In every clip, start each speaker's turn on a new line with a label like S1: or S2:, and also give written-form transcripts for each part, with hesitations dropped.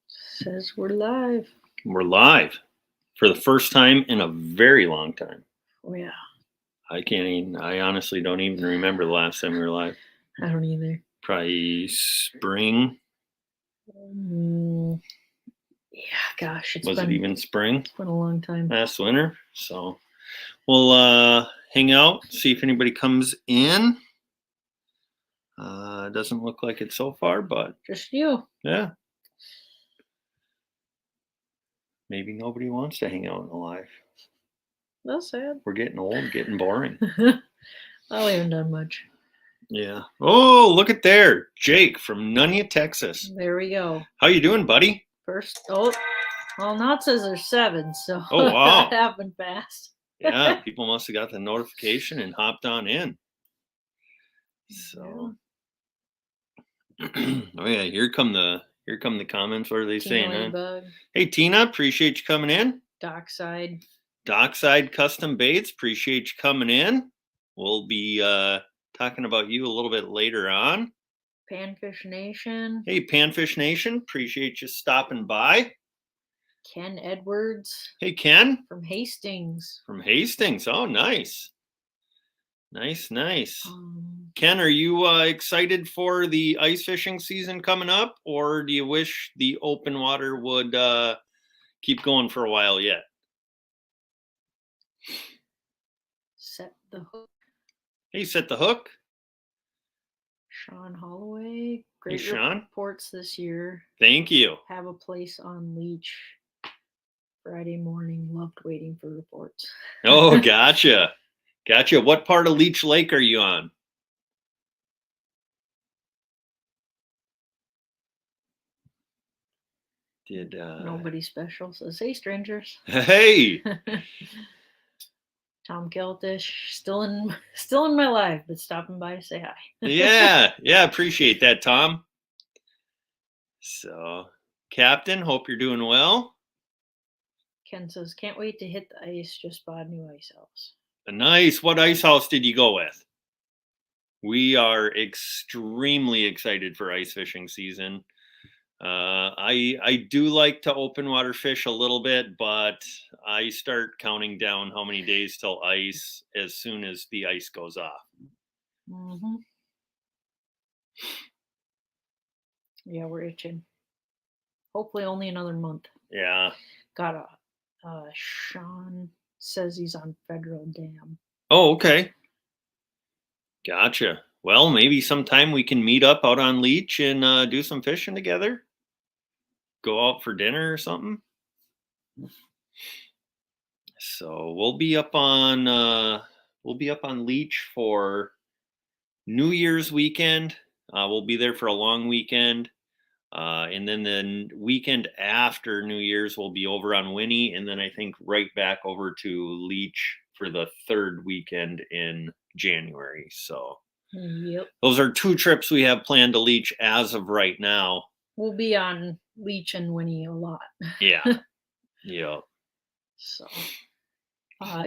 S1: Says we're live.
S2: We're live for the first time in a very long time.
S1: Oh yeah,
S2: I honestly don't even remember the last time we were live.
S1: I don't either.
S2: Probably spring.
S1: Yeah, gosh,
S2: Was it even spring?
S1: It's been a long time.
S2: Last winter. So we'll hang out, see if anybody comes in. Doesn't look like it so far, but
S1: Just you.
S2: yeah. Maybe nobody wants to hang out in the live.
S1: That's sad.
S2: We're getting old, getting boring.
S1: I haven't done much.
S2: Yeah. Oh, look at there. Jake from Nunya, Texas.
S1: There we go.
S2: How you doing, buddy?
S1: Well, now it says there's 7, so
S2: Oh, wow.
S1: that happened fast.
S2: Yeah, people must have got the notification and hopped on in. So, oh yeah, here come the comments. What are they saying?
S1: Ladybug,
S2: Hey Tina, appreciate you coming in.
S1: Dockside
S2: Custom Baits, appreciate you coming in. We'll be talking about you a little bit later on.
S1: Panfish Nation.
S2: Hey Panfish Nation, appreciate you stopping by.
S1: Ken Edwards.
S2: Hey Ken.
S1: From Hastings.
S2: Oh, nice. Nice. Ken, are you excited for the ice fishing season coming up, or do you wish the open water would keep going for a while yet?
S1: Set the Hook.
S2: Hey, Set the Hook.
S1: Sean Holloway. Great
S2: Sean.
S1: Reports this year.
S2: Thank you.
S1: Have a place on Leech Friday morning. Loved waiting for reports.
S2: Oh, gotcha. What part of Leech Lake are you on?
S1: Nobody special says, hey strangers.
S2: Hey.
S1: Tom Keltish, still in my life, but stopping by to say hi.
S2: yeah, appreciate that, Tom. So, Captain, hope you're doing well.
S1: Ken says, can't wait to hit the ice, just bought a new ice house.
S2: Nice. What ice house did you go with? We are extremely excited for ice fishing season. I do like to open water fish a little bit, but I start counting down how many days till ice as soon as the ice goes off.
S1: Mm-hmm. Yeah, we're itching. Hopefully only another month.
S2: Yeah.
S1: Got Sean says he's on Federal Dam.
S2: Oh, okay. Gotcha. Well, maybe sometime we can meet up out on Leech and do some fishing together. Go out for dinner or something. So we'll be up on Leech for New Year's weekend. We'll be there for a long weekend. And then the weekend after New Year's, we'll be over on Winnie. And then I think right back over to Leech for the third weekend in January. So
S1: yep,
S2: those are 2 trips we have planned to Leech as of right now.
S1: We'll be on Leech and Winnie a lot.
S2: Yeah. Yep.
S1: So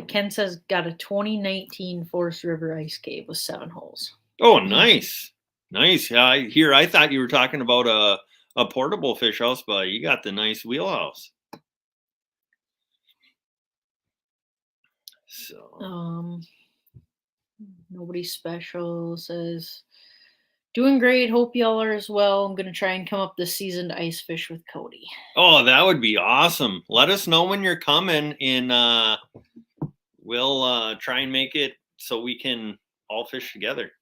S1: Ken says got a 2019 Forest River Ice Cave with 7 holes.
S2: Oh, nice. Yeah, I thought you were talking about a portable fish house, but you got the nice wheelhouse. So
S1: nobody special says doing great. Hope y'all are as well. I'm gonna try and come up this season to ice fish with Cody.
S2: Oh, that would be awesome. Let us know when you're coming, and we'll try and make it so we can all fish together.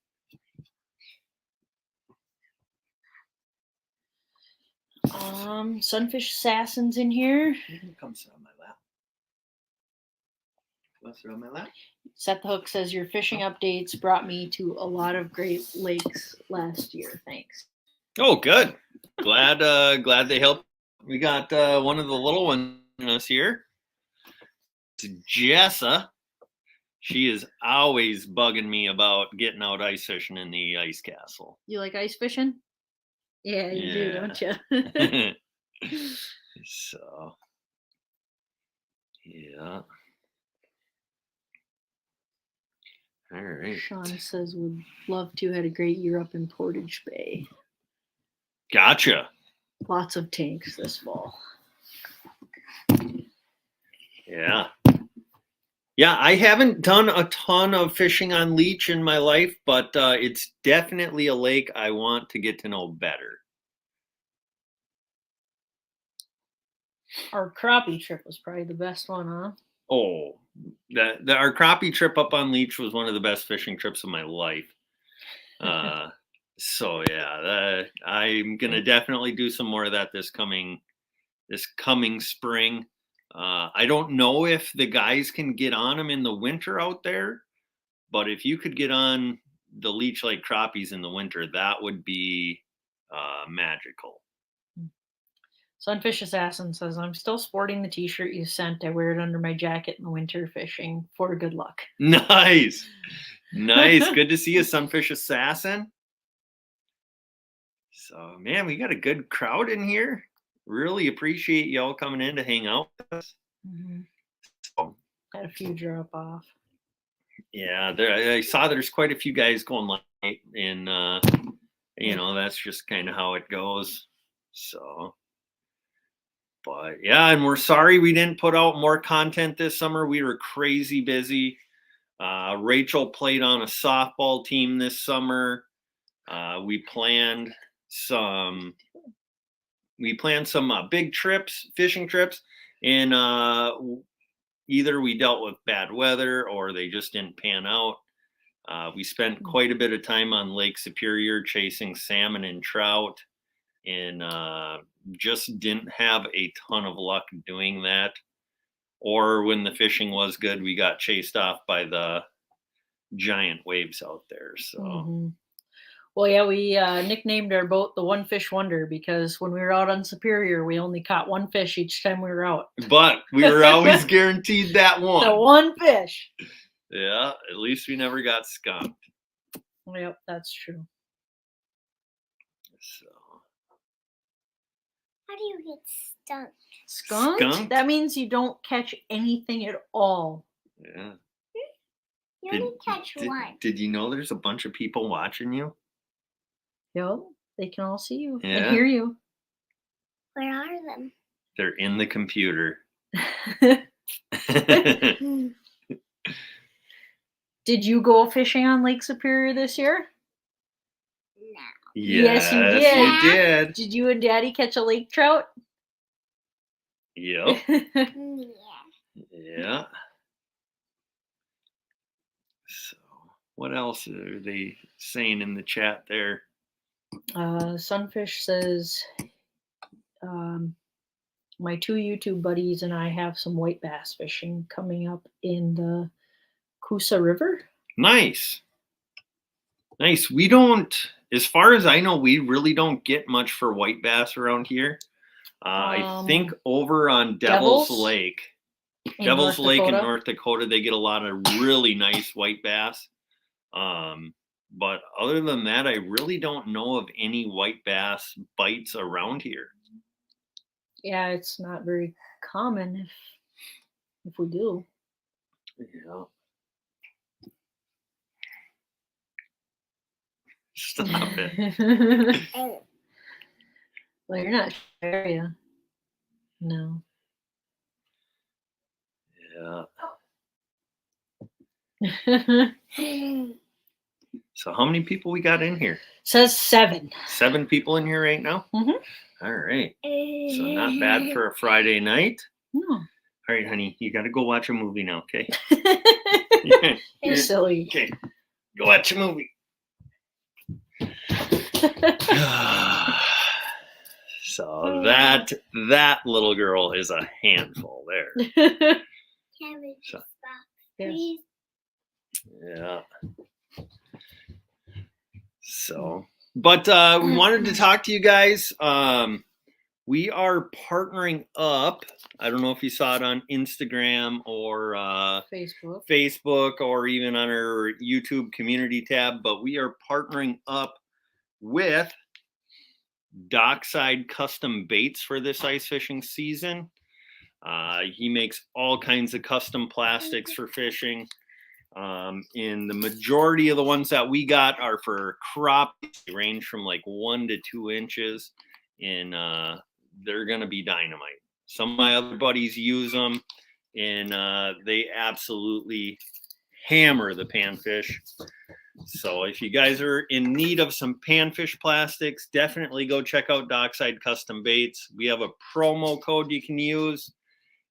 S1: Sunfish Assassin's in here.
S2: You can come sit on my lap. Want to sit on my lap?
S1: Set the Hook says your fishing updates brought me to a lot of Great Lakes last year. Thanks.
S2: Oh, good. Glad they helped. We got one of the little ones here. It's Jessa. She is always bugging me about getting out ice fishing in the ice castle.
S1: You like ice fishing? Yeah, you do, don't you?
S2: So, yeah. All right.
S1: Sean says would love to. Had a great year up in Portage Bay.
S2: Gotcha.
S1: Lots of tanks this fall.
S2: Yeah. Yeah, I haven't done a ton of fishing on Leech in my life, but it's definitely a lake I want to get to know better.
S1: Our crappie trip was probably the best one, huh?
S2: Oh, our crappie trip up on Leech was one of the best fishing trips of my life. So yeah, I'm gonna definitely do some more of that this coming spring. I don't know if the guys can get on them in the winter out there, but if you could get on the Leech Lake crappies in the winter, that would be magical.
S1: Sunfish Assassin says, I'm still sporting the t-shirt you sent. I wear it under my jacket in the winter fishing for good luck.
S2: Nice. Nice. Good to see you, Sunfish Assassin. So, man, we got a good crowd in here. Really appreciate y'all coming in to hang out with us.
S1: Mm-hmm.
S2: So,
S1: Had a few drop off.
S2: yeah, I saw there's quite a few guys going light, and that's just kind of how it goes. So, but yeah, and we're sorry we didn't put out more content this summer. We were crazy busy. Rachel played on a softball team this summer. We planned some big trips, fishing trips, and either we dealt with bad weather or they just didn't pan out. We spent quite a bit of time on Lake Superior chasing salmon and trout, and just didn't have a ton of luck doing that. Or when the fishing was good, we got chased off by the giant waves out there. So,
S1: Mm-hmm. Well, yeah, we nicknamed our boat the One Fish Wonder because when we were out on Superior, we only caught one fish each time we were out.
S2: but we were always guaranteed that one.
S1: The one fish.
S2: Yeah, at least we never got skunked.
S1: Yep, that's true.
S2: So,
S3: How do you get stumped?
S1: Skunked? That means you don't catch anything at all.
S2: Yeah.
S3: You only catch one.
S2: Did you know there's a bunch of people watching you?
S1: Yep, they can all see you
S2: Yeah.
S1: and hear you.
S3: Where are them?
S2: They're in the computer.
S1: Did you go fishing on Lake Superior this year?
S3: No.
S1: Yes, you did.
S2: We did.
S1: Did you and Daddy catch a lake trout?
S2: Yep.
S3: Yeah.
S2: Yeah. So, what else are they saying in the chat there?
S1: Sunfish says, my two YouTube buddies and I have some white bass fishing coming up in the Coosa River.
S2: Nice. Nice. We don't, as far as I know, we really don't get much for white bass around here. I think over on Devil's Lake in North Dakota, they get a lot of really nice white bass. But other than that, I really don't know of any white bass bites around here.
S1: Yeah, it's not very common if we do.
S2: Yeah. Stop it.
S1: Well, you're not sure, are you? No.
S2: Yeah. So how many people we got in here?
S1: Says 7.
S2: 7 people in here right now?
S1: Mm-hmm.
S2: All right. So not bad for a Friday night.
S1: No.
S2: All right, honey, you got to go watch a movie now, okay?
S1: You're silly.
S2: Okay, go watch a movie. So that little girl is a handful there.
S3: Cabbage
S2: So,
S3: box,
S1: Yes.
S3: please.
S2: yeah. So, but we wanted to talk to you guys. We are partnering up. I don't know if you saw it on Instagram or Facebook or even on our YouTube community tab, but we are partnering up with Dockside Custom Baits for this ice fishing season. He makes all kinds of custom plastics for fishing. And the majority of the ones that we got are for crop. They range from like 1 to 2 inches, and they're going to be dynamite. Some of my other buddies use them, and they absolutely hammer the panfish. So if you guys are in need of some panfish plastics, definitely go check out Dockside Custom Baits. We have a promo code you can use.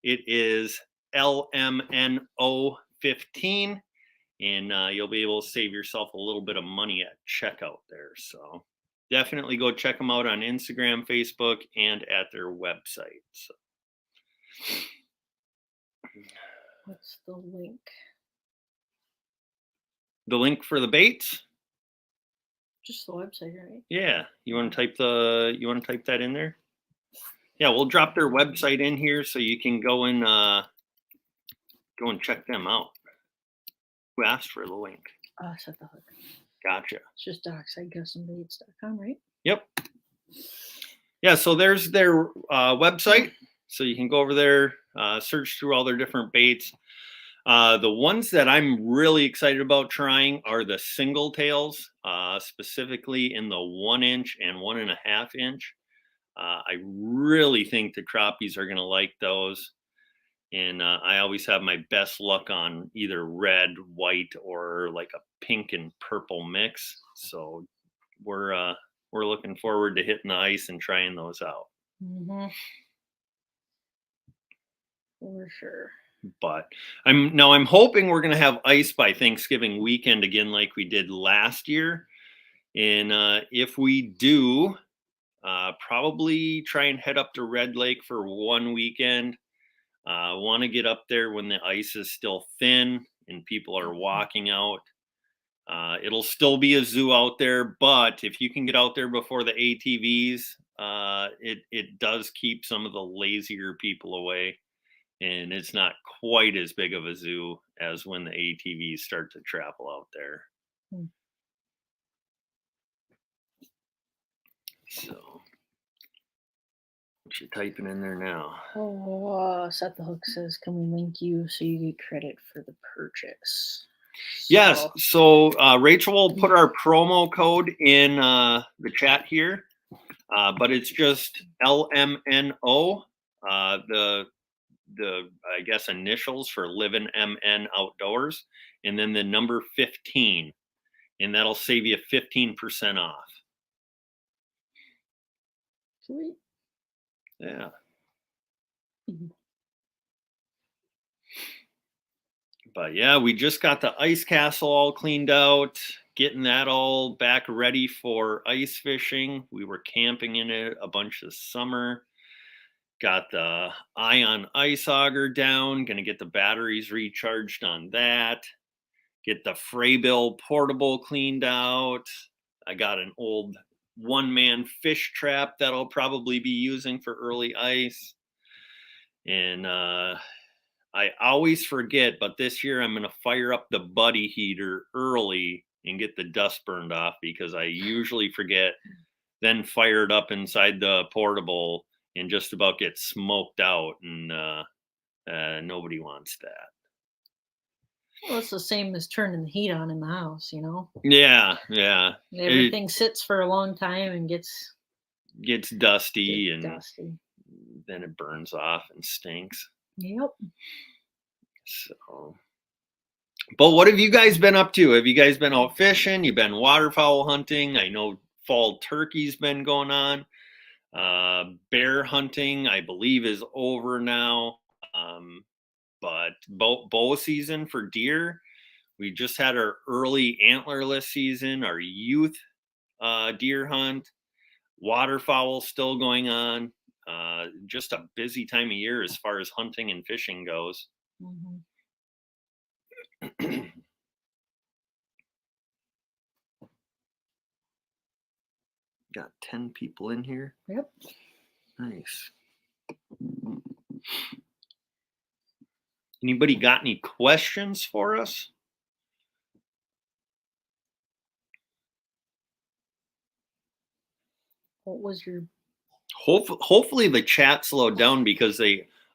S2: It is LMNO15, and you'll be able to save yourself a little bit of money at checkout there. So definitely go check them out on Instagram, Facebook, and at their website. So.
S1: What's the link?
S2: The link for the baits?
S1: Just the website, right?
S2: Yeah. You want to type that in there? Yeah, we'll drop their website in here so you can go and check them out. Who asked for the link?
S1: Set the hook.
S2: Gotcha.
S1: It's just docksideCustomBaits.com, right?
S2: Yep. Yeah, so there's their website. So you can go over there, search through all their different baits. The ones that I'm really excited about trying are the single tails, specifically in the 1 inch and 1.5 inch. I really think the crappies are going to like those. And I always have my best luck on either red, white, or like a pink and purple mix. So we're looking forward to hitting the ice and trying those out.
S1: Mm-hmm. For sure.
S2: But I'm hoping we're going to have ice by Thanksgiving weekend again, like we did last year. And if we do, probably try and head up to Red Lake for one weekend. Want to get up there when the ice is still thin and people are walking out. It'll still be a zoo out there, but if you can get out there before the ATVs, it does keep some of the lazier people away. And it's not quite as big of a zoo as when the ATVs start to travel out there. So, what you typing in there now?
S1: Oh, Set the Hook says, can we link you so you get credit for the purchase?
S2: Yes. So Rachel will put our promo code in the chat here, but it's just LMNO. The I guess initials for Living MN Outdoors, and then the number 15, and that'll save you 15% off.
S1: Sweet.
S2: Yeah.
S1: Mm-hmm.
S2: But yeah, we just got the ice castle all cleaned out, getting that all back ready for ice fishing. We were camping in it a bunch this summer. Got the Ion ice auger down, gonna get the batteries recharged on that. Get the Fraybill portable cleaned out. I got an old one-man fish trap that I'll probably be using for early ice. And I always forget, but this year I'm gonna fire up the buddy heater early and get the dust burned off, because I usually forget, then fire it up inside the portable and just about get smoked out, and nobody wants that.
S1: Well, it's the same as turning the heat on in the house, you know?
S2: Yeah.
S1: Everything sits for a long time and gets
S2: dusty, and
S1: dusty.
S2: then it burns off and stinks.
S1: Yep.
S2: So, but what have you guys been up to? Have you guys been out fishing? You've been waterfowl hunting? I know fall turkey's been going on. Bear hunting, I believe, is over now. But bow season for deer, we just had our early antlerless season, our youth deer hunt. Waterfowl still going on. Just a busy time of year as far as hunting and fishing goes.
S1: Mm-hmm.
S2: Got 10 people in here.
S1: Yep.
S2: Nice. Anybody got any questions for us?
S1: What was your...
S2: Hopefully the chat slowed down, because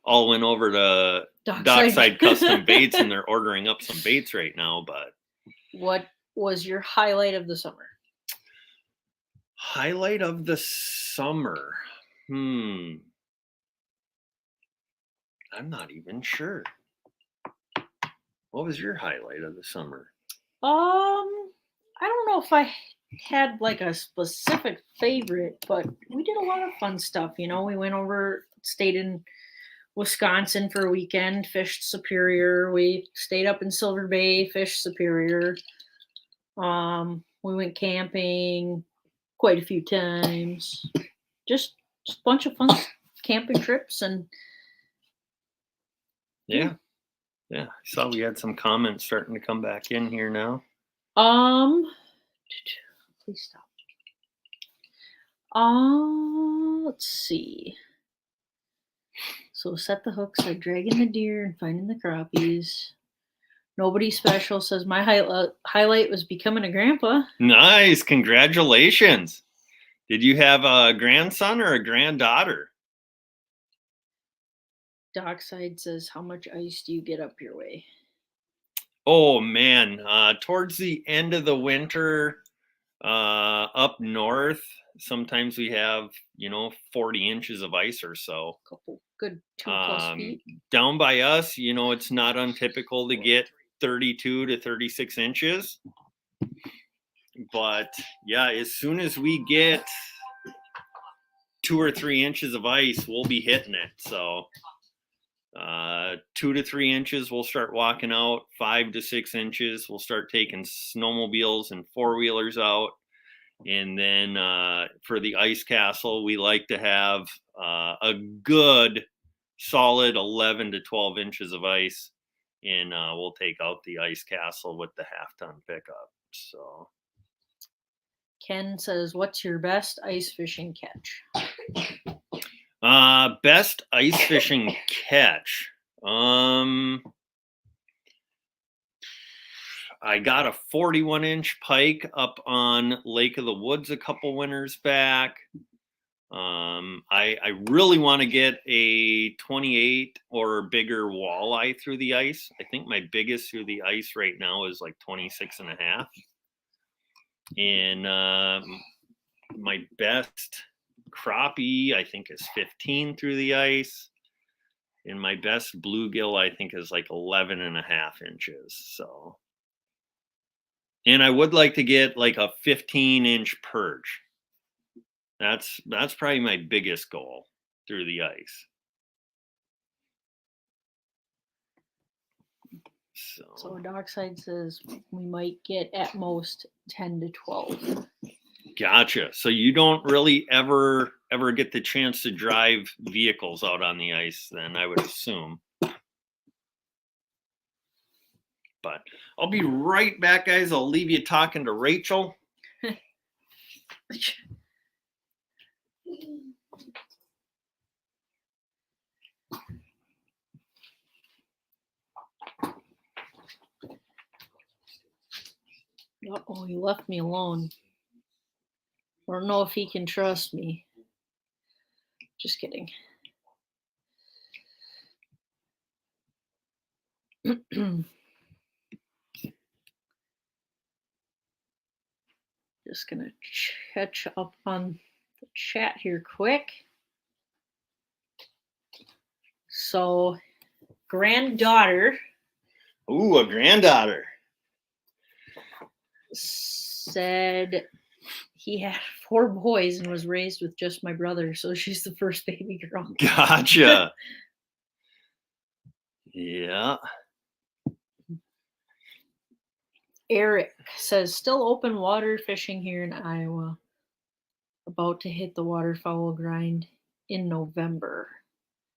S2: all went over to Dockside Custom Baits, and they're ordering up some baits right now. But
S1: What was your highlight of the summer?
S2: highlight of the summer. I'm not even sure. What was your highlight of the summer?
S1: I don't know if I had like a specific favorite, but we did a lot of fun stuff. You know, we went over, stayed in Wisconsin for a weekend, fished Superior. We stayed up in Silver Bay, fished Superior. We went camping quite a few times. Just a bunch of fun camping trips and
S2: Yeah. I saw we had some comments starting to come back in here now.
S1: please stop. Let's see. So set the hooks, they're dragging the deer and finding the crappies. Nobody special says my highlight was becoming a grandpa.
S2: Nice, congratulations. Did you have a grandson or a granddaughter?
S1: Dockside says, how much ice do you get up your way?
S2: Oh man, towards the end of the winter, up north, sometimes we have 40 inches of ice or so.
S1: Couple good 2+ feet.
S2: Down by us, it's not untypical to get 32 to 36 inches. But yeah, as soon as we get 2 or 3 inches of ice, we'll be hitting it. So 2 to 3 inches, we'll start walking out. 5 to 6 inches, we'll start taking snowmobiles and four-wheelers out. And then for the ice castle, we like to have a good solid 11 to 12 inches of ice. And we'll take out the ice castle with the half-ton pickup. So
S1: Ken says, what's your best ice fishing catch?
S2: Best ice fishing catch. I got a 41-inch pike up on Lake of the Woods a couple winters back. I really want to get a 28 or bigger walleye through the ice. I think my biggest through the ice right now is like 26.5. And my best crappie, I think, is 15 through the ice. And my best bluegill, I think, is like 11.5 inches. So, and I would like to get like a 15-inch perch. That's probably my biggest goal through the ice.
S1: So Dockside says we might get at most 10 to 12.
S2: Gotcha. So you don't really ever get the chance to drive vehicles out on the ice, then, I would assume. But I'll be right back, guys. I'll leave you talking to Rachel.
S1: Oh, he left me alone. I don't know if he can trust me. Just kidding. Just gonna catch up on the chat here quick. So, granddaughter.
S2: Ooh, a granddaughter.
S1: Said he had 4 boys and was raised with just my brother, so she's the first baby girl.
S2: Gotcha. Yeah.
S1: Eric says, still open water fishing here in Iowa. About to hit the waterfowl grind in November.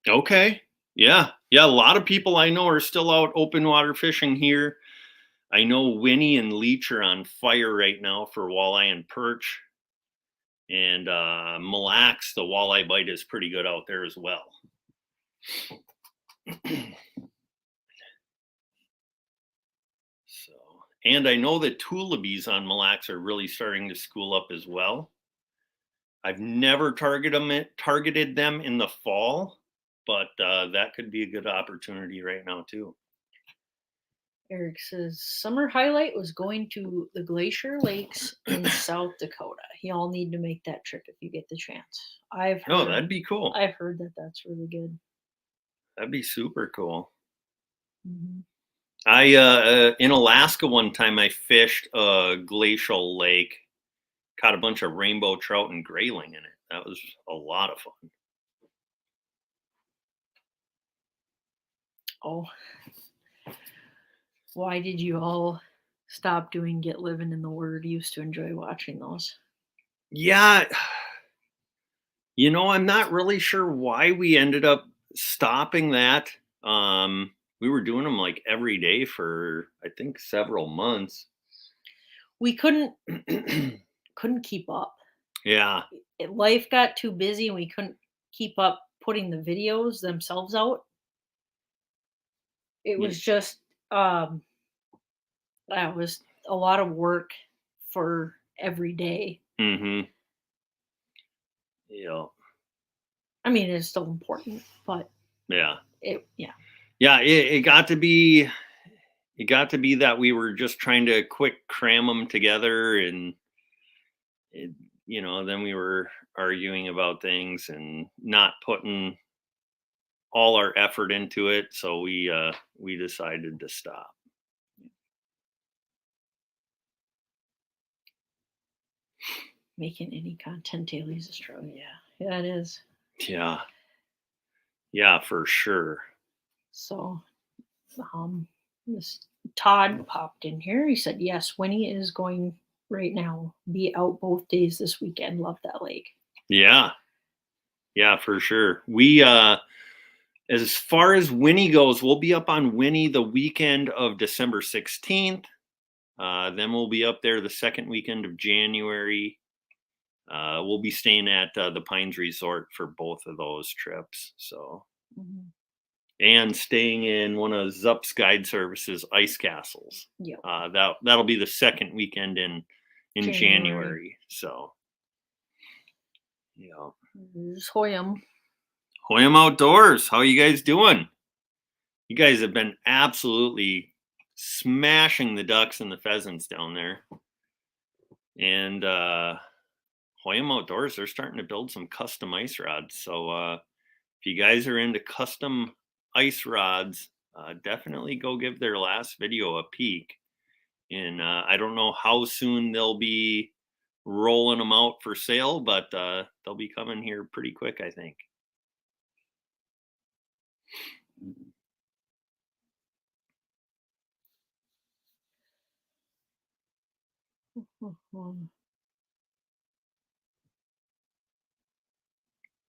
S2: Okay. Yeah. A lot of people I know are still out open water fishing here. I know Winnie and Leech are on fire right now for walleye and perch. And Mille Lacs, the walleye bite is pretty good out there as well. And I know that Tullabees on Mille Lacs are really starting to school up as well. I've never targeted them in the fall, but that could be a good opportunity right now too.
S1: Eric says summer highlight was going to the Glacier Lakes in South Dakota. Y'all need to make that trip if you get the chance. I've heard,
S2: No, that'd be cool.
S1: I've heard that that's really good.
S2: That'd be super cool.
S1: Mhm.
S2: I in Alaska one time I fished a glacial lake, caught a bunch of rainbow trout and grayling in it. That was a lot of fun.
S1: Oh, why did you all stop doing Get Living in the Word? Used to enjoy watching those.
S2: Yeah, you know, I'm not really sure why we ended up stopping that. We were doing them like every day for I think several months.
S1: We couldn't keep up.
S2: Yeah,
S1: Life got too busy and we couldn't keep up putting the videos themselves out. It
S2: Yeah.
S1: was just that was a lot of work for every day.
S2: Mm-hmm. Yeah.
S1: I mean, it's still important, but
S2: Yeah.
S1: yeah.
S2: It got to be that we were just trying to quick cram them together, and it, you know, then we were arguing about things and not putting all our effort into it, so we decided to stop.
S1: Making any content daily is a struggle. Yeah, it is.
S2: Yeah, for sure.
S1: So, this Todd popped in here. He said, "Yes, Winnie is going right now. Be out both days this weekend. Love that lake."
S2: Yeah, for sure. We as far as Winnie goes, we'll be up on Winnie the weekend of December 16th. Then we'll be up there the second weekend of January. We'll be staying at the Pines Resort for both of those trips. So,
S1: Mhm.
S2: and staying in one of Zup's Guide Services ice castles.
S1: Yep.
S2: That'll be the second weekend in January. So, yeah.
S1: There's Hoyam.
S2: Hoyam Outdoors. How you guys doing? You guys have been absolutely smashing the ducks and the pheasants down there. And Hoyam Outdoors, they're starting to build some custom ice rods. So if you guys are into custom ice rods, definitely go give their last video a peek. And I don't know how soon they'll be rolling them out for sale, but they'll be coming here pretty quick, I think.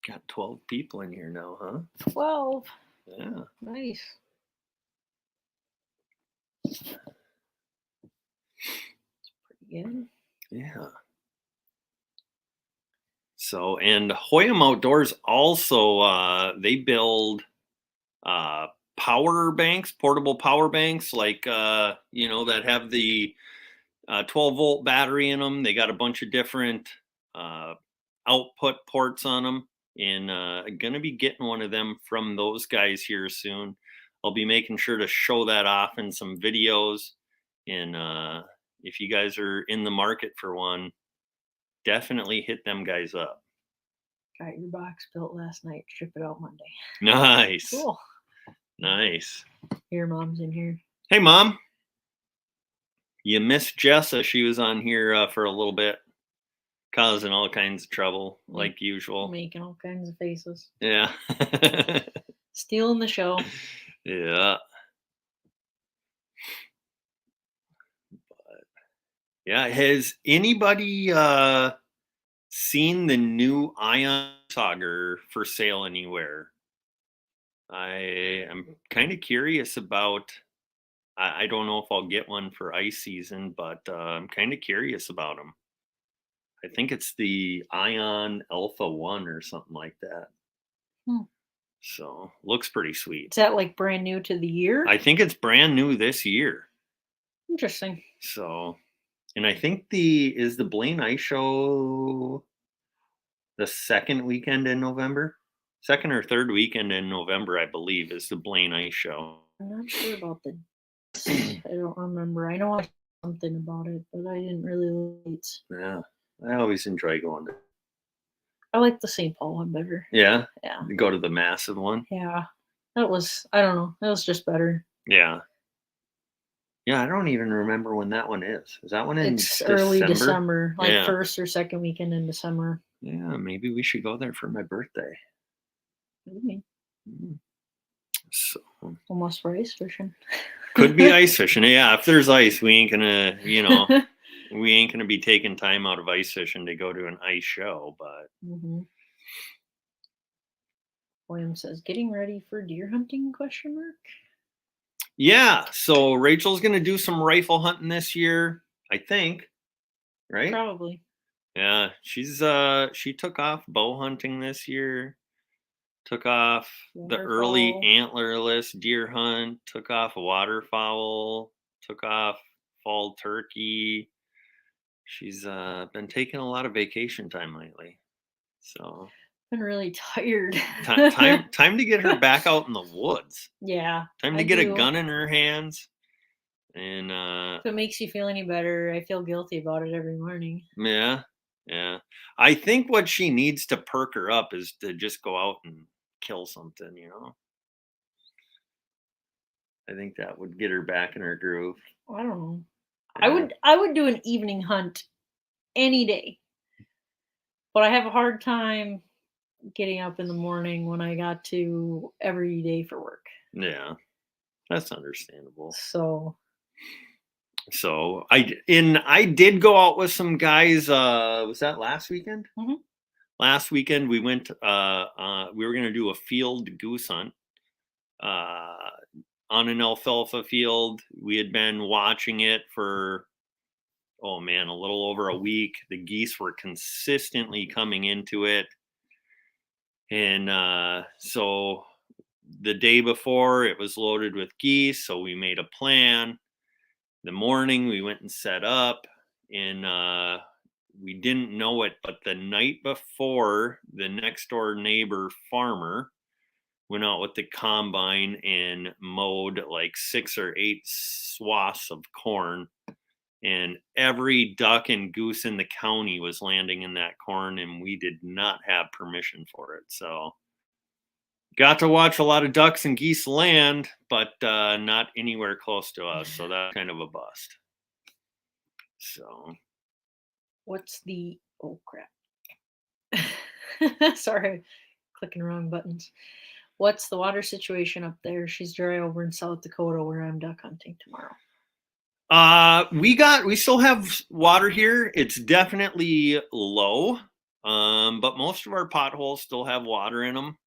S2: Got 12 people in here now, huh?
S1: 12.
S2: Yeah.
S1: Nice. It's pretty good.
S2: Yeah. So, and Hoyam Outdoors also, they build power banks, portable power banks, like, you know, that have the 12-volt battery in them. They got a bunch of different output ports on them, and going to be getting one of them from those guys here soon. I'll be making sure to show that off in some videos. And if you guys are in the market for one, definitely hit them guys up.
S1: Got your box built last night. Ship it out Monday.
S2: Nice.
S1: Cool.
S2: Nice.
S1: Your mom's in here.
S2: Hey, Mom. You missed Jessa. She was on here for a little bit, causing all kinds of trouble, like usual.
S1: Making all kinds of faces.
S2: Yeah.
S1: Stealing the show.
S2: Yeah. But, yeah. Has anybody seen the new Ion Sauger for sale anywhere? I am kind of curious about. I don't know if I'll get one for ice season, but I'm kind of curious about them. I think it's the Ion Alpha 1 or something like that. So looks pretty sweet.
S1: Is that like brand new to the year?
S2: I think it's brand new this year.
S1: Interesting.
S2: So, and I think is the Blaine Ice Show the second weekend in November? second or third weekend in November, I believe, is the Blaine Ice Show.
S1: I'm not sure about the. I don't remember. I know I saw something about it, but I didn't really look.
S2: Yeah, I always enjoy going to.
S1: I like the St. Paul one better.
S2: Yeah,
S1: Yeah.
S2: go to the massive one.
S1: Yeah. That was, I don't know. That was just better.
S2: Yeah. Yeah, I don't even remember when that one is. Is that one in
S1: It's early December, like
S2: Yeah.
S1: first or second weekend in December.
S2: Yeah, maybe we should go there for my birthday.
S1: Maybe.
S2: So
S1: Almost for ice fishing.
S2: could be ice fishing. Yeah, if there's ice, we ain't gonna, we ain't gonna be taking time out of ice fishing to go to an ice show. But
S1: Mm-hmm. William says, "Getting ready for deer hunting?" ?
S2: yeah, so Rachel's gonna do some rifle hunting this year, I think. Right?
S1: Probably.
S2: Yeah, she took off bow hunting this year. Took off the early
S1: Waterfowl.
S2: antlerless deer hunt, took off waterfowl, took off fall turkey. She's been taking a lot of vacation time lately. So
S1: Been really tired.
S2: time to get her back out in the woods.
S1: Yeah.
S2: Time to get a gun in her hands. And
S1: if it makes you feel any better, I feel guilty about it every morning.
S2: yeah. I think what she needs to perk her up is to just go out and kill something, I think that would get her back in her groove.
S1: I don't know.
S2: Yeah.
S1: I would do an evening hunt any day. But I have a hard time getting up in the morning when I got to every day for work.
S2: Yeah. That's understandable.
S1: So
S2: I did go out with some guys. Was that last weekend?
S1: Mhm.
S2: Last weekend we went. We were going to do a field goose hunt on an alfalfa field. We had been watching it for a little over a week. The geese were consistently coming into it, and so the day before it was loaded with geese. So we made a plan. The morning we went and set up, and we didn't know it, but the night before, the next door neighbor farmer went out with the combine and mowed like 6 or 8 swaths of corn, and every duck and goose in the county was landing in that corn, and we did not have permission for it. So got to watch a lot of ducks and geese land, but not anywhere close to us. So that's kind of a bust. So
S1: what's the crap. Sorry, clicking wrong buttons. What's the water situation up there? She's dry over in South Dakota where I'm duck hunting tomorrow.
S2: We still have water here. It's definitely low. But most of our potholes still have water in them.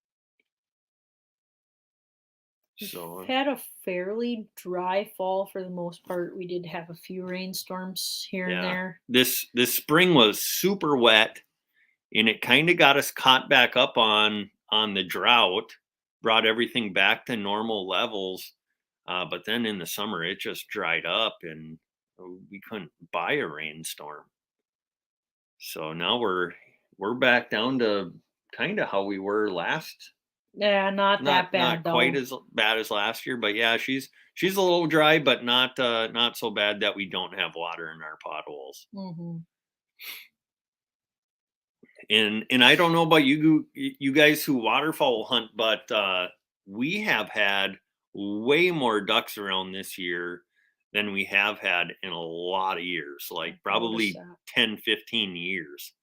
S2: So
S1: We've had a fairly dry fall for the most part. We did have a few rainstorms here and there.
S2: This spring was super wet, and it kind of got us caught back up on the drought, brought everything back to normal levels. But then in the summer, it just dried up, and we couldn't buy a rainstorm. So now we're back down to kind of how we were last.
S1: Yeah, not that bad.
S2: Not quite as bad as last year, but yeah, she's a little dry, but not so bad that we don't have water in our potholes.
S1: Mm-hmm.
S2: And I don't know about you guys who waterfowl hunt, but we have had way more ducks around this year than we have had in a lot of years, like probably 10, 15 years.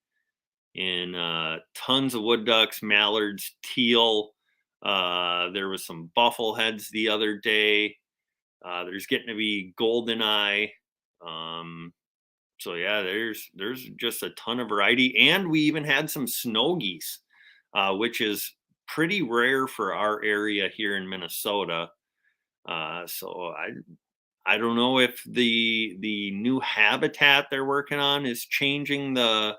S2: And tons of wood ducks, mallards, teal. There was some buffleheads the other day. There's getting to be goldeneye. So yeah, there's just a ton of variety, and we even had some snow geese, which is pretty rare for our area here in Minnesota. So I don't know if the new habitat they're working on is changing the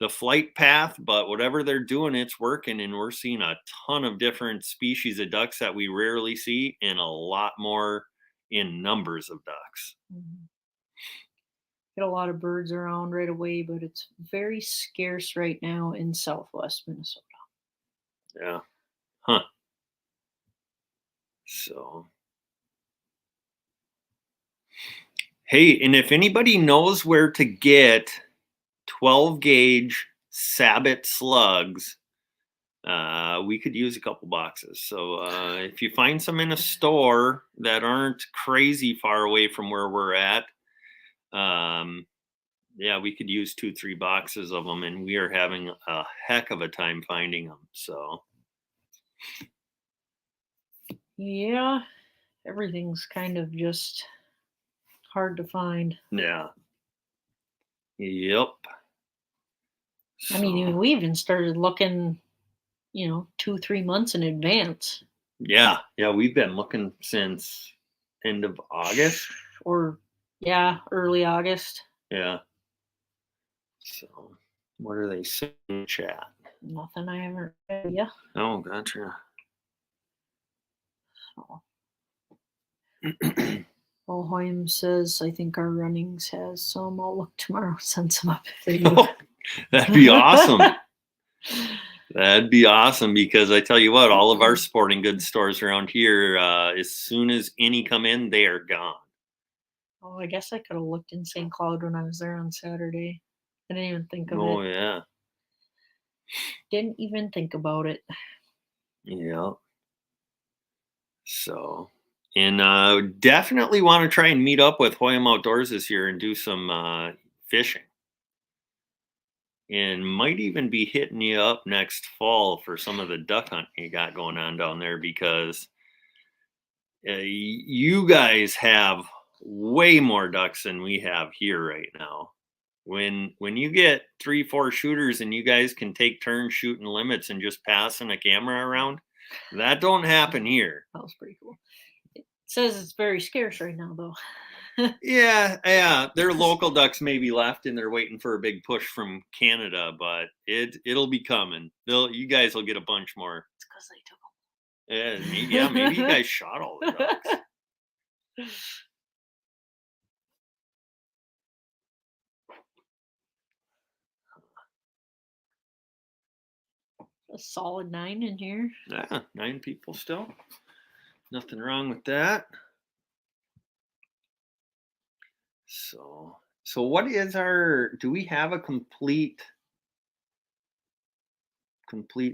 S2: flight path, but whatever they're doing, it's working, and we're seeing a ton of different species of ducks that we rarely see, and a lot more in numbers of ducks.
S1: Mm-hmm. Get a lot of birds around right away, but it's very scarce right now in Southwest Minnesota.
S2: Yeah. Huh. So, hey, and if anybody knows where to get 12 gauge Sabot slugs, we could use a couple boxes. So if you find some in a store that aren't crazy far away from where we're at, yeah, we could use 2, 3 boxes of them, and we are having a heck of a time finding them. So
S1: Yeah, everything's kind of just hard to find.
S2: yeah, yep.
S1: I mean,
S2: So,
S1: we even started looking, 2, 3 months in advance.
S2: yeah, we've been looking since end of August.
S1: Or, yeah, early August.
S2: Yeah. So, what are they saying in the chat?
S1: Nothing I haven't read yet.
S2: Oh, gotcha.
S1: So. Well, Hoyam says, I think our runnings has some. I'll look tomorrow, send some up if they do.
S2: Oh, that'd be awesome. That'd be awesome, because I tell you what, all of our sporting goods stores around here, as soon as any come in, they are gone.
S1: Oh, I guess I could have looked in St. Cloud when I was there on Saturday. I didn't even think of
S2: Oh
S1: it.
S2: yeah.
S1: Didn't even think about it.
S2: Yeah. So, and definitely want to try and meet up with Hoyam Outdoors this year and do some fishing. And might even be hitting you up next fall for some of the duck hunting you got going on down there, because you guys have way more ducks than we have here right now. When you get 3, 4 shooters and you guys can take turns shooting limits and just passing a camera around, that don't happen here.
S1: That was pretty cool. It says it's very scarce right now, though.
S2: Yeah. Their local ducks may be left and they're waiting for a big push from Canada, but it'll be coming. You guys will get a bunch more.
S1: It's because they took them.
S2: Maybe you guys shot all the ducks.
S1: A solid 9 in here.
S2: Yeah, 9 people still. Nothing wrong with that. So what is do we have a complete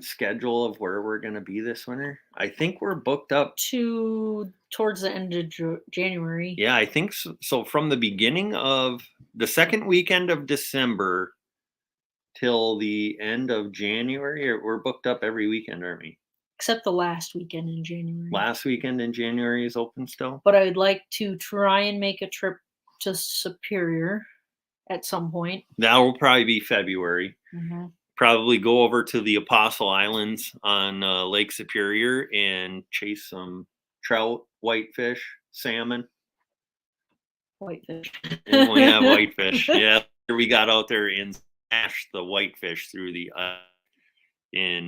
S2: schedule of where we're going to be this winter? I think we're booked up
S1: Towards the end of January.
S2: Yeah, I think so. So from the beginning of the second weekend of December till the end of January, we're booked up every weekend, aren't we?
S1: Except the last weekend in January.
S2: Last weekend in January is open still.
S1: But I would like to try and make a trip to Superior at some point.
S2: That will probably be February.
S1: Mm-hmm.
S2: Probably go over to the Apostle Islands on Lake Superior and chase some trout, whitefish, salmon.
S1: Whitefish.
S2: And we have whitefish. Yeah, we got out there and smashed the whitefish through the in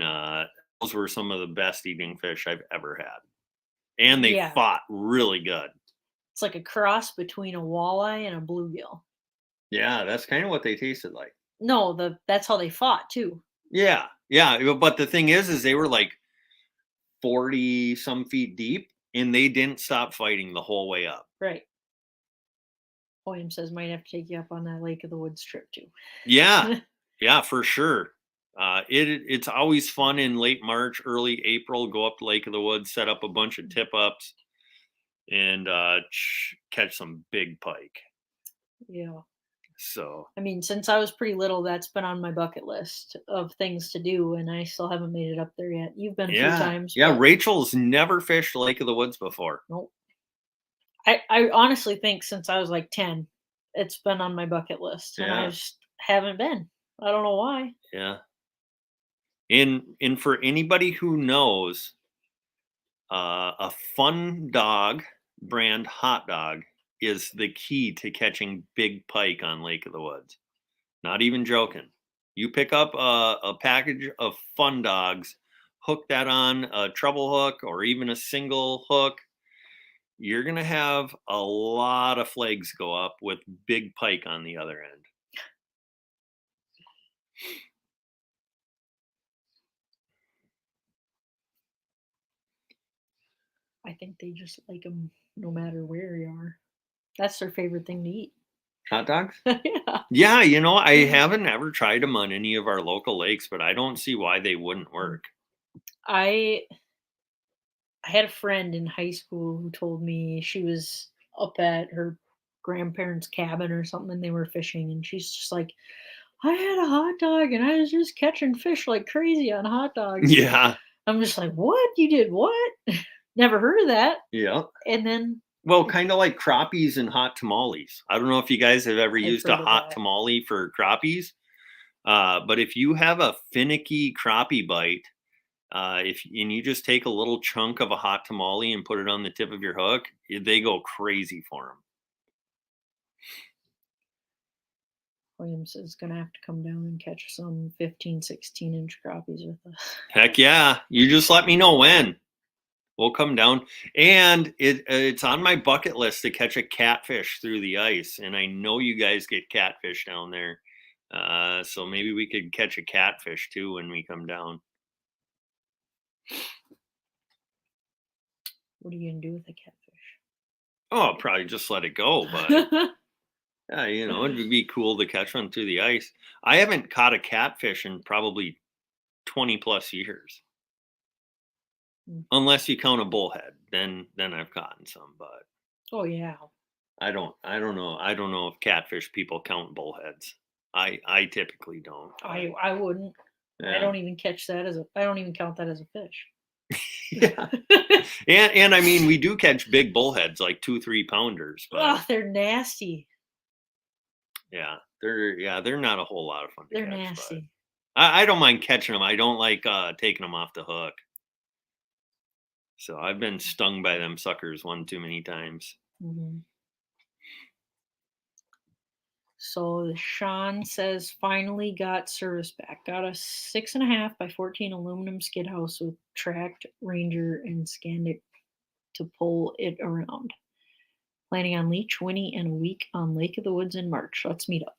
S2: those were some of the best eating fish I've ever had. And they fought really good.
S1: It's like a cross between a walleye and a bluegill.
S2: Yeah, that's kind of what they tasted like.
S1: No, that's how they fought too.
S2: Yeah. But the thing is they were like 40 some feet deep, and they didn't stop fighting the whole way up.
S1: Right. William says might have to take you up on that Lake of the Woods trip too.
S2: Yeah, for sure. It's always fun in late March, early April. Go up to Lake of the Woods, set up a bunch of tip ups, and catch some big pike.
S1: Yeah.
S2: So
S1: I mean, since I was pretty little, that's been on my bucket list of things to do, and I still haven't made it up there yet. You've been a few times.
S2: Yeah, Rachel's never fished Lake of the Woods before.
S1: Nope. I honestly think since I was like 10, it's been on my bucket list, and I just haven't been. I don't know why.
S2: Yeah. And for anybody who knows, a Fun Dog brand hot dog is the key to catching big pike on Lake of the Woods. Not even joking. You pick up a package of Fun Dogs, hook that on a treble hook or even a single hook, you're going to have a lot of flags go up with big pike on the other end.
S1: I think they just like them no matter where you are. That's their favorite thing to eat.
S2: Hot dogs?
S1: Yeah.
S2: Yeah, you know, I haven't ever tried them on any of our local lakes, but I don't see why they wouldn't work.
S1: I had a friend in high school who told me she was up at her grandparents' cabin or something and they were fishing and she's just like, I had a hot dog and I was just catching fish like crazy on hot dogs.
S2: Yeah,
S1: I'm just like, what? You did what? Never heard of that.
S2: yeah.
S1: And then
S2: Well, kind of like crappies and hot tamales. I don't know if you guys have ever
S1: I've
S2: used a
S1: heard of
S2: hot
S1: that.
S2: tamale for crappies, but if you have a finicky crappie bite, and you just take a little chunk of a hot tamale and put it on the tip of your hook, they go crazy for them.
S1: Williams is going to have to come down and catch some 15, 16-inch crappies with us.
S2: Heck yeah! You just let me know when. We'll come down, and it's on my bucket list to catch a catfish through the ice. And I know you guys get catfish down there, so maybe we could catch a catfish too when we come down.
S1: What are you going to do with a catfish?
S2: Oh, I'll probably just let it go, but yeah, you know, it'd be cool to catch one through the ice. I haven't caught a catfish in probably 20 plus years. Unless you count a bullhead, then I've gotten some, but
S1: Oh yeah.
S2: I don't know. I don't know if catfish people count bullheads. I typically don't.
S1: I wouldn't. I
S2: Yeah.
S1: don't even catch that as a. I don't even count that as a fish.
S2: Yeah. And I mean, we do catch big bullheads, like 2-3 pounders, but
S1: Oh, they're nasty.
S2: yeah, they're not a whole lot of fun to
S1: They're
S2: catch. But
S1: nasty.
S2: I don't mind catching them. I don't like taking them off the hook. So I've been stung by them suckers one too many times.
S1: Mhm. So Sean says finally got service back. Got a 6.5 by 14 aluminum skid house with tracked Ranger and Scandic to pull it around. Planning on Leech, Winnie, and a week on Lake of the Woods in March. Let's meet up.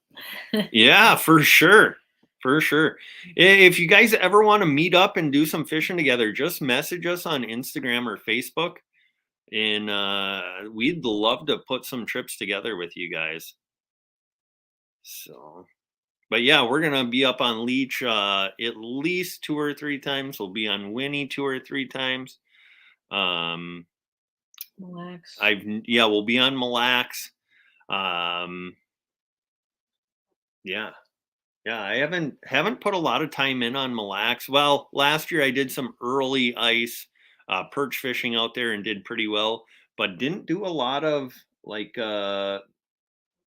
S2: Yeah, for sure. For sure. If you guys ever want to meet up and do some fishing together, just message us on Instagram or Facebook. And we'd love to put some trips together with you guys. So, but yeah, we're going to be up on Leech at least 2 or 3 times. We'll be on Winnie 2 or 3 times.
S1: Mille Lacs.
S2: We'll be on Mille Lacs. Yeah. Yeah, I haven't put a lot of time in on Mille Lacs. Well, last year I did some early ice perch fishing out there and did pretty well, but didn't do a lot of like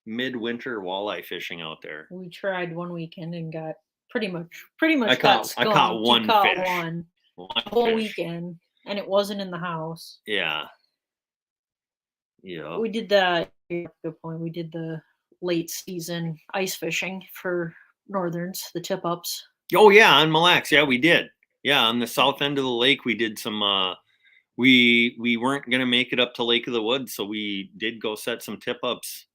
S2: midwinter walleye fishing out there.
S1: We tried one weekend and got pretty much
S2: I
S1: got
S2: caught
S1: skunked.
S2: one
S1: You caught
S2: fish.
S1: one
S2: One
S1: whole
S2: fish.
S1: weekend, and it wasn't in the house.
S2: Yeah. Yeah.
S1: We did the good point. We did the late season ice fishing for northerns, the tip ups.
S2: Oh yeah, on Mille Lacs. Yeah, we did. Yeah, on the south end of the lake, we did some. We weren't gonna make it up to Lake of the Woods, so we did go set some tip ups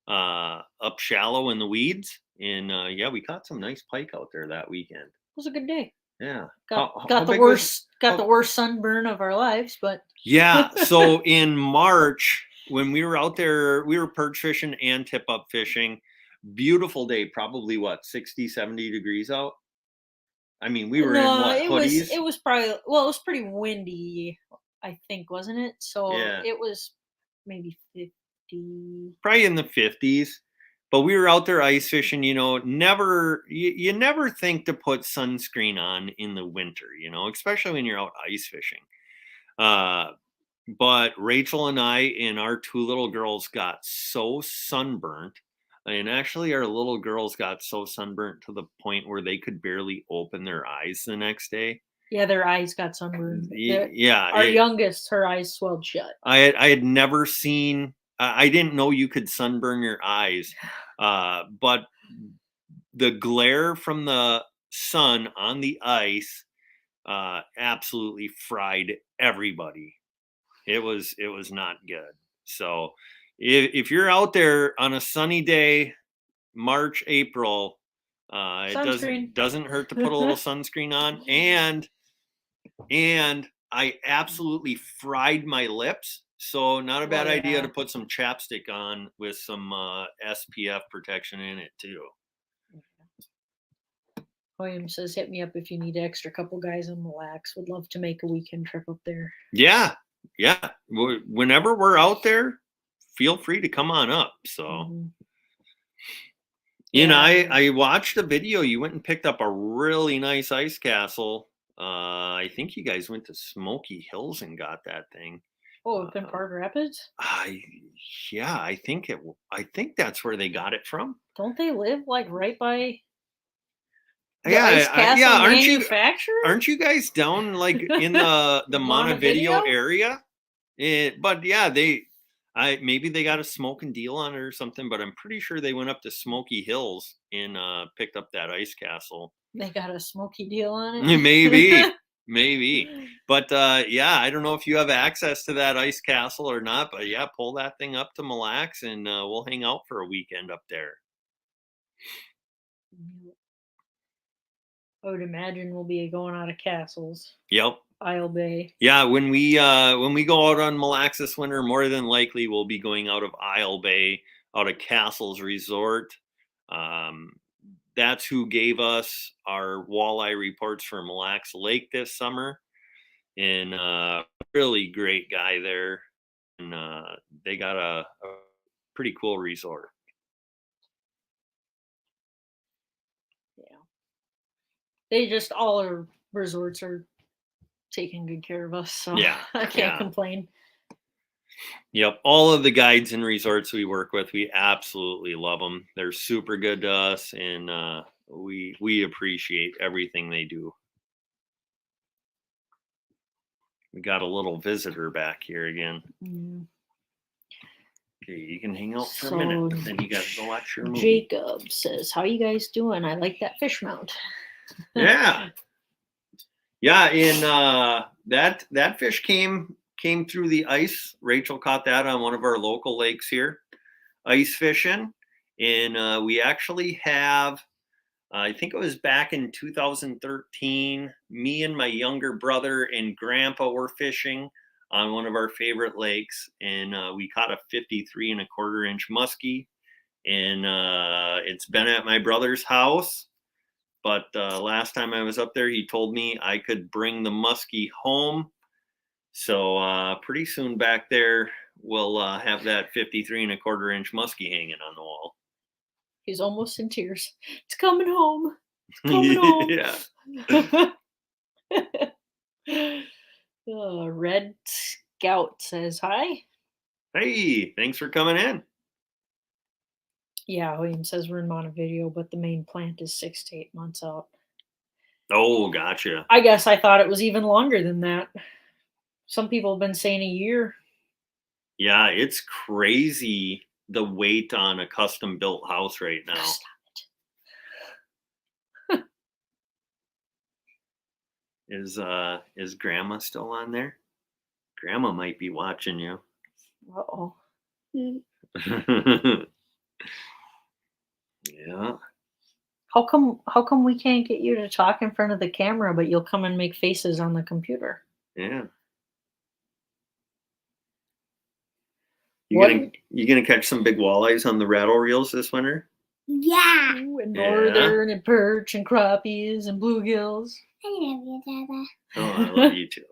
S2: up shallow in the weeds, and yeah, we caught some nice pike out there that weekend.
S1: It was a good day.
S2: Yeah,
S1: Got
S2: how
S1: the
S2: big
S1: worst
S2: was-
S1: the worst sunburn of our lives, but
S2: Yeah, so in March when we were out there, we were perch fishing and tip up fishing. Beautiful day, probably what 60, 70 degrees out. I mean, we were in what, hoodies?
S1: it was probably it was pretty windy, I think, wasn't it? So
S2: Yeah.
S1: it was maybe 50.
S2: Probably in the 50s. But we were out there ice fishing, you know, you never think to put sunscreen on in the winter, you know, especially when you're out ice fishing. But Rachel and I and our 2 little girls got so sunburnt. And actually, our little girls got so sunburnt to the point where they could barely open their eyes the next day.
S1: Yeah, their eyes got sunburned.
S2: Yeah.
S1: Our youngest, her eyes swelled shut.
S2: I had never seen, I didn't know you could sunburn your eyes. But the glare from the sun on the ice absolutely fried everybody. It was not good. So if you're out there on a sunny day, March, April, it doesn't hurt to put a little sunscreen on, and I absolutely fried my lips. So not a bad
S1: Oh,
S2: idea
S1: yeah.
S2: to put some chapstick on with some SPF protection in it too.
S1: William says, hit me up if you need an extra couple guys on Mille Lacs. Would love to make a weekend trip up there.
S2: Yeah, yeah. Whenever we're out there, feel free to come on up. So,
S1: Mhm.
S2: you know,
S1: Yeah.
S2: I watched a video. You went and picked up a really nice ice castle. I think you guys went to Smoky Hills and got that thing.
S1: Oh, up in Park Rapids?
S2: Yeah, I think I think that's where they got it from.
S1: Don't they live like right by the
S2: Yeah,
S1: ice castle
S2: yeah.
S1: manufacturer?
S2: Aren't you guys down like in the Montevideo
S1: Montevideo?
S2: area? But yeah, maybe they got a smoking deal on it or something. But I'm pretty sure they went up to Smoky Hills and picked up that ice castle.
S1: They got a smoky deal on it.
S2: Maybe. But yeah, I don't know if you have access to that ice castle or not. But yeah, pull that thing up to Mille Lacs and we'll hang out for a weekend up there.
S1: I would imagine we'll be going out of castles.
S2: Yep.
S1: Isle Bay.
S2: Yeah, when we go out on Mille Lacs this winter, more than likely we'll be going out of Isle Bay, out of Castles Resort. That's who gave us our walleye reports for Mille Lacs Lake this summer, and really great guy there, and they got a pretty cool resort.
S1: Yeah. They just all our resorts are taking good care of us, so
S2: Yeah,
S1: I can't
S2: yeah.
S1: complain.
S2: Yep, all of the guides and resorts we work with, we absolutely love them. They're super good to us, and we appreciate everything they do. We got a little visitor back here again.
S1: Mm.
S2: Okay, you can hang out for a minute, but then you got to go watch your movie.
S1: Jacob says, "How you guys doing? I like that fish mount."
S2: Yeah, yeah, and that fish came through the ice. Rachel caught that on one of our local lakes here, ice fishing, and we actually have. I think it was back in 2013. Me and my younger brother and grandpa were fishing on one of our favorite lakes, and we caught a 53 1/4 inch muskie. And it's been at my brother's house. But last time I was up there, he told me I could bring the muskie home. So pretty soon back there, we'll have that 53 1/4 inch muskie hanging on the wall.
S1: He's almost in tears. It's coming home. Coming home.
S2: Yeah.
S1: Red Scout says hi.
S2: Hey, thanks for coming in.
S1: Yeah, William says we're in Montevideo, but the main plant is 6 to 8 months out.
S2: Oh, gotcha.
S1: I guess I thought it was even longer than that. Some people have been saying a year.
S2: Yeah, it's crazy the wait on a custom built house right now.
S1: Stop it.
S2: Is grandma still on there? Grandma might be watching you.
S1: Uh-oh.
S2: Yeah.
S1: How come we can't get you to talk in front of the camera, but you'll come and make faces on the computer?
S2: Yeah.
S1: What?
S2: You gonna catch some big walleyes on the rattle reels this winter?
S3: Yeah.
S1: Ooh, and
S2: Yeah.
S1: northern and perch and crappies and bluegills.
S3: I love you, Dada.
S2: Oh, I love you too.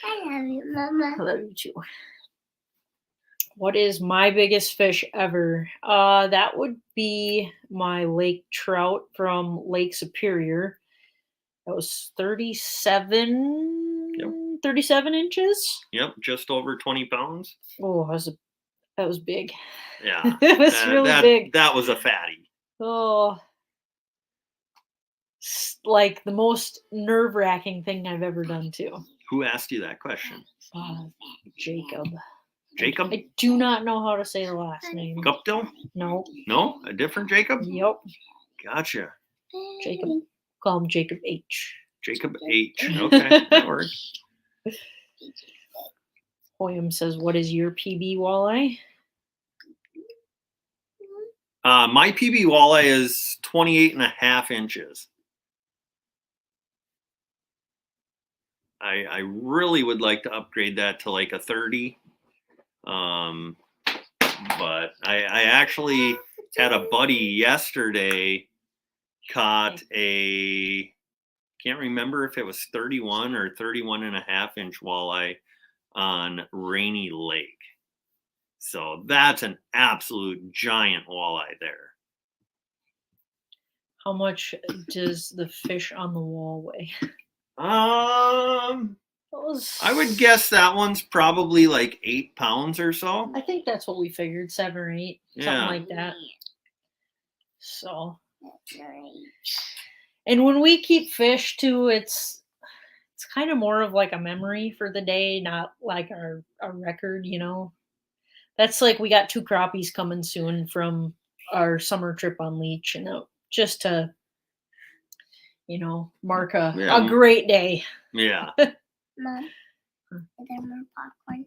S3: I love you,
S1: I
S3: Mama.
S1: love you too. What is my biggest fish ever? That would be my lake trout from Lake Superior. That was 37 inches.
S2: Yep, just over 20 pounds.
S1: Oh, that was big.
S2: Yeah.
S1: It was really big.
S2: That was a fatty.
S1: Oh, like the most nerve-wracking thing I've ever done too.
S2: Who asked you that question?
S1: Jacob.
S2: Jacob?
S1: I do not know how to say the last name.
S2: Guptill?
S1: No.
S2: No? A different Jacob?
S1: Yep.
S2: Gotcha.
S1: Jacob. Call him Jacob H.
S2: Jacob H. Okay, that works.
S1: William says, "What is your PB walleye?"
S2: My PB walleye is 28 1/2 inches. I really would like to upgrade that to like a 30. But I actually had a buddy yesterday caught a, can't remember if it was 31 or 31 and a half inch walleye on Rainy Lake. So that's an absolute giant walleye there.
S1: How much does the fish on the wall weigh?
S2: I would guess that one's probably like 8 pounds or so.
S1: I think that's what we figured, 7 or 8,
S2: Yeah.
S1: something like that. So,
S3: That's right.
S1: and when we keep fish too, it's kind of more of like a memory for the day, not like our record, you know. That's like we got 2 crappies coming soon from our summer trip on Leech, and just to, you know, mark a
S2: Yeah.
S1: great day.
S2: Yeah.
S3: Mom, is there more popcorn?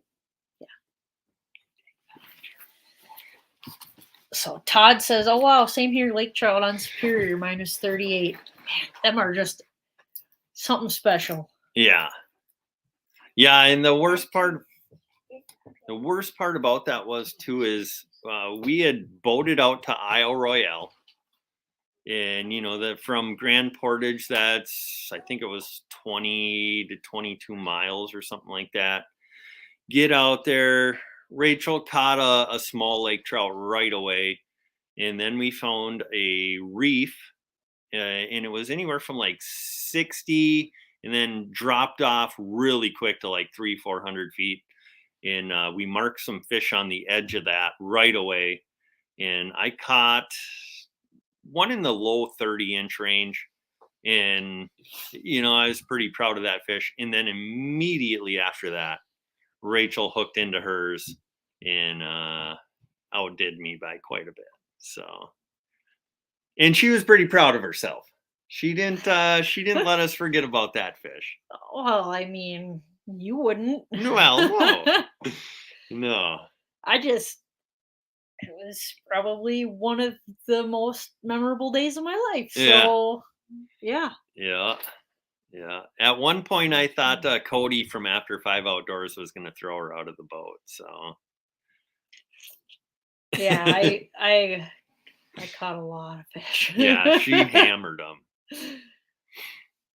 S1: So Todd says, "Oh wow, same here. Lake trout on Superior minus 38. Man, them are just something special."
S2: Yeah. Yeah, and the worst part about that was too is we had boated out to Isle Royale, and you know that from Grand Portage, that's, I think it was 20 to 22 miles or something like that. Get out there. Rachel caught a small lake trout right away, and then we found a reef, and it was anywhere from like 60 and then dropped off really quick to like 300-400 feet, and we marked some fish on the edge of that right away, and I caught one in the low 30-inch range, and you know, I was pretty proud of that fish. And then immediately after that, Rachel hooked into hers and outdid me by quite a bit. So, and she was pretty proud of herself. She didn't let us forget about that fish.
S1: Well, I mean, you wouldn't.
S2: Well, no. No.
S1: It was probably one of the most memorable days of my life.
S2: Yeah.
S1: So, yeah.
S2: Yeah. Yeah. At one point, I thought Cody from After 5 Outdoors was going to throw her out of the boat. So,
S1: Yeah, I caught a lot of fish.
S2: yeah, she hammered them.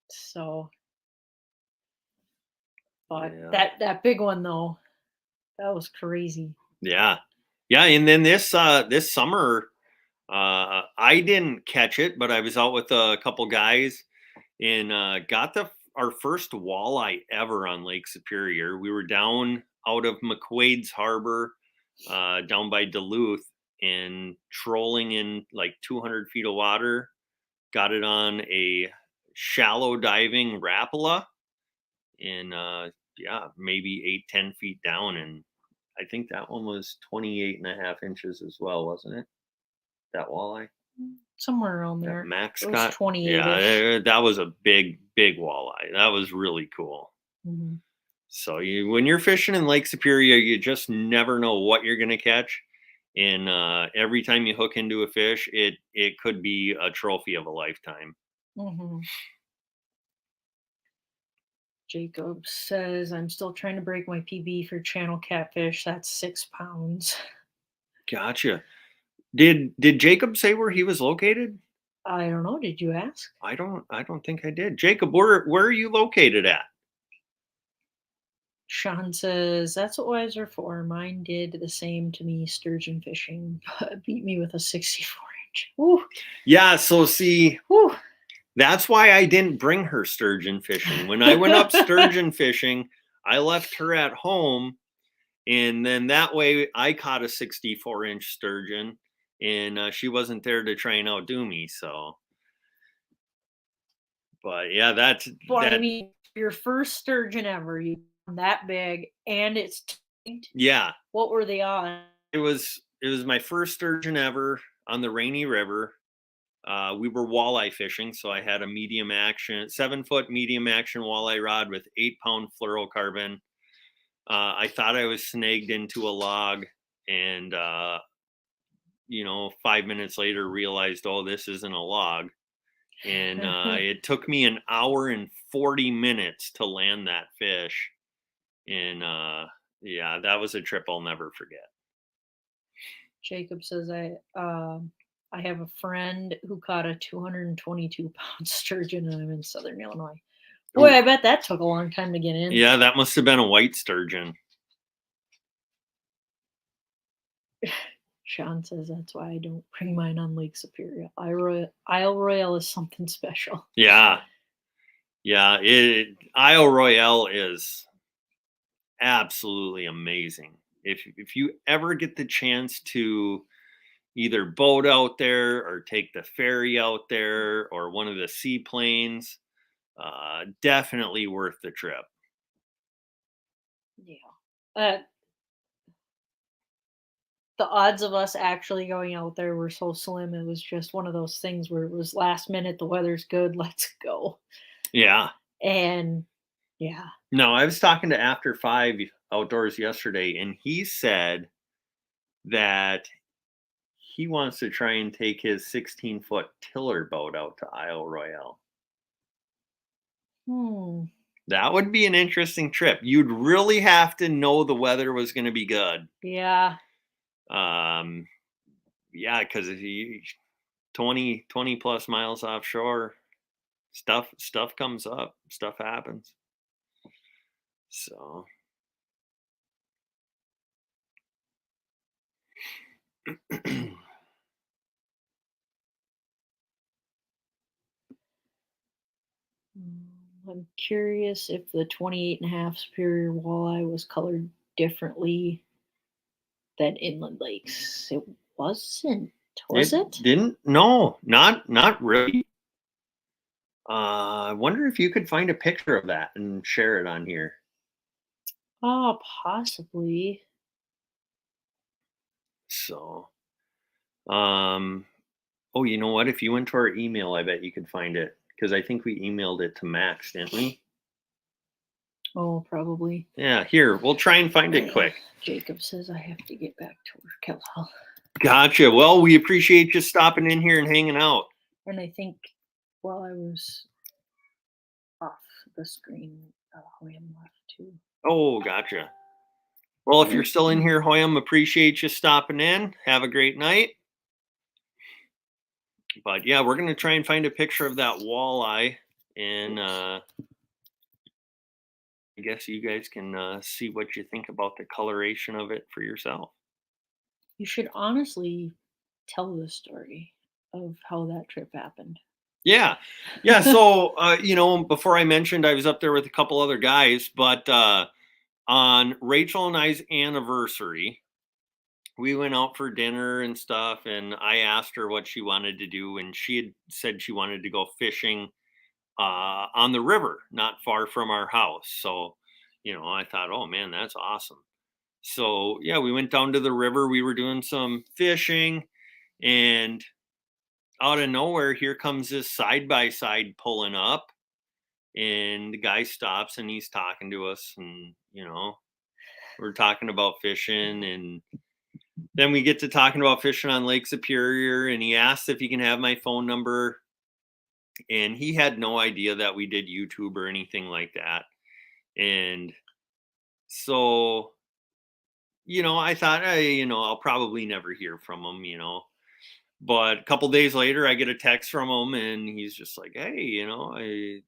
S1: So, but
S2: Yeah.
S1: that big one though, that was crazy.
S2: Yeah. Yeah. And then this summer, I didn't catch it, but I was out with a couple guys and got our first walleye ever on Lake Superior. We were down out of McQuaid's Harbor, down by Duluth, and trolling in like 200 feet of water. Got it on a shallow diving Rapala, and yeah, maybe 8-10 feet down, and I think that one was 28.5 inches as well, wasn't it? That walleye,
S1: Somewhere around
S2: that
S1: there.
S2: Max
S1: It was
S2: caught.
S1: 28.
S2: Yeah, that was a big walleye. That was really cool.
S1: Mhm.
S2: So when you're fishing in Lake Superior, you just never know what you're gonna catch, and every time you hook into a fish, it could be a trophy of a lifetime.
S1: Mhm. Jacob says, "I'm still trying to break my PB for channel catfish. That's 6 pounds."
S2: Gotcha. Did Jacob say where he was located?
S1: I don't know. Did you ask?
S2: I don't think I did. Jacob, where are you located at?
S1: Sean says, "That's what wives are for. Mine did the same to me sturgeon fishing, but beat me with a 64-inch. Ooh,
S2: Yeah, so see,
S1: ooh.
S2: that's why I didn't bring her sturgeon fishing. When I went up sturgeon fishing, I left her at home, and then that way I caught a 64-inch sturgeon, and she wasn't there to try and outdo me. So, but yeah,
S1: But I
S2: that.
S1: mean, your first sturgeon ever, you that big, and it's tagged.
S2: Yeah,
S1: What were they on?
S2: it was my first sturgeon ever on the Rainy River. We were walleye fishing, so I had a medium action, 7-foot medium action walleye rod with 8-pound fluorocarbon. I thought I was snagged into a log, and 5 minutes later realized, oh, this isn't a log. and it took me an hour and 40 minutes to land that fish. And yeah, that was a trip I'll never forget.
S1: Jacob says I have a friend who caught a 222-pound sturgeon, and I'm in Southern Illinois. Boy,
S2: Ooh.
S1: I bet that took a long time to get in.
S2: Yeah, that must have been a white sturgeon.
S1: Sean says that's why I don't bring mine on Lake Superior. Isle Royale is something special.
S2: Yeah. Yeah, Isle Royale is absolutely amazing. If you ever get the chance to either boat out there or take the ferry out there or one of the seaplanes, definitely worth the trip.
S1: Yeah. The odds of us actually going out there were so slim. It was just one of those things where it was last minute, the weather's good, let's go.
S2: Yeah.
S1: And yeah.
S2: No, I was talking to After Five Outdoors yesterday, and he said that he wants to try and take his 16-foot tiller boat out to Isle Royale. That would be an interesting trip. You'd really have to know the weather was going to be good.
S1: Yeah.
S2: Yeah, because if you 20 plus miles offshore, stuff comes up, stuff happens. So
S1: I'm curious if the 28.5 Superior walleye was colored differently than inland lakes. It wasn't, was it?
S2: Didn't? No, not really. I wonder if you could find a picture of that and share it on here.
S1: Oh, possibly.
S2: So, oh, you know what? If you went to our email, I bet you could find it because I think we emailed it to Max, didn't we?
S1: Oh, probably.
S2: Yeah, here, we'll try and find it quick.
S1: Jacob says I have to get back to work. Hello.
S2: Gotcha. Well, we appreciate you stopping in here and hanging out.
S1: And I think while I was off the screen, Hoyam left too.
S2: Oh, gotcha. Well, if you're still in here, Hoyam, appreciate you stopping in. Have a great night. But yeah, we're going to try and find a picture of that walleye, and I guess you guys can see what you think about the coloration of it for yourself.
S1: You should honestly tell the story of how that trip happened.
S2: Yeah. Yeah. So, you know, before I mentioned I was up there with a couple other guys, but on Rachel and I's anniversary, we went out for dinner and stuff, and I asked her what she wanted to do, and she had said she wanted to go fishing on the river, not far from our house. So, you know, I thought, oh man, that's awesome. So yeah, we went down to the river. We were doing some fishing, and out of nowhere, here comes this side-by-side pulling up, and the guy stops and he's talking to us, and you know, we're talking about fishing, and then we get to talking about fishing on Lake Superior, and he asked if he can have my phone number, and he had no idea that we did YouTube or anything like that. And so, you know, I thought, hey, you know, I'll probably never hear from him, you know. But a couple days later, I get a text from him, and he's just like, hey, you know, I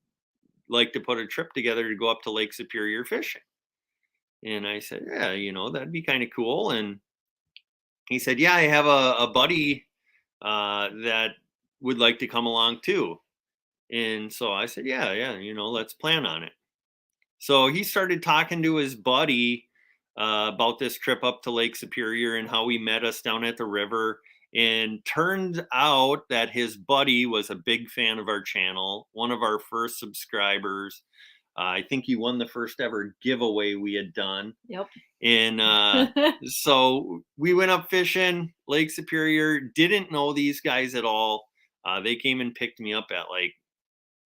S2: like to put a trip together to go up to Lake Superior fishing. And I said, yeah, you know, that'd be kind of cool. And he said, yeah, I have a buddy that would like to come along too. And so I said, yeah, you know, let's plan on it. So he started talking to his buddy about this trip up to Lake Superior and how he met us down at the river. And turned out that his buddy was a big fan of our channel, one of our first subscribers. I think he won the first ever giveaway we had done.
S1: Yep.
S2: And so we went up fishing Lake Superior, didn't know these guys at all. They came and picked me up at like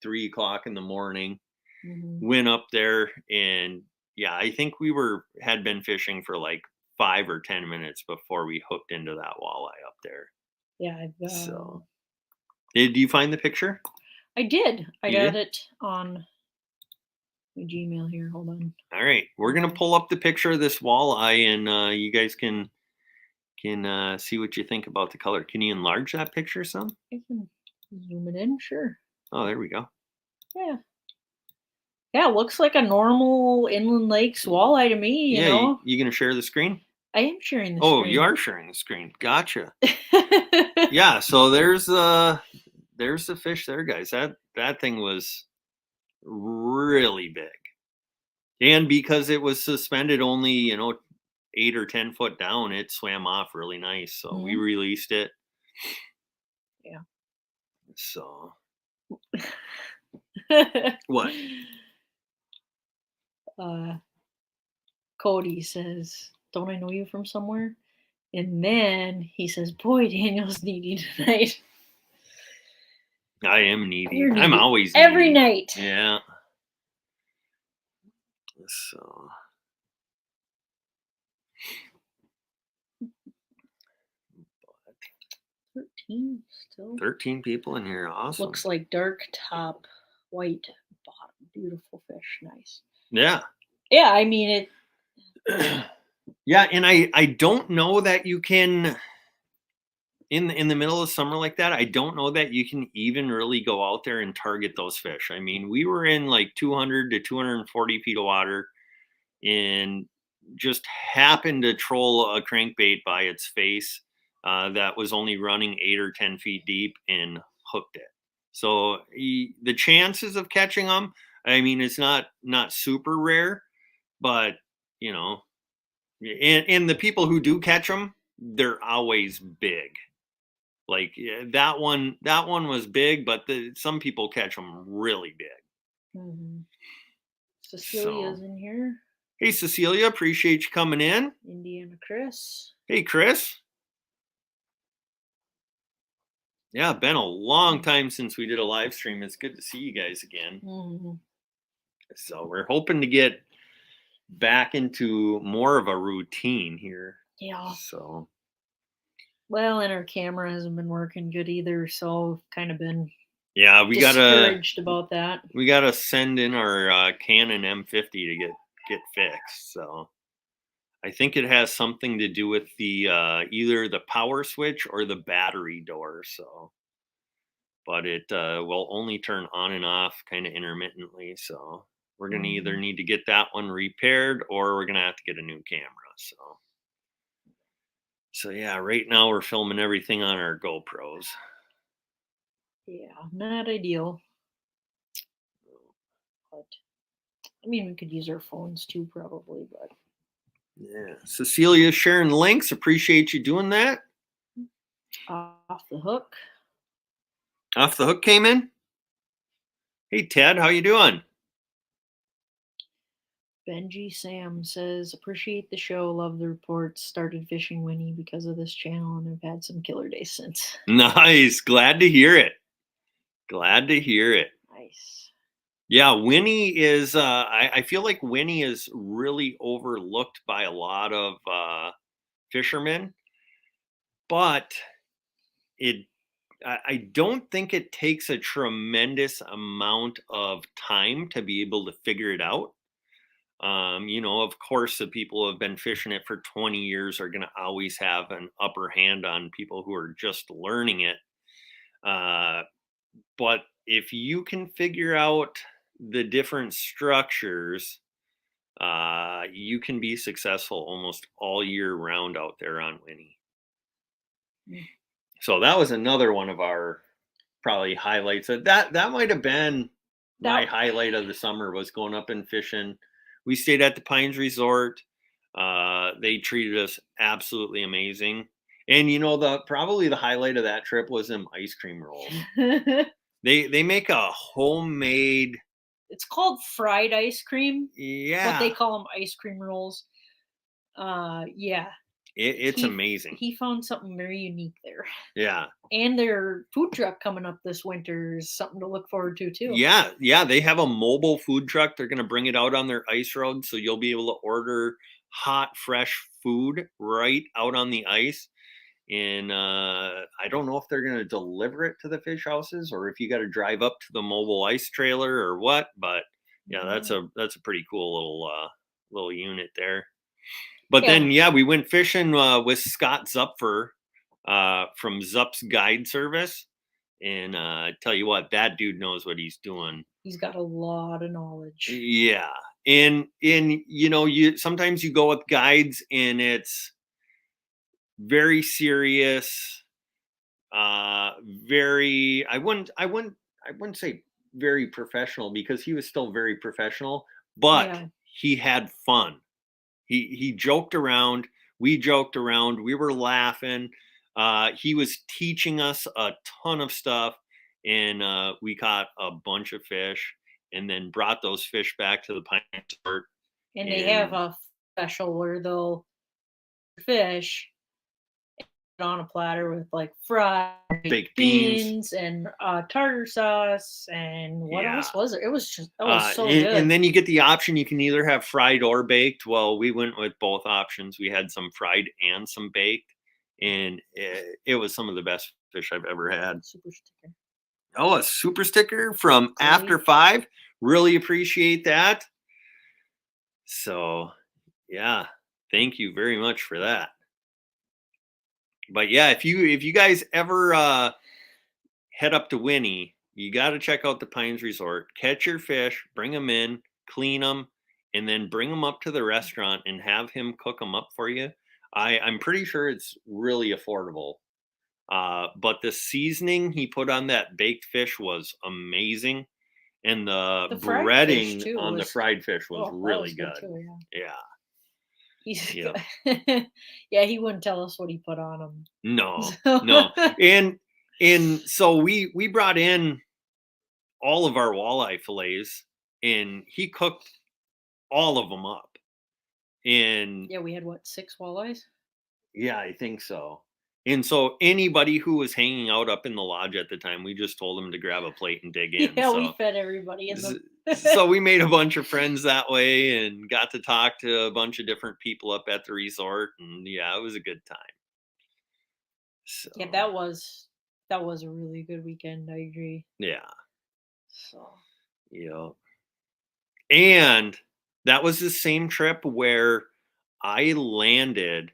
S2: 3 o'clock in the morning.
S1: Mm-hmm.
S2: Went up there, and yeah, I think had been fishing for like 5 or 10 minutes before we hooked into that walleye up there.
S1: Yeah.
S2: So, did you find the picture?
S1: I did. I
S2: You
S1: got
S2: did?
S1: it on my Gmail here. Hold on.
S2: All right, we're gonna pull up the picture of this walleye, and you guys can see what you think about the color. Can you enlarge that picture some?
S1: I can zoom it in. Sure.
S2: Oh, there we go.
S1: Yeah. Yeah, looks like a normal inland lakes walleye to me, you
S2: Yeah,
S1: know.
S2: you gonna share the screen?
S1: I am sharing the
S2: Oh,
S1: screen.
S2: you are sharing the screen. Gotcha. Yeah, so there's the fish there, guys. That thing was really big. And because it was suspended only, 8 or 10 foot down, it swam off really nice. So we
S1: Mhm.
S2: released it.
S1: Yeah.
S2: So what?
S1: Cody says, "Don't I know you from somewhere?" And then he says, "Boy, Daniel's needy tonight."
S2: I am needy.
S1: You're
S2: I'm
S1: needy.
S2: always
S1: Every
S2: needy.
S1: night.
S2: Yeah. So
S1: 13 still.
S2: 13 people in here. Awesome.
S1: Looks like dark top, white bottom. Beautiful fish. Nice.
S2: Yeah.
S1: Yeah, I mean it.
S2: Yeah, and I don't know that you can in the middle of summer like that. I don't know that you can even really go out there and target those fish. I mean, we were in like 200 to 240 feet of water and just happened to troll a crankbait by its face that was only running 8 or 10 feet deep and hooked it. So the chances of catching them, I mean, it's not super rare, but you know, and the people who do catch them, they're always big. Like that one was big, but some people catch them really big.
S1: Mm-hmm. Cecilia's in here.
S2: Hey, Cecilia, appreciate you coming in.
S1: Indiana Chris.
S2: Hey, Chris. Yeah, been a long time since we did a live stream. It's good to see you guys again.
S1: Mm-hmm.
S2: So we're hoping to get back into more of a routine here.
S1: Yeah.
S2: So.
S1: Well, and our camera hasn't been working good either, so kind of been
S2: Yeah, we
S1: discouraged about that.
S2: We gotta send in our Canon M50 to get fixed. So I think it has something to do with the either the power switch or the battery door. So, but it will only turn on and off kind of intermittently. So we're gonna either need to get that one repaired or we're gonna have to get a new camera. So yeah, right now we're filming everything on our GoPros.
S1: Yeah, not ideal. But I mean, we could use our phones too, probably. But
S2: yeah, Cecilia sharing links. Appreciate you doing that.
S1: Off the Hook.
S2: Off the Hook came in. Hey Ted, how you doing?
S1: Benji Sam says, "Appreciate the show. Love the reports. Started fishing Winnie because of this channel, and I've had some killer days since."
S2: Nice. Glad to hear it. Glad to hear it.
S1: Nice.
S2: Yeah, Winnie is. I feel like Winnie is really overlooked by a lot of fishermen, but I don't think it takes a tremendous amount of time to be able to figure it out. Of course, the people who have been fishing it for 20 years are going to always have an upper hand on people who are just learning it. But if you can figure out the different structures, you can be successful almost all year round out there on Winnie. So that was another one of our probably highlights. That might have been my highlight of the summer, was going up and fishing. We stayed at the Pines Resort. They treated us absolutely amazing. And probably the highlight of that trip was them ice cream rolls. They make a homemade.
S1: It's called fried ice cream.
S2: Yeah.
S1: But they call them ice cream rolls. Yeah.
S2: It's amazing.
S1: He found something very unique there.
S2: Yeah.
S1: And their food truck coming up this winter is something to look forward to too.
S2: Yeah. They have a mobile food truck. They're going to bring it out on their ice road, so you'll be able to order hot, fresh food right out on the ice. And I don't know if they're going to deliver it to the fish houses or if you got to drive up to the mobile ice trailer or what. But yeah, that's a pretty cool little unit there. But then we went fishing with Scott Zupfer from Zup's Guide Service, and I tell you what, that dude knows what he's doing.
S1: He's got a lot of knowledge.
S2: Yeah, and you sometimes you go with guides and it's very serious, very I wouldn't say very professional because he was still very professional, but he had fun. He joked around, we joked around, we were laughing. He was teaching us a ton of stuff, and we caught a bunch of fish and then brought those fish back to the Pine Resort.
S1: And they have a special where they'll fish on a platter with like fried
S2: baked
S1: beans and tartar sauce and what else was it? It was so good.
S2: And then you get the option, you can either have fried or baked. Well, we went with both options. We had some fried and some baked, and it was some of the best fish I've ever had.
S1: Super sticker.
S2: Oh, a super sticker from After 5. Really appreciate that. So yeah, thank you very much for that. But yeah, if you guys ever head up to Winnie, you got to check out the Pines Resort. Catch your fish, bring them in, clean them, and then bring them up to the restaurant and have him cook them up for you. I'm pretty sure it's really affordable. But the seasoning he put on that baked fish was amazing, and the breading on the fried fish was really good. Too, yeah.
S1: Yeah, he wouldn't tell us what he put on them.
S2: No. And so we brought in all of our walleye fillets, and he cooked all of them up. And
S1: yeah, we had 6 walleyes?
S2: Yeah, I think so. And so anybody who was hanging out up in the lodge at the time, we just told them to grab a plate and dig in.
S1: Yeah, we fed everybody in the
S2: So we made a bunch of friends that way and got to talk to a bunch of different people up at the resort, and yeah, it was a good time. So
S1: yeah, that was a really good weekend. I agree.
S2: Yeah.
S1: So
S2: yeah. And that was the same trip where I landed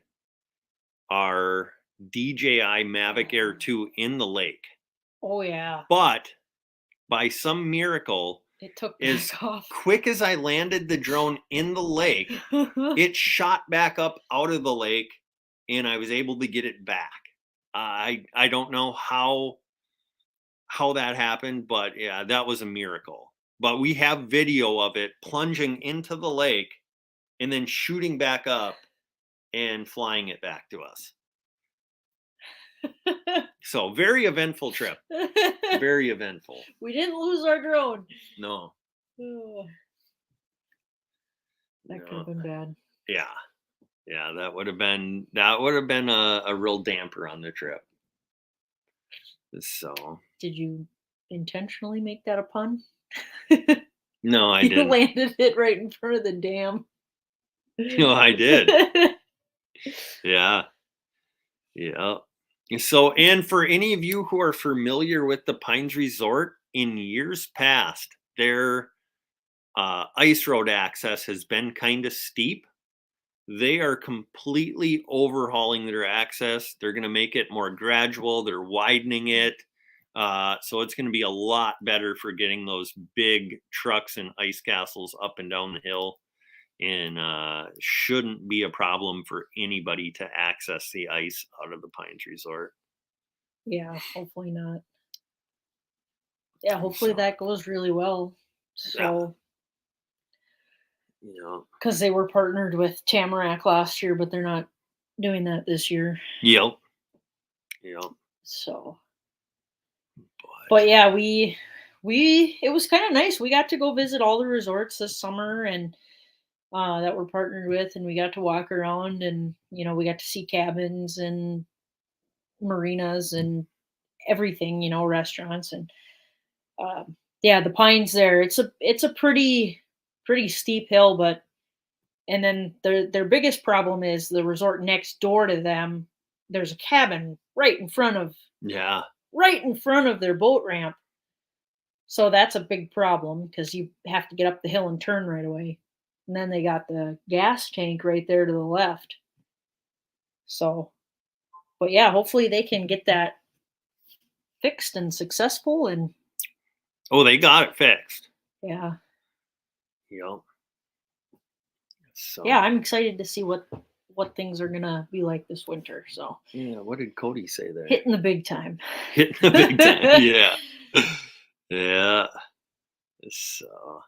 S2: our DJI Mavic Air 2 in the lake.
S1: Oh yeah.
S2: But by some miracle,
S1: it took
S2: as
S1: off.
S2: Quick as I landed the drone in the lake, it shot back up out of the lake, and I was able to get it back. I don't know how that happened, but yeah, that was a miracle. But we have video of it plunging into the lake and then shooting back up and flying it back to us. So very eventful trip. Very eventful.
S1: We didn't lose our drone.
S2: No.
S1: That could have been bad.
S2: Yeah. That would have been a real damper on the trip. So.
S1: Did you intentionally make that a pun?
S2: No, I didn't.
S1: You landed it right in front of the dam.
S2: No, I did. Yeah. So, and for any of you who are familiar with the Pines Resort, in years past, their ice road access has been kind of steep. They are completely overhauling their access. They're going to make it more gradual. They're widening it. So it's going to be a lot better for getting those big trucks and ice castles up and down the hill. And shouldn't be a problem for anybody to access the ice out of the Pines Resort.
S1: Yeah, hopefully not. Yeah, hopefully that goes really well. So, because they were partnered with Tamarack last year, but they're not doing that this year.
S2: Yep.
S1: So, but yeah, we it was kind of nice. We got to go visit all the resorts this summer and that we're partnered with, and we got to walk around, and we got to see cabins and marinas and everything, restaurants, and the Pines there. It's a pretty steep hill, and then their biggest problem is the resort next door to them there's a cabin right in front of
S2: Yeah.
S1: their boat ramp. So that's a big problem because you have to get up the hill and turn right away. And then they got the gas tank right there to the left. So, but yeah, hopefully they can get that fixed and successful. And
S2: Oh, they got it fixed.
S1: yeah,
S2: Yep. So
S1: yeah, I'm excited to see what things are gonna be like this winter. So
S2: yeah, what did Cody say there?
S1: hitting the big time.
S2: Hitting the big time. Yeah. Yeah. So,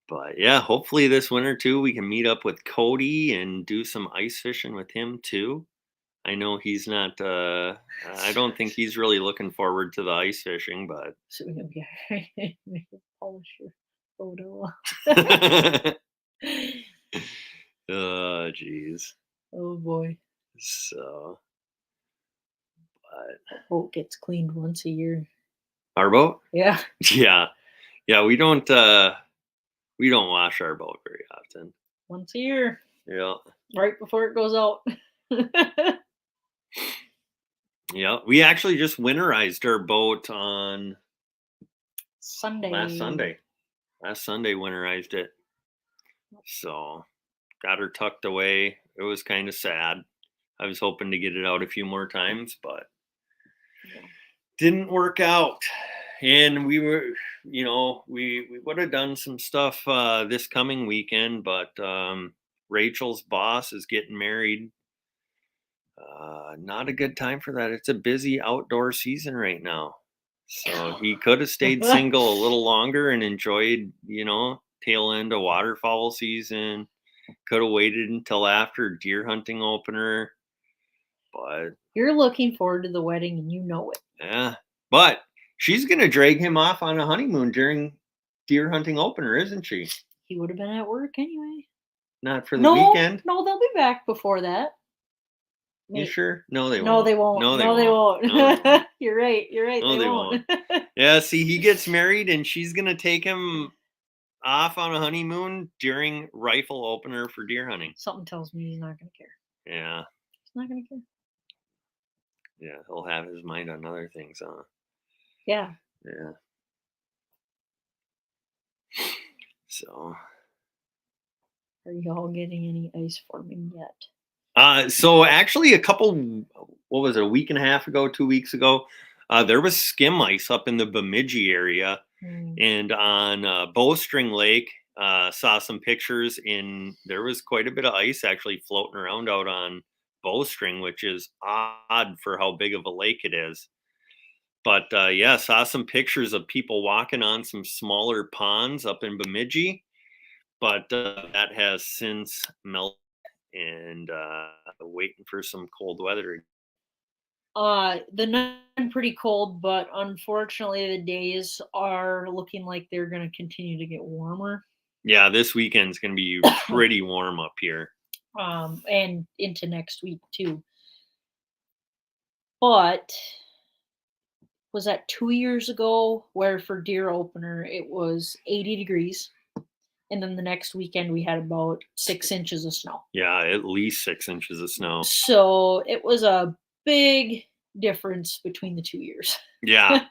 S2: but yeah, hopefully this winter too, we can meet up with Cody and do some ice fishing with him too. I know he's not, I don't think he's really looking forward to the ice fishing, but
S1: So we're gonna be make a polish your photo.
S2: oh, geez.
S1: Oh boy,
S2: So, but
S1: boat gets cleaned once a year.
S2: our boat?
S1: Yeah,
S2: Yeah. Yeah. We don't wash our boat very often.
S1: once a year,
S2: Yeah.
S1: right before it goes out.
S2: Yeah. We actually just winterized our boat on
S1: Sunday.
S2: last Sunday. Last Sunday winterized it. So got her tucked away. It was kind of sad. I was hoping to get it out a few more times, but
S1: Yeah.
S2: didn't work out. And we were, we would have done some stuff this coming weekend, but Rachel's boss is getting married. Not a good time for that. It's a busy outdoor season right now. So he could have stayed single a little longer and enjoyed, tail end of waterfowl season. Could have waited until after deer hunting opener. But
S1: You're looking forward to the wedding, and you know it.
S2: yeah. But she's gonna drag him off on a honeymoon during deer hunting opener, isn't she?
S1: He would have been at work anyway.
S2: Not for the weekend.
S1: No, they'll be back before that.
S2: You sure? No, they
S1: No,
S2: won't.
S1: they won't.
S2: No, they
S1: No, they
S2: won't.
S1: won't.
S2: No, they won't.
S1: You're right. You're right.
S2: No,
S1: they
S2: they
S1: won't.
S2: Yeah, see, he gets married and she's gonna take him off on a honeymoon during rifle opener for deer hunting.
S1: Something tells me he's not going to care.
S2: Yeah.
S1: He's not going to care.
S2: Yeah, he'll have his mind on other things, huh?
S1: Yeah.
S2: Yeah. So
S1: Are y'all getting any ice forming yet?
S2: so actually a week and a half ago, 2 weeks ago, there was skim ice up in the Bemidji area. And on Bowstring Lake, saw some pictures there was quite a bit of ice actually floating around out on Bowstring, which is odd for how big of a lake it is. But yeah, saw some pictures of people walking on some smaller ponds up in Bemidji, but that has since melted and waiting for some cold weather.
S1: The night's pretty cold, but unfortunately the days are looking like they're going to continue to get warmer.
S2: Yeah, this weekend's going to be pretty warm up here.
S1: And into next week too. But was that 2 years ago where for deer opener it was 80 degrees? And then the next weekend we had about 6 inches of snow.
S2: Yeah, at least 6 inches of snow.
S1: So it was a big difference between the 2 years.
S2: Yeah.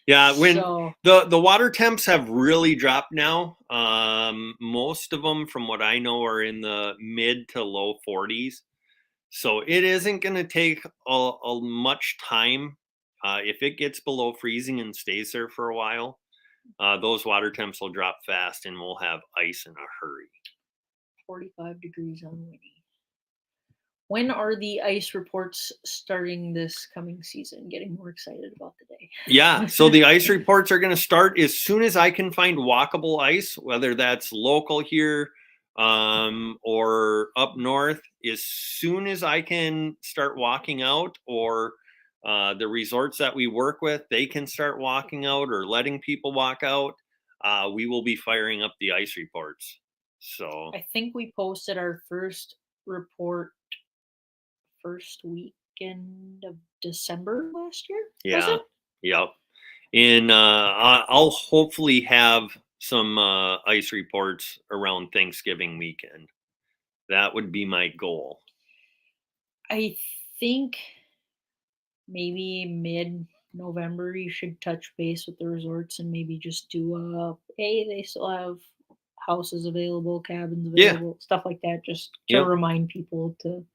S2: Yeah, when
S1: So,
S2: the water temps have really dropped now. Most of them, from what I know, are in the mid to low 40s. So it isn't going to take a much time. If it gets below freezing and stays there for a while, those water temps will drop fast and we'll have ice in a hurry.
S1: 45 degrees on Winnie. When are the ice reports starting this coming season? Getting more excited about the day.
S2: Yeah, so the ice reports are going to start as soon as I can find walkable ice, whether that's local here or up north. As soon as I can start walking out, or the resorts that we work with, they can start walking out or letting people walk out, we will be firing up the ice reports. So
S1: I think we posted our first report first weekend of December last year.
S2: yeah, yep. And I'll hopefully have some ice reports around Thanksgiving weekend. That would be my goal.
S1: I think maybe mid-November you should touch base with the resorts and maybe just do hey, they still have houses available, cabins
S2: Yeah.
S1: available, stuff like that, just to
S2: Yep.
S1: remind people to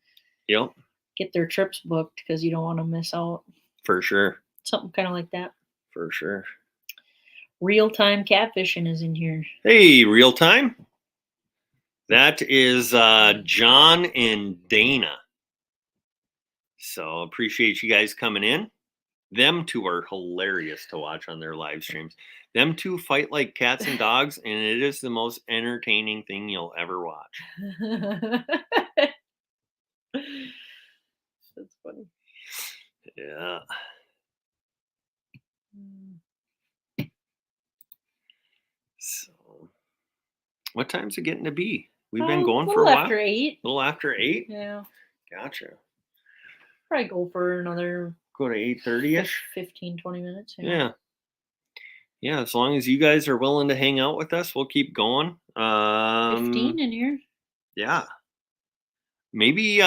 S2: Yep,
S1: get their trips booked because you don't want to miss out.
S2: for sure.
S1: Something kind of like that.
S2: For sure.
S1: Real-time catfishing is in here.
S2: Hey, real time. That is John and Dana. So appreciate you guys coming in. Them two are hilarious to watch on their live streams. Them two fight like cats and dogs, and it is the most entertaining thing you'll ever watch.
S1: That's funny.
S2: Yeah. So, what time's it getting to be? We've been going for a while.
S1: After 8.
S2: A little after 8.
S1: Yeah.
S2: Gotcha.
S1: Probably go for another
S2: Go to 8:30ish.
S1: 15, 20 minutes.
S2: Yeah. Yeah, as long as you guys are willing to hang out with us, we'll keep going.
S1: 15 in here.
S2: Yeah. Maybe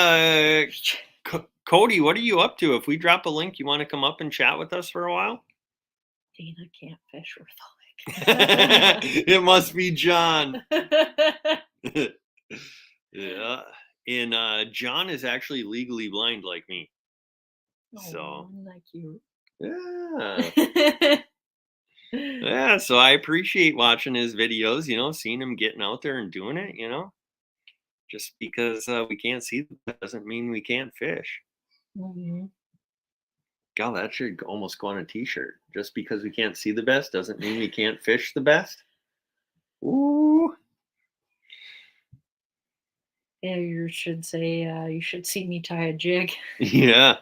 S2: Cody, what are you up to? If we drop a link, you want to come up and chat with us for a while?
S1: Dana can't fish with
S2: It must be John.
S1: a
S2: Yeah. And John is actually legally blind like me. So,
S1: isn't that cute?
S2: yeah. Yeah, so I appreciate watching his videos, seeing him getting out there and doing it, Just because we can't see them doesn't mean we can't fish.
S1: Mhm.
S2: God, that should almost go on a t-shirt. Just because we can't see the best doesn't mean we can't fish the best. Ooh.
S1: Yeah, you should say, you should see me tie a jig.
S2: Yeah.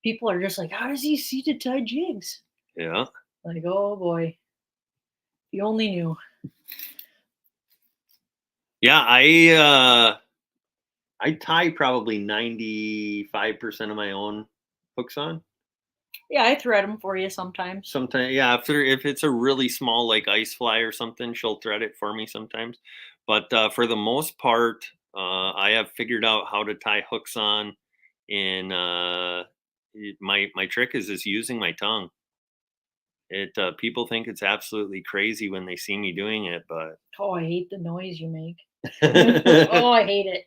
S1: People are just like, how does he see to tie jigs?
S2: Yeah.
S1: Like, oh boy. If you only knew.
S2: Yeah, I tie probably 95% of my own hooks on.
S1: Yeah, I thread them for you sometimes.
S2: Sometimes, yeah, if it's a really small like ice fly or something, she'll thread it for me sometimes. But for the most part, I have figured out how to tie hooks on, and my trick is just using my tongue. People think it's absolutely crazy when they see me doing it, but
S1: Oh, I hate the noise you make. Oh, I hate it.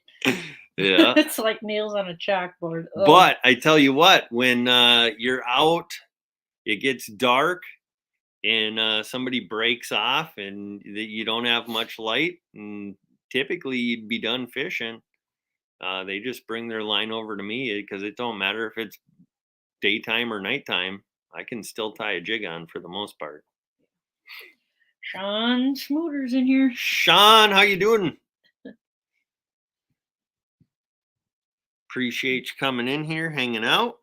S2: yeah.
S1: It's like nails on a chalkboard. Ugh.
S2: But I tell you what, when you're out, it gets dark, and somebody breaks off, and you don't have much light, and typically you'd be done fishing. They just bring their line over to me because it don't matter if it's daytime or nighttime. I can still tie a jig on for the most part.
S1: Sean Schmooter's in here.
S2: Sean, how you doing? Appreciate you coming in here, hanging out.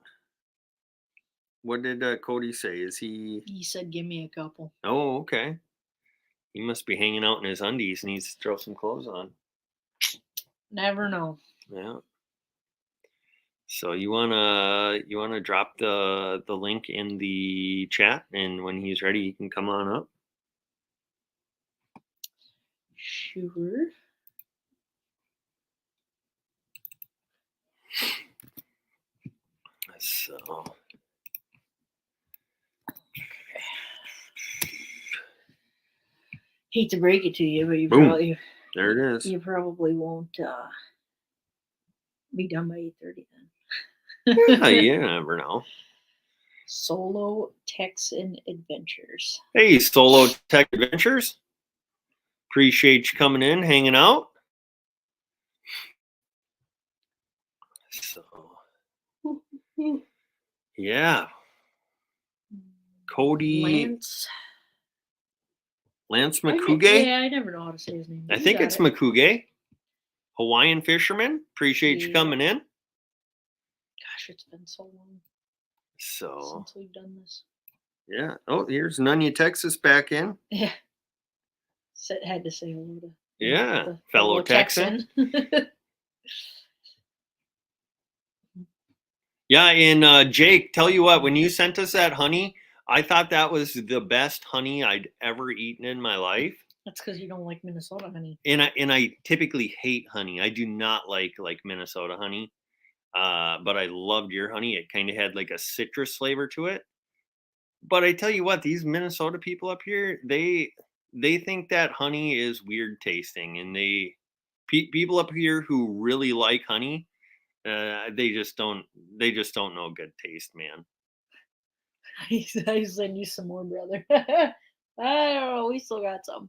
S2: What did Cody say? Is he?
S1: He said, give me a couple.
S2: Oh, okay. He must be hanging out in his undies. Needs to throw some clothes on.
S1: Never know.
S2: Yeah. So you wanna drop the link in the chat, and when he's ready, you can come on up.
S1: Sure.
S2: So.
S1: Hate to break it to you, but
S2: Boom. There it is.
S1: you probably won't be done by 8:30 then.
S2: Yeah, you never know.
S1: Solo Texan Adventures.
S2: Hey, Solo Tech Adventures. Appreciate you coming in, hanging out. So, yeah. Cody Lance McCougue.
S1: Yeah, I never know how to say his name.
S2: I think it's McCougue. Hawaiian fisherman. Appreciate you coming in.
S1: Gosh, it's been so long
S2: So
S1: since we've done this.
S2: yeah. Oh, here's Nunya, Texas back in.
S1: Yeah. Had to say hello to
S2: Yeah,
S1: the
S2: fellow Texan. Yeah, and Jake, tell you what, when you sent us that honey, I thought that was the best honey I'd ever eaten in my life.
S1: That's because you don't like Minnesota honey.
S2: And I typically hate honey. I do not like Minnesota honey. But I loved your honey. It kind of had like a citrus flavor to it. But I tell you what, these Minnesota people up here, they think that honey is weird tasting, and people up here who really like honey, they just don't know good taste, man.
S1: I send you some more, brother. I don't know. We still got some.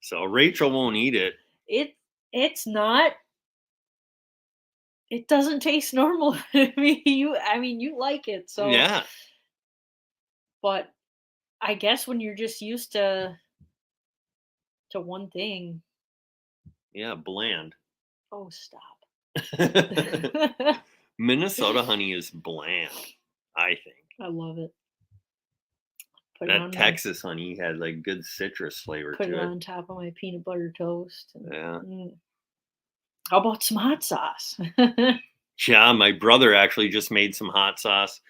S2: So Rachel won't eat it.
S1: It's not. It doesn't taste normal. I mean, you like it, so.
S2: Yeah.
S1: But I guess when you're just used to one thing.
S2: Yeah, bland.
S1: Oh, stop.
S2: Minnesota honey is bland, I think.
S1: I love it. Put it
S2: That
S1: on
S2: Texas honey had like good citrus flavor
S1: put it
S2: to it.
S1: on top of my peanut butter toast.
S2: Yeah.
S1: How about some hot sauce?
S2: Yeah, my brother actually just made some hot sauce.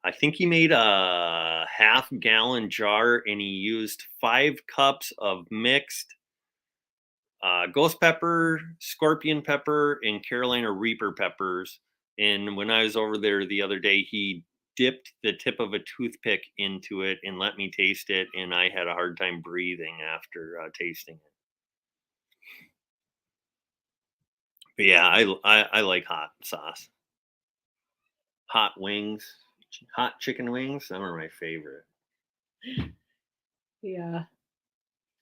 S2: I think he made a half-gallon jar, and he used 5 cups of mixed ghost pepper, scorpion pepper, and Carolina Reaper peppers. And when I was over there the other day, he dipped the tip of a toothpick into it and let me taste it, and I had a hard time breathing after tasting it. But yeah, I like hot sauce. Hot wings, hot chicken wings. Them are my favorite.
S1: Yeah.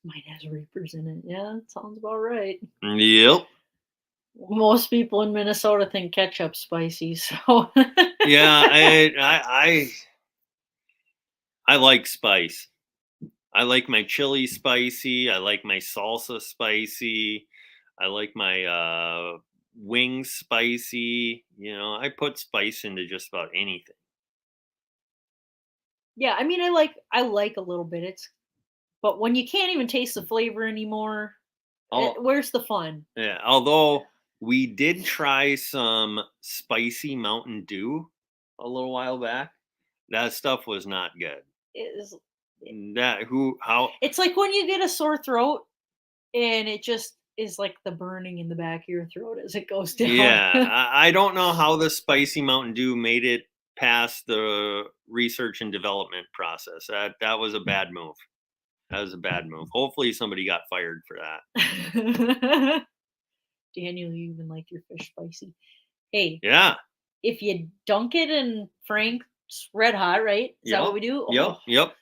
S1: Mine has Reapers in it. Yeah, that sounds about right.
S2: Yep.
S1: Most people in Minnesota think ketchup's spicy, so.
S2: Yeah, I like spice. I like my chili spicy. I like my salsa spicy. I like my wings spicy. I put spice into just about anything.
S1: Yeah, I mean, I like a little bit. But when you can't even taste the flavor anymore, where's the fun?
S2: Yeah, although we did try some spicy Mountain Dew a little while back. That stuff was not good.
S1: It's
S2: It's
S1: like when you get a sore throat and it just is like the burning in the back of your throat as it goes down.
S2: Yeah, I don't know how the spicy Mountain Dew made it past the research and development process. That was a bad move. That was a bad move. Hopefully somebody got fired for that.
S1: Daniel, you even like your fish spicy. Hey.
S2: Yeah.
S1: If you dunk it in Frank's Red Hot, right? Is that what we do?
S2: Yep.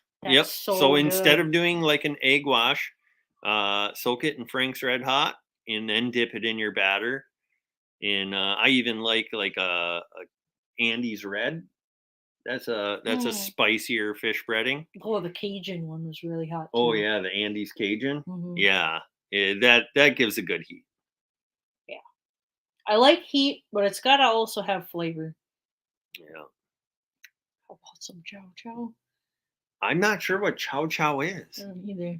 S2: So instead
S1: good.
S2: of doing like an egg wash, soak it in Frank's Red Hot and then dip it in your batter. And I even like a Andy's Red. That's a spicier fish breading.
S1: Oh, the Cajun one was really hot too.
S2: Oh yeah, the Andy's Cajun.
S1: Mm-hmm.
S2: Yeah, that gives a good heat.
S1: Yeah, I like heat, but it's gotta also have flavor.
S2: Yeah.
S1: How about some chow chow?
S2: I'm not sure what chow chow is.
S1: I don't either.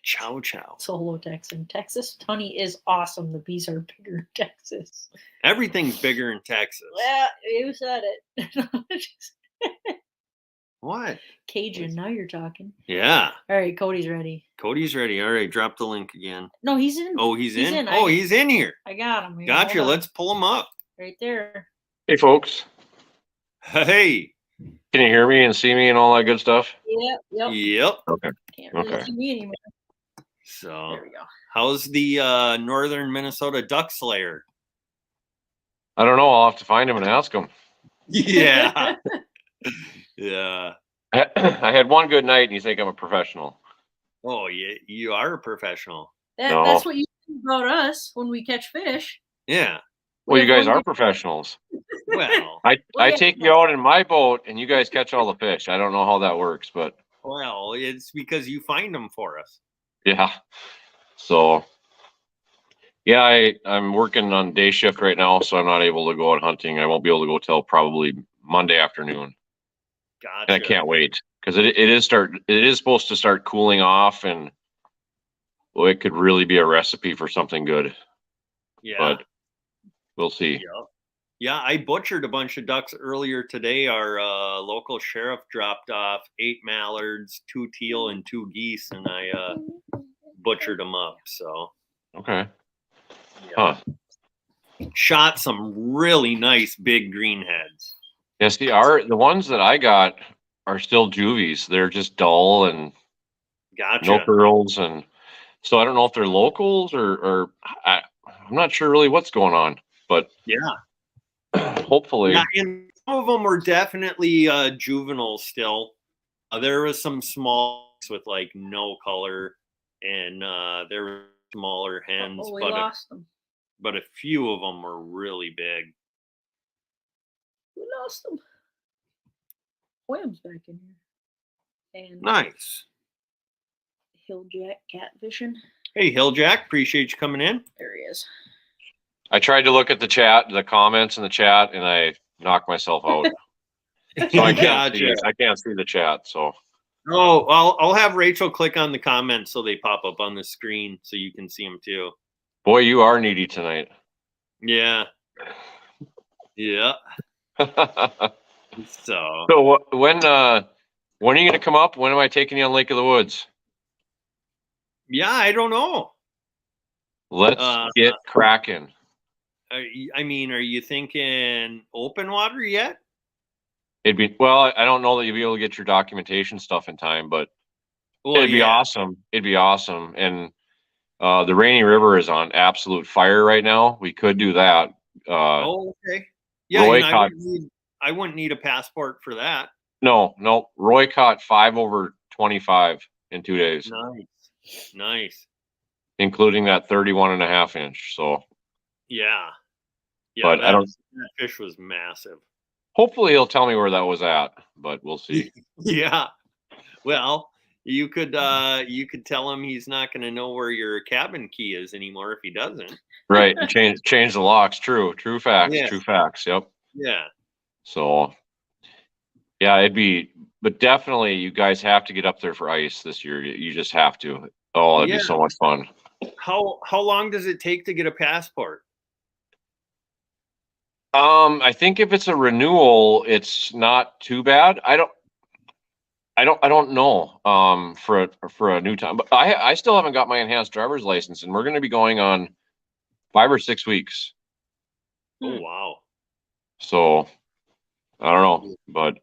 S2: Chow chow.
S1: Solo Texan. Texas honey is awesome. The bees are bigger in Texas.
S2: Everything's bigger in Texas.
S1: Yeah, you said it.
S2: What?
S1: Cajun, now you're talking.
S2: Yeah.
S1: All right, Cody's ready.
S2: Cody's ready. All right, drop the link again.
S1: No, he's in.
S2: Oh, he's in? Oh, he's in here.
S1: I got him.
S2: Gotcha. Let's pull him up.
S1: Right there.
S4: Hey, folks.
S2: Hey.
S4: Can you hear me and see me and all that good stuff?
S2: Yep.
S4: Okay.
S1: Can't really see me anymore.
S2: So,
S1: there we go.
S2: How's the northern Minnesota duck slayer?
S4: I don't know. I'll have to find him and ask him.
S2: Yeah. Yeah.
S4: I had one good night, and you think I'm a professional?
S2: Oh, yeah, you are a professional.
S1: That's what you think about us when we catch fish.
S2: Yeah.
S4: Well, you guys are professionals.
S2: Well,
S4: I take you out in my boat, and you guys catch all the fish. I don't know how that works, but
S2: well, it's because you find them for us.
S4: Yeah. So, yeah, I'm working on day shift right now, so I'm not able to go out hunting. I won't be able to go till probably Monday afternoon.
S2: Gotcha.
S4: And I can't wait because it is supposed to start cooling off, and well, it could really be a recipe for something good.
S2: Yeah.
S4: But we'll see.
S2: Yeah, I butchered a bunch of ducks earlier today. Our local sheriff dropped off 8 mallards, 2 teal, and 2 geese, and I butchered them up. So
S4: Okay. Huh.
S2: Shot some really nice big green heads.
S4: Yeah, see, the ones that I got are still juvies. They're just dull and
S2: Gotcha.
S4: no curls, and so I don't know if they're locals or I'm not sure really what's going on, but
S2: Yeah.
S4: hopefully.
S2: Yeah, and some of them were definitely juvenile still. There was some small with like no color, and there were smaller hens,
S1: Oh, we
S2: but
S1: lost them.
S2: but a few of them were really big.
S1: We lost them. William's back in here. And
S2: Nice.
S1: Hilljack catfishing.
S2: Hey, Hilljack, appreciate you coming in.
S1: There he is.
S4: I tried to look at the comments in the chat, and I knocked myself out. So I can't see the chat. So
S2: Oh, I'll have Rachel click on the comments so they pop up on the screen so you can see them too.
S4: boy, you are needy tonight.
S2: Yeah. Yeah.
S4: So
S2: So
S4: when are you gonna come up? When am I taking you on Lake of the Woods?
S2: yeah, I don't know.
S4: Let's get cracking.
S2: I mean, are you thinking open water yet?
S4: It'd be I don't know that you'll be able to get your documentation stuff in time, but
S2: Well,
S4: it'd be awesome. It'd be awesome. And the Rainy River is on absolute fire right now. We could do that.
S2: Oh, okay. Yeah,
S4: Roy
S2: you know,
S4: caught,
S2: I wouldn't need a passport for that.
S4: no. Roy caught 5 over 25 in 2 days,
S2: Nice.
S4: including that 31.5 inch. So
S2: Yeah.
S4: but I don't.
S2: That fish was massive.
S4: Hopefully he'll tell me where that was at, but we'll see.
S2: Yeah. Well, you could tell him he's not going to know where your cabin key is anymore if he doesn't.
S4: Right. Change the locks. True facts.
S2: Yeah.
S4: True facts. Yep.
S2: Yeah.
S4: So yeah, but definitely you guys have to get up there for ice this year. You just have to. Oh, it'd be so much fun.
S2: How long does it take to get a passport?
S4: I think if it's a renewal, it's not too bad. I don't know. For a new time, but I still haven't got my enhanced driver's license, and we're going to be going on 5 or 6 weeks.
S2: Oh wow.
S4: So I don't know, but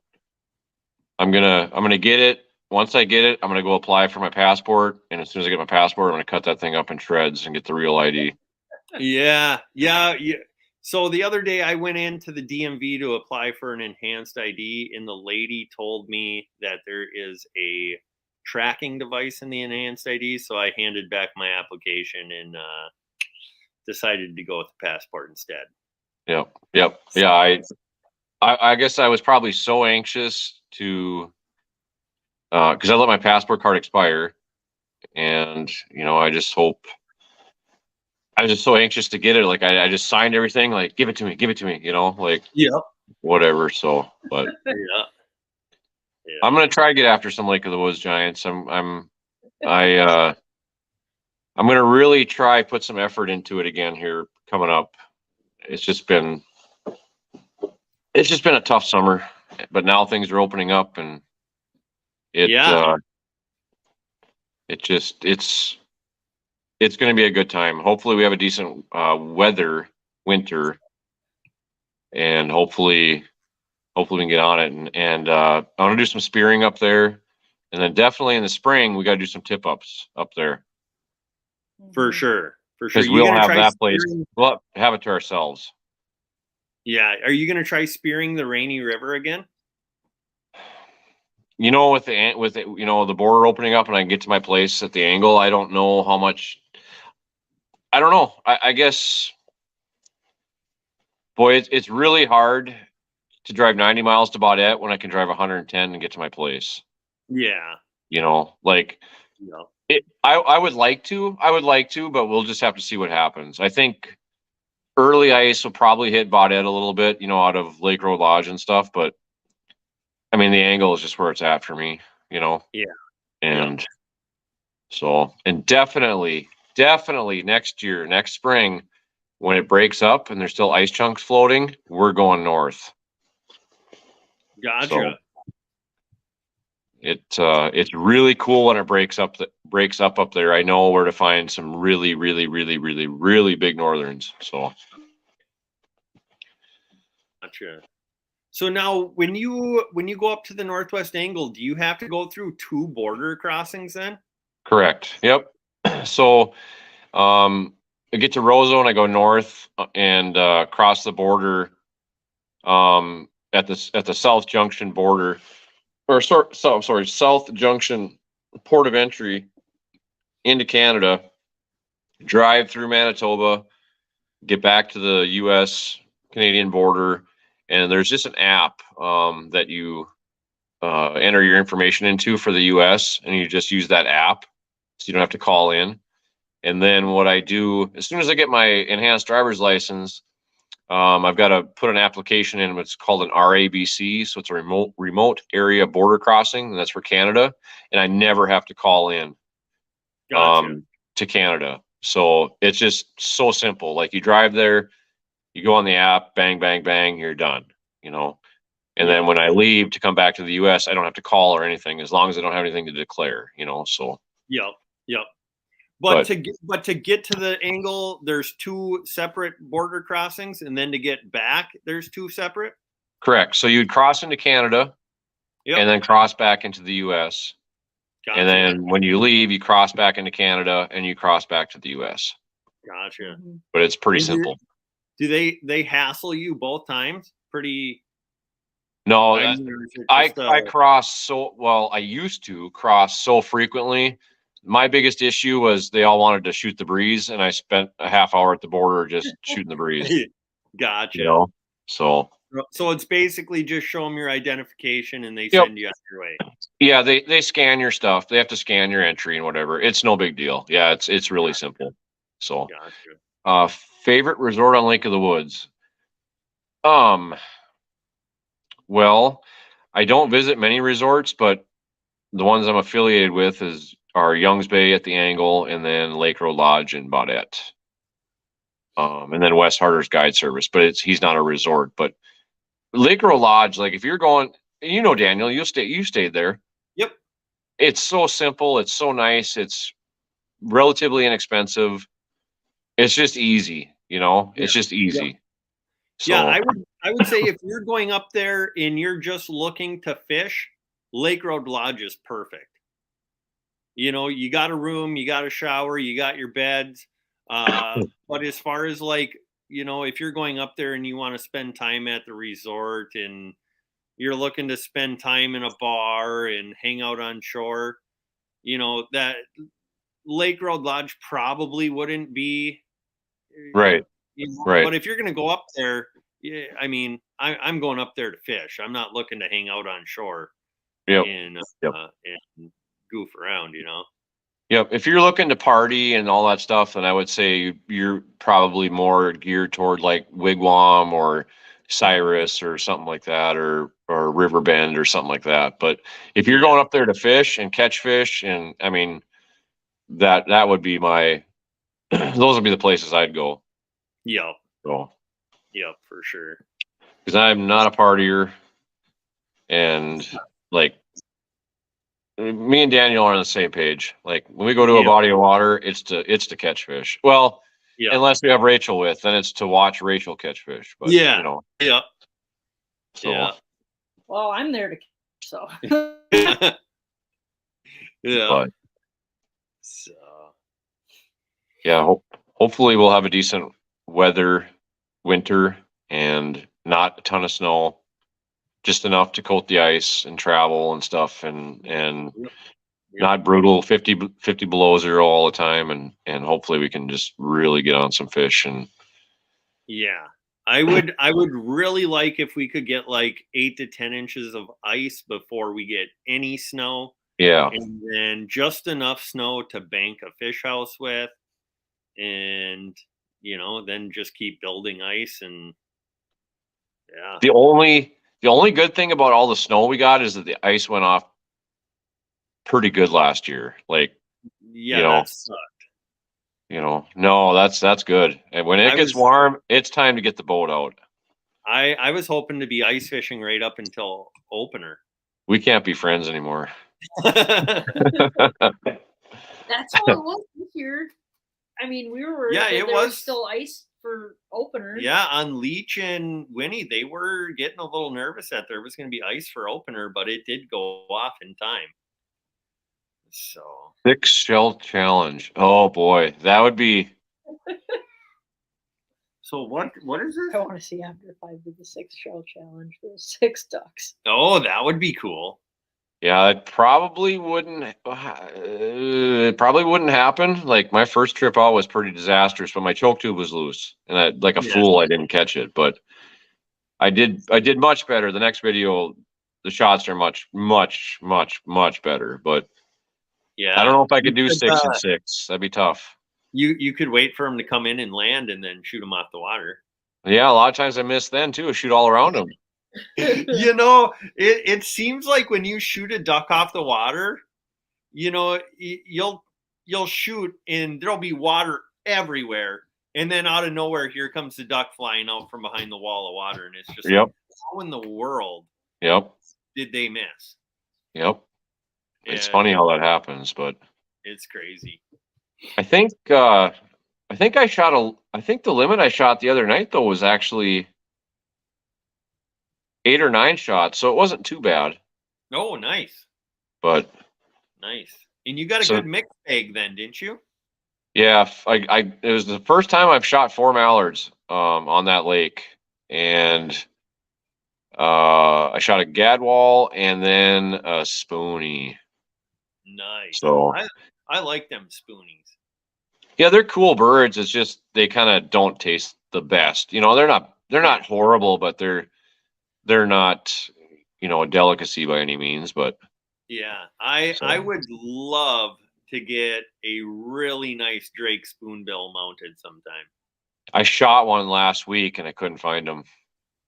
S4: I'm gonna get it. Once I get it, I'm gonna go apply for my passport, and as soon as I get my passport, I'm gonna cut that thing up in shreds and get the real ID.
S2: Yeah. So the other day I went into the DMV to apply for an enhanced ID, and the lady told me that there is a tracking device in the enhanced ID. So I handed back my application and decided to go with the passport instead.
S4: Yep. Yeah, I guess I was probably so anxious to, because I let my passport card expire, and I was just so anxious to get it. Like I just signed everything, like give it to me, like whatever. So, but
S2: Yeah.
S4: I'm gonna try to get after some Lake of the Woods giants. I'm gonna really try put some effort into it again here coming up. It's just been a tough summer, but now things are opening up, and it's going to be a good time. Hopefully we have a decent winter, and hopefully we can get on it. And I want to do some spearing up there, and then definitely in the spring we got to do some tip ups up there.
S2: For sure.
S4: Because we'll have that place. We'll have it to ourselves.
S2: Yeah. Are you going to try spearing the Rainy River again?
S4: With the border opening up and I can get to my place at the angle, I don't know how much. I don't know. I guess, boy, it's really hard to drive 90 miles to Baudette when I can drive 110 and get to my place.
S2: Yeah.
S4: I would like to, but we'll just have to see what happens. I think early ice will probably hit Baudette a little bit, out of Lake Road Lodge and stuff, but I mean, the angle is just where it's at for me, Yeah. And so, and definitely next spring, when it breaks up and there's still ice chunks floating, we're going north.
S2: Gotcha.
S4: So, It's really cool when it breaks up up there. I know where to find some really, really, really, really, really big northerns. So
S2: Gotcha. So now, when you go up to the northwest angle, do you have to go through 2 border crossings then?
S4: correct. Yep. So I get to Roseau and I go north and cross the border at the South Junction border, or sorry, South Junction port of entry into Canada. Drive through Manitoba, get back to the U.S. Canadian border, and there's just an app that you enter your information into for the U.S. and you just use that app, so you don't have to call in. And then what I do, as soon as I get my enhanced driver's license, I've got to put an application in what's called an RABC. So it's a remote area border crossing, and that's for Canada. And I never have to call in
S2: Gotcha.
S4: to Canada. So it's just so simple. Like you drive there, you go on the app, bang, bang, bang, you're done, you know. And then when I leave to come back to the US, I don't have to call or anything, as long as I don't have anything to declare, you know. So
S2: Yep. But to get to the angle, there's 2 separate border crossings, and then to get back, there's 2 separate.
S4: correct. So you'd cross into Canada
S2: Yep.
S4: and then cross back into the US.
S2: Gotcha.
S4: And then when you leave, you cross back into Canada and you cross back to the US.
S2: Gotcha.
S4: But it's pretty
S2: And
S4: simple.
S2: Do they hassle you both times? Pretty.
S4: No,
S2: I mean, or is it
S4: I
S2: just,
S4: cross so well. I used to cross so frequently. My biggest issue was they all wanted to shoot the breeze, and I spent a half hour at the border just shooting the breeze.
S2: Gotcha.
S4: You know, so
S2: So it's basically just show them your identification, and they
S4: Yep.
S2: send you on your way.
S4: yeah, they scan your stuff. They have to scan your entry and whatever. It's no big deal. Yeah, it's really simple. So,
S2: Gotcha.
S4: favorite resort on Lake of the Woods. Well, I don't visit many resorts, but the ones I'm affiliated with are Youngs Bay at the Angle, and then Lake Road Lodge in Baudette. And then West Harder's Guide Service, but he's not a resort. But Lake Road Lodge, like if you're going, you know, Daniel, you stayed there.
S2: Yep.
S4: It's so simple. It's so nice. It's relatively inexpensive. It's just easy, you know. It's just easy. So,
S2: Yeah, I would say if you're going up there and you're just looking to fish, Lake Road Lodge is perfect. You know, you got a room, you got a shower, you got your beds. But as far as like, you know, if you're going up there and you want to spend time at the resort and you're looking to spend time in a bar and hang out on shore, you know, that Lake Road Lodge probably wouldn't be
S4: right.
S2: you know,
S4: Right.
S2: But if you're going to go up there, yeah, I mean, I'm going up there to fish. I'm not looking to hang out on shore
S4: Yep.
S2: and
S4: Yep.
S2: and goof around, you know.
S4: Yep. If you're looking to party and all that stuff, then I would say you're probably more geared toward like Wigwam or Cyrus or something like that, or Riverbend or something like that. But if you're going up there to fish and catch fish, and I mean, that would be those would be the places I'd go.
S2: Yep.
S4: So,
S2: Yep, for sure.
S4: because I'm not a partier, and like me and Daniel are on the same page. Like when we go to a body of water, it's to catch fish. Well, unless we have Rachel with, then it's to watch Rachel catch fish. But you know, so
S2: Yeah.
S1: Well, I'm there to catch, so.
S2: Yeah.
S4: but
S2: So
S4: yeah, hopefully we'll have a decent weather winter and not a ton of snow, just enough to coat the ice and travel and stuff, and not brutal 50 below zero all the time, and hopefully we can just really get on some fish. And
S2: yeah, I would really like if we could get like 8 to 10 inches of ice before we get any snow.
S4: Yeah.
S2: And then just enough snow to bank a fish house with, and you know, then just keep building ice. And yeah,
S4: the only good thing about all the snow we got is that the ice went off pretty good last year. Like,
S2: yeah,
S4: you know,
S2: that sucked.
S4: You know, no, that's good. And when it gets warm, it's time to get the boat out.
S2: I was hoping to be ice fishing right up until opener.
S4: We can't be friends anymore.
S1: That's how it was this year. I mean, we were worried
S2: Yeah,
S1: that
S2: it
S1: there was
S2: was.
S1: still ice for opener.
S2: Yeah, on Leach and Winnie, they were getting a little nervous that there was going to be ice for opener, but it did go off in time. So
S4: 6 shell challenge. Oh boy, that would be.
S2: So what is
S1: I
S2: this?
S1: want to see after 5 did the 6 shell challenge. There's 6 ducks.
S2: Oh, that would be cool.
S4: Yeah, it probably wouldn't. It probably wouldn't happen. Like my first trip out was pretty disastrous, but my choke tube was loose, and like a
S2: Yes.
S4: fool, I didn't catch it. But I did much better. The next video, the shots are much better. But
S2: Yeah.
S4: I don't know if I could do
S2: You could,
S4: 6 and 6. That'd be tough.
S2: You could wait for him to come in and land and then shoot him off the water.
S4: Yeah, a lot of times I miss then too. I shoot all around them.
S2: You know, it seems like when you shoot a duck off the water, you know, you'll shoot and there'll be water everywhere, and then out of nowhere, here comes the duck flying out from behind the wall of water, and it's just
S4: Yep.
S2: like, how in the world
S4: Yep.
S2: did they miss?
S4: Yep. It's
S2: And
S4: funny how that happens, but
S2: it's crazy.
S4: I think I think the limit I shot the other night though was actually 8 or 9 shots, so it wasn't too bad.
S2: Oh, nice,
S4: But
S2: nice. And you got a
S4: So-
S2: good mix egg then, didn't you?
S4: yeah, it was the first time I've shot 4 mallards on that lake, and I shot a gadwall and then a spoonie.
S2: Nice.
S4: So
S2: I like them spoonies.
S4: yeah, they're cool birds. It's just they kind of don't taste the best. You know, they're not horrible, but they're not, you know, a delicacy by any means. But
S2: Yeah, I
S4: So-
S2: would love to get a really nice Drake spoonbill mounted sometime.
S4: I shot one last week and I couldn't find him.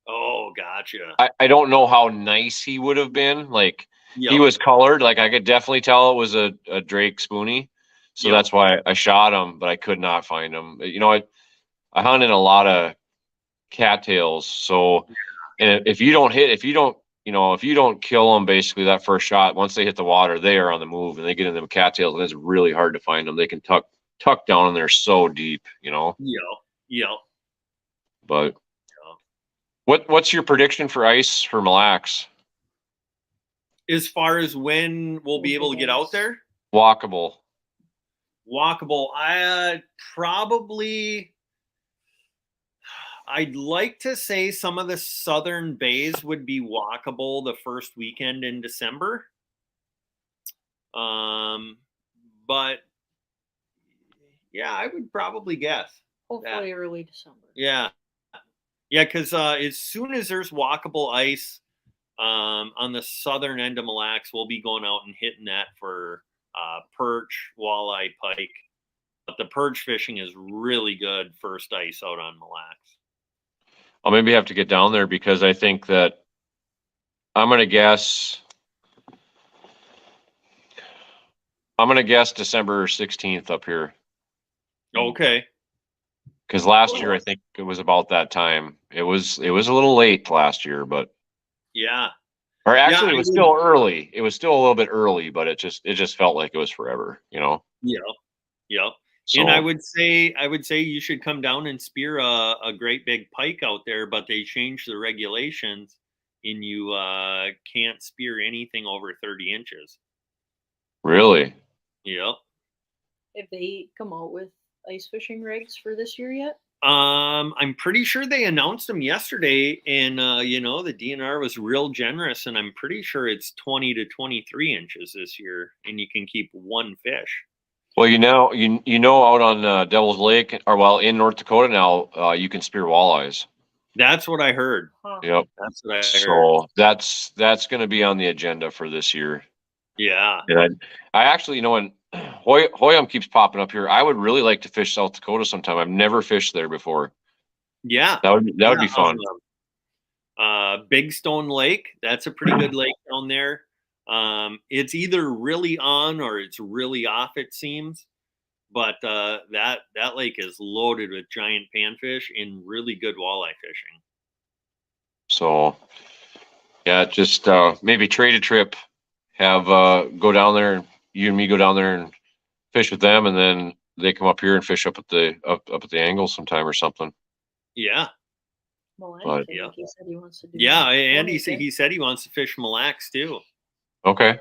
S2: Oh, gotcha.
S4: I don't know how nice he would have been. Like he
S2: Yep.
S4: was colored. Like I could definitely tell it was a Drake spoonie. So
S2: Yep.
S4: that's why I shot him, but I could not find him. You know, I hunt in a lot of cattails. So, and if you don't kill them basically that first shot, once they hit the water, they are on the move and they get in them cattails and it's really hard to find them. They can tuck down and they're so deep, you know,
S2: Yep.
S4: but what's your prediction for ice for Mille Lacs?
S2: As far as when we'll be able to get out there,
S4: Walkable.
S2: walkable. I'd like to say some of the southern bays would be walkable the first weekend in December. But yeah, I would probably guess.
S1: Hopefully early December.
S2: Yeah. Yeah, because as soon as there's walkable ice on the southern end of Mille Lacs, we'll be going out and hitting that for perch, walleye, pike. But the perch fishing is really good first ice out on Mille Lacs.
S4: I'll maybe have to get down there because I think that I'm gonna guess December 16th up here.
S2: Okay.
S4: Because last year I think it was about that time. It was a little late last year, but
S2: Yeah.
S4: or actually
S2: Yeah,
S4: it was
S2: I
S4: still early. It was still a little bit early, but it just felt like it was forever, you know.
S2: Yep.
S4: So
S2: And I would say you should come down and spear a great big pike out there, but they changed the regulations and you can't spear anything over 30 inches.
S4: really,
S2: Yep.
S1: If they come out with ice fishing rigs for this year yet?
S2: I'm pretty sure they announced them yesterday, and the DNR was real generous, and I'm pretty sure it's 20 to 23 inches this year, and you can keep one fish.
S4: well, you know, out on Devil's Lake or in North Dakota now, you can spear walleyes.
S2: That's what I heard.
S1: Huh.
S4: Yep.
S2: That's what I heard.
S4: So that's going to be on the agenda for this year.
S2: Yeah.
S4: And I actually, when Hoyam keeps popping up here, I would really like to fish South Dakota sometime. I've never fished there before.
S2: Yeah.
S4: That would be fun.
S2: Big Stone Lake. That's a pretty good lake down there. It's either really on or it's really off, it seems. But that lake is loaded with giant panfish and really good walleye fishing.
S4: So, yeah, just maybe trade a trip, have go down there, and you and me go down there and fish with them, and then they come up here and fish up at the angle sometime or something.
S2: Yeah.
S1: Well, I
S4: But-
S1: think he said he wants to do
S2: Yeah.
S1: that.
S2: And
S1: Well,
S2: he said he wants to fish Mille Lacs too.
S4: Okay.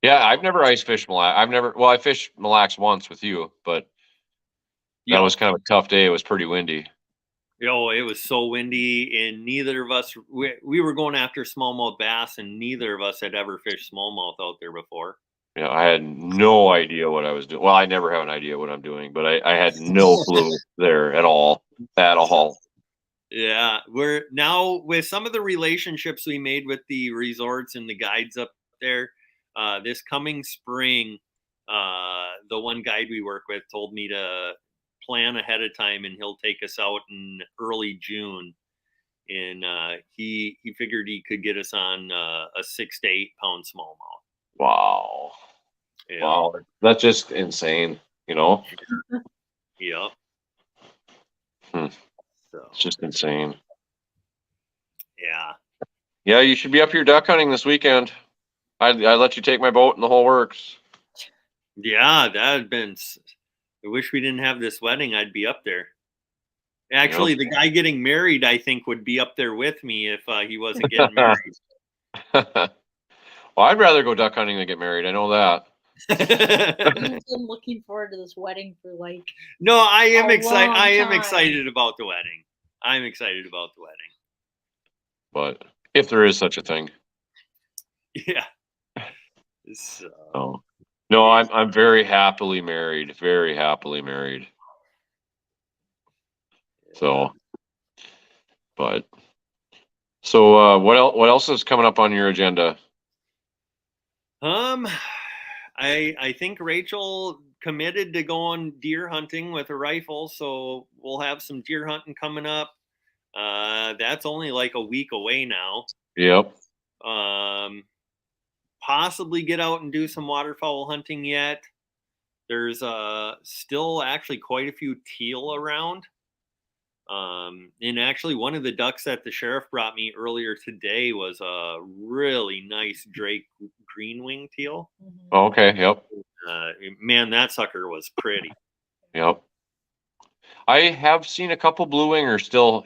S4: Yeah, I've never ice fished Mille Lacs. I fished Mille Lacs once with you, but that was kind of a tough day. It was pretty windy.
S2: It was so windy, and neither of us, we were going after smallmouth bass, and neither of us had ever fished smallmouth out there before.
S4: Yeah, I had no idea what I was doing. Well, I never have an idea what I'm doing, but I had no clue there at all.
S2: Yeah, we're now with some of the relationships we made with the resorts and the guides up there. This coming spring, the one guide we work with told me to plan ahead of time, and he'll take us out in early June. And he figured he could get us on a 6 to 8 pound smallmouth.
S4: Wow.
S2: Yeah.
S4: Wow. That's just insane, you know?
S2: Yeah.
S4: Hmm.
S2: So
S4: It's just insane.
S2: yeah.
S4: Yeah, you should be up here duck hunting this weekend. I let you take my boat and the whole works.
S2: Yeah, that had been. I wish we didn't have this wedding. I'd be up there. Actually, the guy getting married, I think, would be up there with me if he wasn't getting married.
S4: Well, I'd rather go duck hunting than get married. I know that.
S1: He's been looking forward to this wedding for like.
S2: No, I am
S1: A
S2: excited.
S1: long
S2: I am
S1: time.
S2: excited about the wedding. I'm excited about the wedding.
S4: But if there is such a thing.
S2: Yeah. So,
S4: Oh. No, I'm very happily married. Very happily married. So, but so what else is coming up on your agenda?
S2: I think Rachel committed to going deer hunting with a rifle, so we'll have some deer hunting coming up. That's only like a week away now.
S4: Yep.
S2: Possibly get out and do some waterfowl hunting yet. There's still actually quite a few teal around. And actually one of the ducks that the sheriff brought me earlier today was a really nice Drake green wing teal.
S4: Okay. Yep.
S2: Man, that sucker was pretty.
S4: Yep. I have seen a couple blue wingers still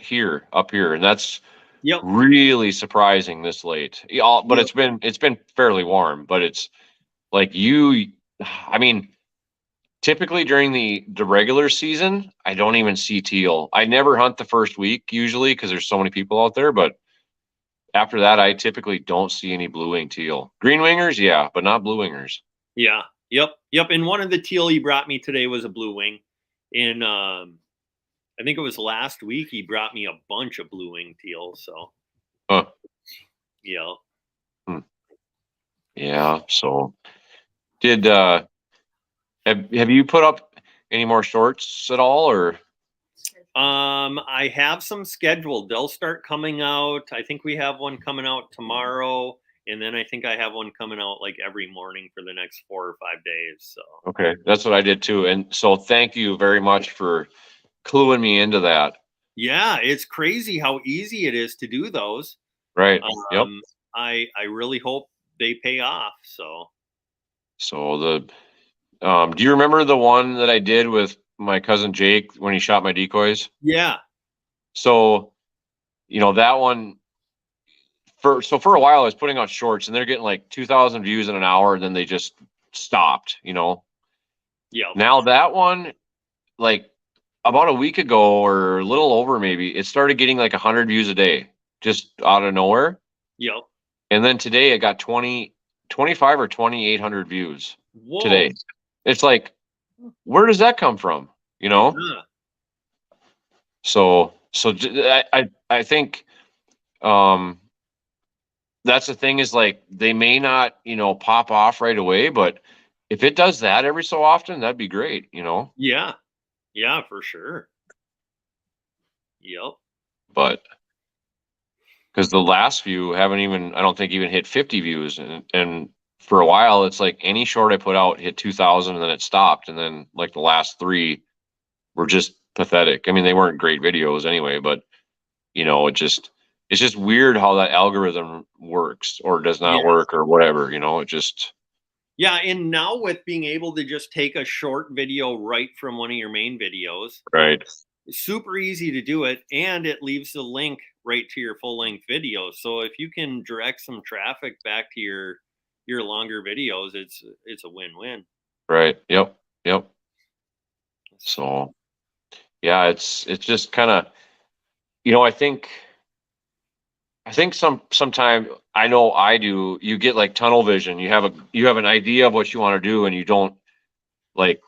S4: up here, and that's
S2: Yep.
S4: really surprising this late. Yeah, but it's been fairly warm, but it's like I mean, typically during the regular season, I don't even see teal. I never hunt the first week usually because there's so many people out there, but after that, I typically don't see any blue wing teal. Green wingers, yeah, but not blue wingers.
S2: Yeah. Yep. And one of the teal he brought me today was a blue wing. And I think it was last week he brought me a bunch of blue wing teal. So, yeah.
S4: Yeah. So, did have you put up any more shorts at all, or?
S2: I have some scheduled. They'll start coming out. I think we have one coming out tomorrow, and then I think I have one coming out like every morning for the next 4 or 5 days. So
S4: Okay, that's what I did too. And so thank you very much for cluing me into that.
S2: yeah, it's crazy how easy it is to do those.
S4: Right. Yep.
S2: I really hope they pay off.
S4: So do you remember the one that I did with my cousin Jake when he shot my decoys?
S2: Yeah.
S4: So, that one for a while I was putting out shorts and they're getting like 2,000 views in an hour, and then they just stopped,
S2: Yeah.
S4: Now that one, like about a week ago or a little over maybe, it started getting like 100 views a day, just out of nowhere.
S2: Yep.
S4: And then today it got 25 or 2,800 views.
S2: Whoa.
S4: Today. It's like, where does that come from?
S2: Yeah.
S4: So I think that's the thing, is like they may not, pop off right away, but if it does that every so often, that'd be great,
S2: Yeah. Yeah, for sure. Yep.
S4: But because the last few haven't even, I don't think, even hit 50 views, and for a while it's like any short I put out hit 2,000 and then it stopped, and then like the last 3 were just pathetic. I mean, they weren't great videos anyway, but it it's just weird how that algorithm works or does not
S2: Yeah.
S4: work or whatever, you know, it just,
S2: Yeah, and now with being able to just take a short video right from one of your main videos,
S4: right.
S2: it's super easy to do it, and it leaves the link right to your full length video. So if you can direct some traffic back to your longer videos, it's a win-win.
S4: Right. Yep. Yep. So yeah, it's just kind of, you know, I think sometime, I know I do, you get like tunnel vision. You have an idea of what you want to do, and you don't like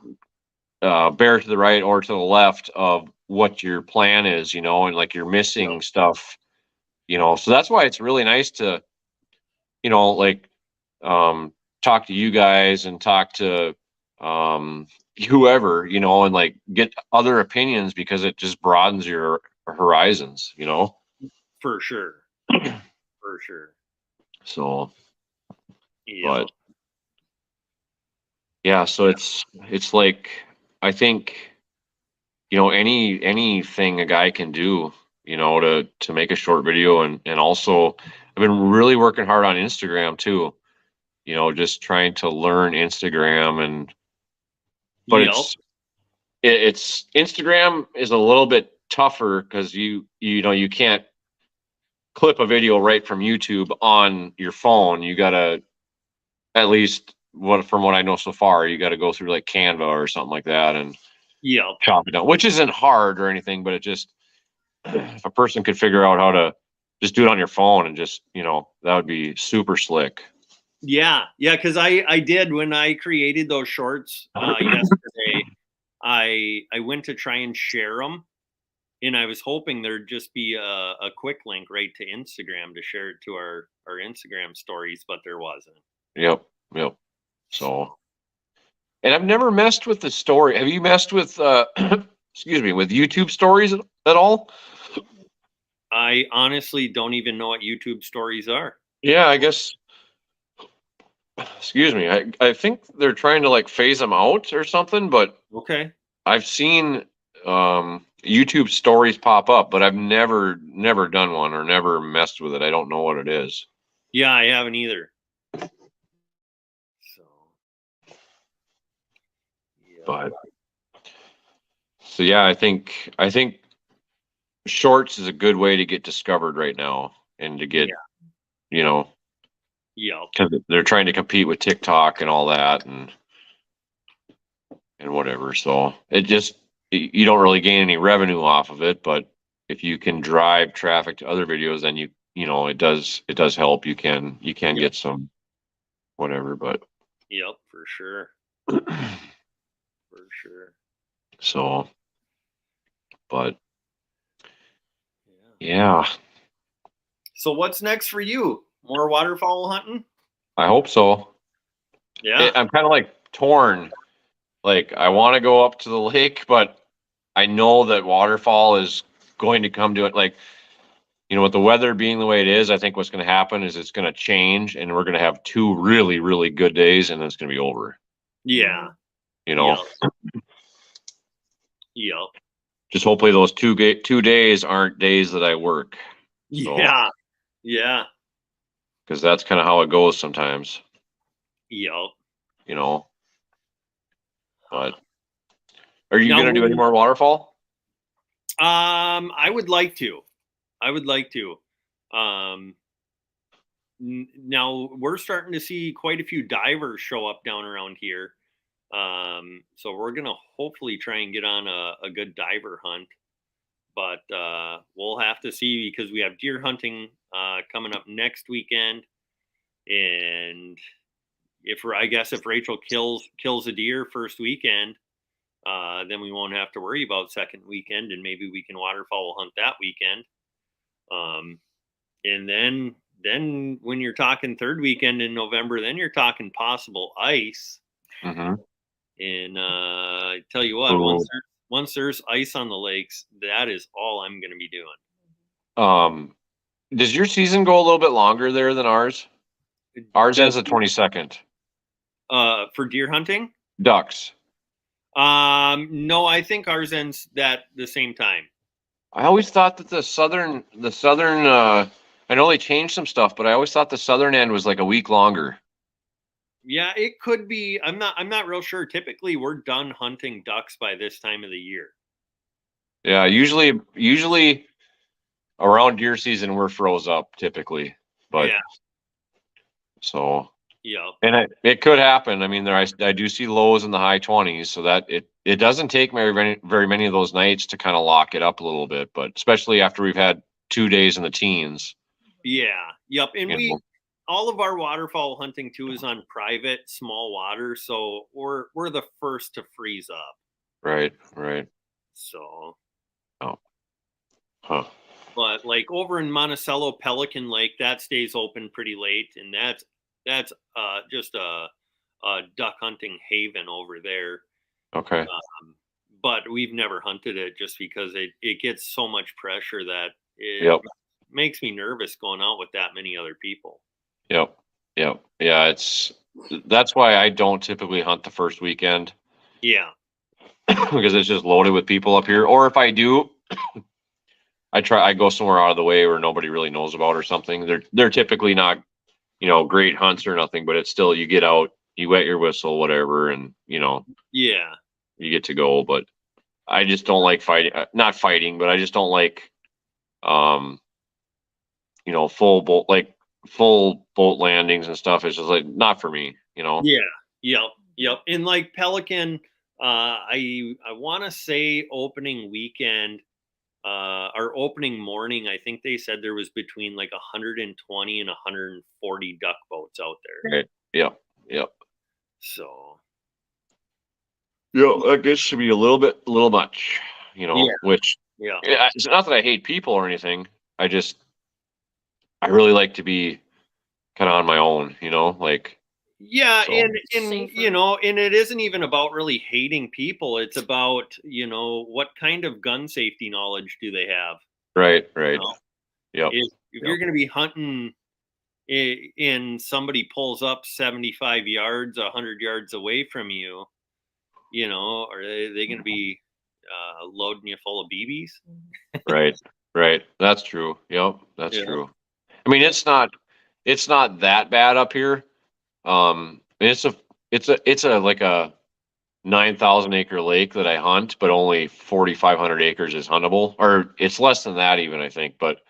S4: bear to the right or to the left of what your plan is, you know, and like you're missing stuff, you know. So that's why it's really nice to, you know, like talk to you guys and talk to whoever, you know, and like get other opinions, because it just broadens your horizons, you know.
S2: For sure. For sure.
S4: So
S2: Yeah.
S4: but yeah, so it's like, I think, you know, anything a guy can do, you know, to make a short video. And also I've been really working hard on Instagram too, you know, just trying to learn Instagram. And but
S2: Yep.
S4: it's Instagram is a little bit tougher because you know, you can't clip a video right from YouTube on your phone. You gotta, at least from what I know so far, you gotta go through like Canva or something like that and
S2: Yep.
S4: chop it down, which isn't hard or anything, but it just, if a person could figure out how to just do it on your phone and just, you know, that would be super slick.
S2: Yeah, because I did when I created those shorts yesterday. I went to try and share them, and I was hoping there'd just be a quick link right to Instagram to share it to our Instagram stories, but there wasn't.
S4: Yep. So, and I've never messed with the story. Have you messed with excuse me, with YouTube stories at all?
S2: I honestly don't even know what YouTube stories are.
S4: Yeah, I guess. Excuse me. I think they're trying to like phase them out or something, but
S2: Okay.
S4: I've seen YouTube stories pop up, but I've never done one or never messed with it. I don't know what it is.
S2: Yeah, I haven't either. So, yeah.
S4: But so yeah, I think shorts is a good way to get discovered right now, and to get, you know,
S2: Yep.
S4: because they're trying to compete with TikTok and all that, and whatever. So it just, you don't really gain any revenue off of it, but if you can drive traffic to other videos, then you know, it does help. You can get some whatever, but
S2: Yep, for sure. For sure.
S4: so, but
S2: Yeah.
S4: yeah,
S2: So what's next for you? More waterfowl hunting?
S4: I hope so.
S2: Yeah.
S4: I'm kind of like torn. Like, I want to go up to the lake, but I know that waterfall is going to come to it. Like, you know, with the weather being the way it is, I think what's going to happen is it's going to change, and we're going to have 2 really, really good days, and then it's going to be over.
S2: Yeah.
S4: You know,
S2: Yep.
S4: just hopefully those 2 days aren't days that I work. So,
S2: Yeah. Yeah.
S4: because that's kind of how it goes sometimes,
S2: Yep.
S4: you know. But are you
S2: Now,
S4: going to do any more waterfall?
S2: I would like to. Now we're starting to see quite a few divers show up down around here. So we're gonna hopefully try and get on a good diver hunt, but we'll have to see, because we have deer hunting coming up next weekend, and if Rachel kills a deer first weekend, then we won't have to worry about second weekend, and maybe we can waterfowl hunt that weekend. And then when you're talking third weekend in November, then you're talking possible ice.
S4: Mm-hmm.
S2: And I tell you what, once there's ice on the lakes, that is all I'm going to be doing.
S4: Does your season go a little bit longer there than ours? Ours ends the 22nd.
S2: For deer hunting?
S4: Ducks.
S2: No, I think ours ends the same time.
S4: I always thought that the southern, I know they changed some stuff, but I always thought the southern end was like a week longer.
S2: Yeah, it could be. I'm not real sure. Typically, we're done hunting ducks by this time of the year.
S4: Yeah, usually around deer season we're froze up typically, but
S2: Yeah.
S4: so
S2: Yeah.
S4: and it could happen. I mean, I do see lows in the high 20s, so that it doesn't take very many of those nights to kind of lock it up a little bit, but especially after we've had 2 days in the teens.
S2: Yeah. Yep. And
S4: You know.
S2: all of our waterfowl hunting too is on private small water, so we're the first to freeze up.
S4: Right.
S2: So,
S4: Oh. Huh.
S2: but like over in Monticello Pelican Lake, that stays open pretty late, and that's just a duck hunting haven over there.
S4: Okay.
S2: But we've never hunted it just because it gets so much pressure that it
S4: Yep.
S2: makes me nervous going out with that many other people.
S4: Yep. Yeah, that's why I don't typically hunt the first weekend
S2: Yeah.
S4: because it's just loaded with people up here. Or if I do, I go somewhere out of the way where nobody really knows about or something. They're typically not, great hunts or nothing, but it's still, you get out, you wet your whistle, whatever, and
S2: Yeah.
S4: you get to go. But I just don't like fighting, not fighting, but I just don't like, full boat landings and stuff. It's just like not for me,
S2: Yeah. Yep. And like Pelican, I want to say opening weekend, or opening morning, I think they said there was between like 120 and 140 duck boats out there.
S4: Right. Yep.
S2: So
S4: Yeah, that gets to be a little much,
S2: Yeah.
S4: which
S2: yeah.
S4: it's not that I hate people or anything. I really like to be kind of on my own, like.
S2: Yeah,
S4: So-
S2: and
S1: Safer.
S2: and it isn't even about really hating people. It's about, what kind of gun safety knowledge do they have?
S4: Right.
S2: know?
S4: Yep.
S2: If you're going to be hunting and somebody pulls up 75 yards, 100 yards away from you, are they going to be loading you full of BBs?
S4: Right. That's true. Yep. That's
S2: Yeah.
S4: true. I mean, it's not that bad up here. It's a like a 9,000 acre lake that I hunt, but only 4,500 acres is huntable, or it's less than that even, I think. But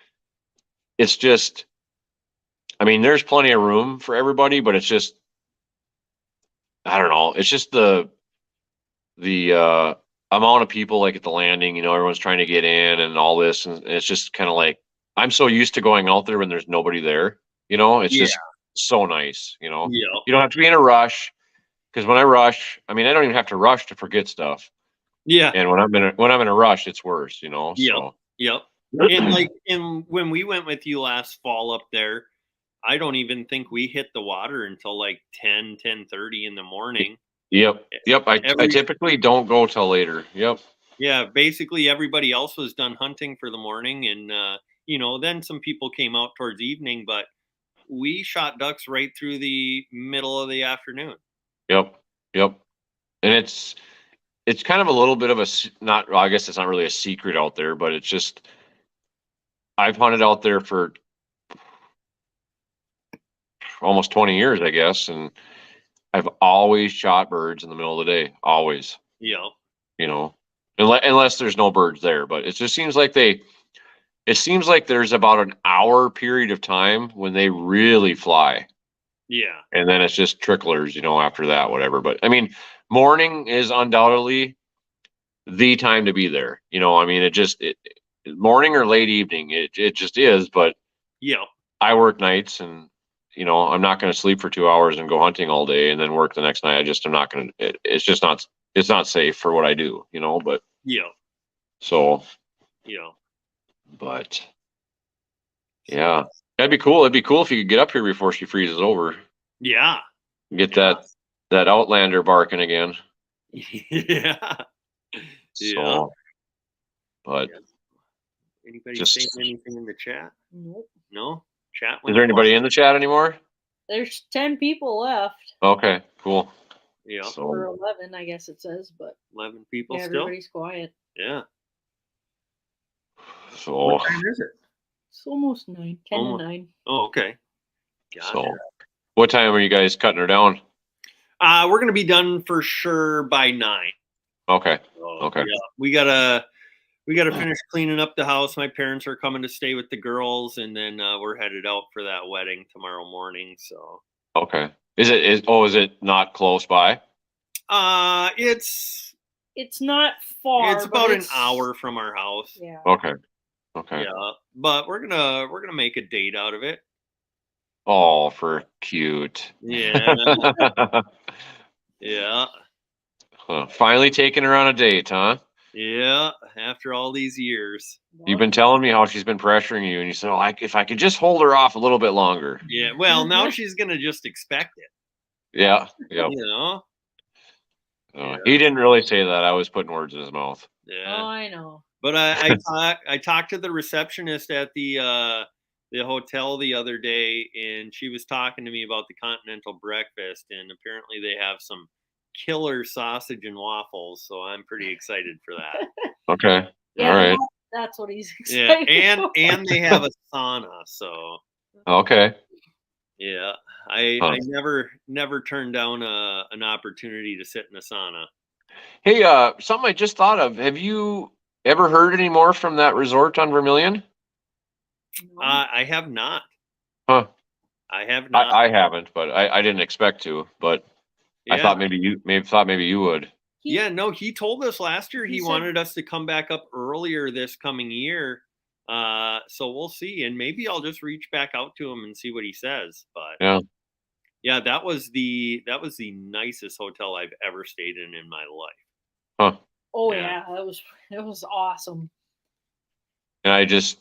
S4: it's just, I mean, there's plenty of room for everybody, but it's just, I don't know. It's just the amount of people like at the landing, everyone's trying to get in and all this, and it's just kind of like I'm so used to going out there when there's nobody there. It's just so nice. You don't have to be in a rush, because when I rush, I mean, I don't even have to rush to forget stuff.
S2: Yeah.
S4: And when I'm in a rush, it's worse. So.
S2: Yep. And when we went with you last fall up there, I don't even think we hit the water until like 10:30 in the morning.
S4: Yep. I typically don't go till later. Yep.
S2: Yeah, basically everybody else was done hunting for the morning, and then some people came out towards evening, but we shot ducks right through the middle of the afternoon.
S4: Yep. And it's kind of a little bit of I guess it's not really a secret out there, but it's just, I've hunted out there for almost 20 years, I guess, and I've always shot birds in the middle of the day, always.
S2: Yeah.
S4: Unless there's no birds there, but it just seems like there's about an hour period of time when they really fly.
S2: Yeah.
S4: And then it's just tricklers, after that, whatever. But I mean, morning is undoubtedly the time to be there. I mean, morning or late evening, it just is. But
S2: yeah,
S4: I work nights, and I'm not going to sleep for 2 hours and go hunting all day and then work the next night. I'm not going to. It's not safe for what I do. But
S2: yeah.
S4: So.
S2: Yeah.
S4: But. Yeah, that'd be cool. It'd be cool if you could get up here before she freezes over.
S2: Yeah.
S4: Get that Outlander barking again.
S2: Yeah.
S4: So, but
S2: anybody saying anything in the chat?
S1: Nope.
S2: No chat.
S4: Is there anybody in the chat anymore?
S1: There's 10 people left.
S4: Okay, cool.
S2: Yeah.
S1: Or 11, I guess it says, but
S2: 11 people
S1: yeah,
S2: still.
S1: everybody's quiet.
S2: Yeah.
S4: So,
S2: What time is it?
S1: It's almost 9, 10
S2: Almost.
S1: to 9.
S2: Oh, okay. Gotcha.
S4: so what time are you guys cutting her down?
S2: We're gonna be done for sure by 9.
S4: Okay.
S2: So,
S4: Okay.
S2: Yeah, we gotta finish cleaning up the house. My parents are coming to stay with the girls, and then we're headed out for that wedding tomorrow morning. So,
S4: Okay. Is it not close by?
S2: it's
S1: not far.
S2: it's
S1: but
S2: about an
S1: it's-
S2: hour from our house.
S1: Yeah.
S4: Okay. Okay.
S2: Yeah, but we're gonna make a date out of it.
S4: Oh, for cute.
S2: Yeah, yeah,
S4: Huh. Finally taking her on a date, huh?
S2: yeah. After all these years.
S4: You've been telling me how she's been pressuring you, and you said, "Oh, if I could just hold her off a little bit longer."
S2: Yeah. Well, now she's gonna just expect it.
S4: Yeah. Yep.
S2: You know. Yeah.
S4: He didn't really say that. I was putting words in his mouth.
S1: Oh,
S2: Yeah.
S1: I know.
S2: But I talked to the receptionist at the hotel the other day, and she was talking to me about the continental breakfast, and apparently they have some killer sausage and waffles, so I'm pretty excited for that.
S4: Okay.
S1: Yeah,
S4: All right.
S1: that's what he's
S2: Yeah,
S1: excited for.
S2: and they have a sauna, so
S4: Okay.
S2: yeah. I
S4: Huh.
S2: never turned down an opportunity to sit in a sauna.
S4: Hey, something I just thought of. Have you ever heard any more from that resort on Vermilion?
S1: No.
S2: I have not.
S4: Huh.
S2: I have not.
S4: I haven't, but I didn't expect to. But I
S2: Yeah.
S4: thought maybe you would.
S1: He-
S2: Yeah, no, he told us last year
S1: He
S2: he
S1: said-
S2: wanted us to come back up earlier this coming year. So we'll see, and maybe I'll just reach back out to him and see what he says. But
S4: Yeah.
S2: that was the nicest hotel I've ever stayed in my life.
S4: Huh.
S1: Oh
S2: Yeah.
S1: yeah, it was awesome.
S4: And I just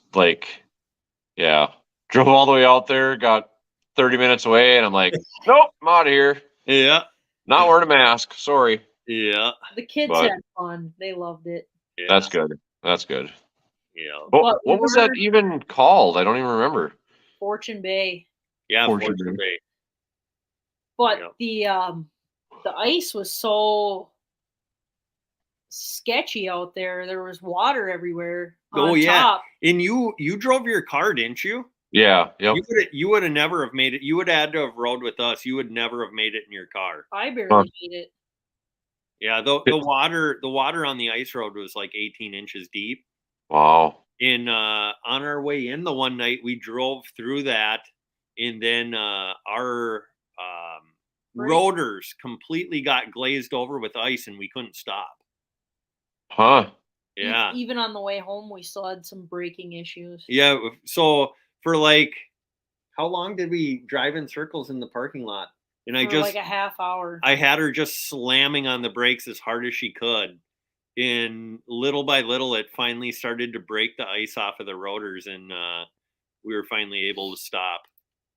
S4: drove all the way out there, got 30 minutes away, and I'm like, nope, I'm out of here.
S2: Yeah,
S4: Not wearing a mask. Sorry.
S2: yeah,
S1: The kids
S4: But-
S1: had fun. They loved it.
S2: yeah.
S4: That's good. That's good.
S2: Yeah,
S4: What
S1: we
S4: was that
S1: were-
S4: even called? I don't even remember.
S1: Fortune Bay.
S2: yeah.
S4: Fortune
S2: Fortune
S4: Bay.
S2: Bay.
S1: But
S2: Yeah.
S1: the ice was so sketchy out there. There was water everywhere.
S2: Oh,
S1: on
S2: yeah.
S1: top.
S2: And you drove your car, didn't you?
S4: Yeah. Yep.
S2: You would have never have made it. You would have had to have rode with us. You would never have made it in your car.
S1: I barely
S4: Huh.
S1: made it.
S2: Yeah, the water on the ice road was like 18 inches deep.
S4: Wow.
S2: And on our way in the one night, we drove through that, and then our
S1: Right.
S2: rotors completely got glazed over with ice, and we couldn't stop.
S4: Huh.
S2: Yeah,
S1: Even on the way home, we still had some braking issues.
S2: yeah. So for like, how long did we drive in circles in the parking lot? And
S1: For like a half hour.
S2: I had her just slamming on the brakes as hard as she could. And little by little, it finally started to break the ice off of the rotors, and we were finally able to stop.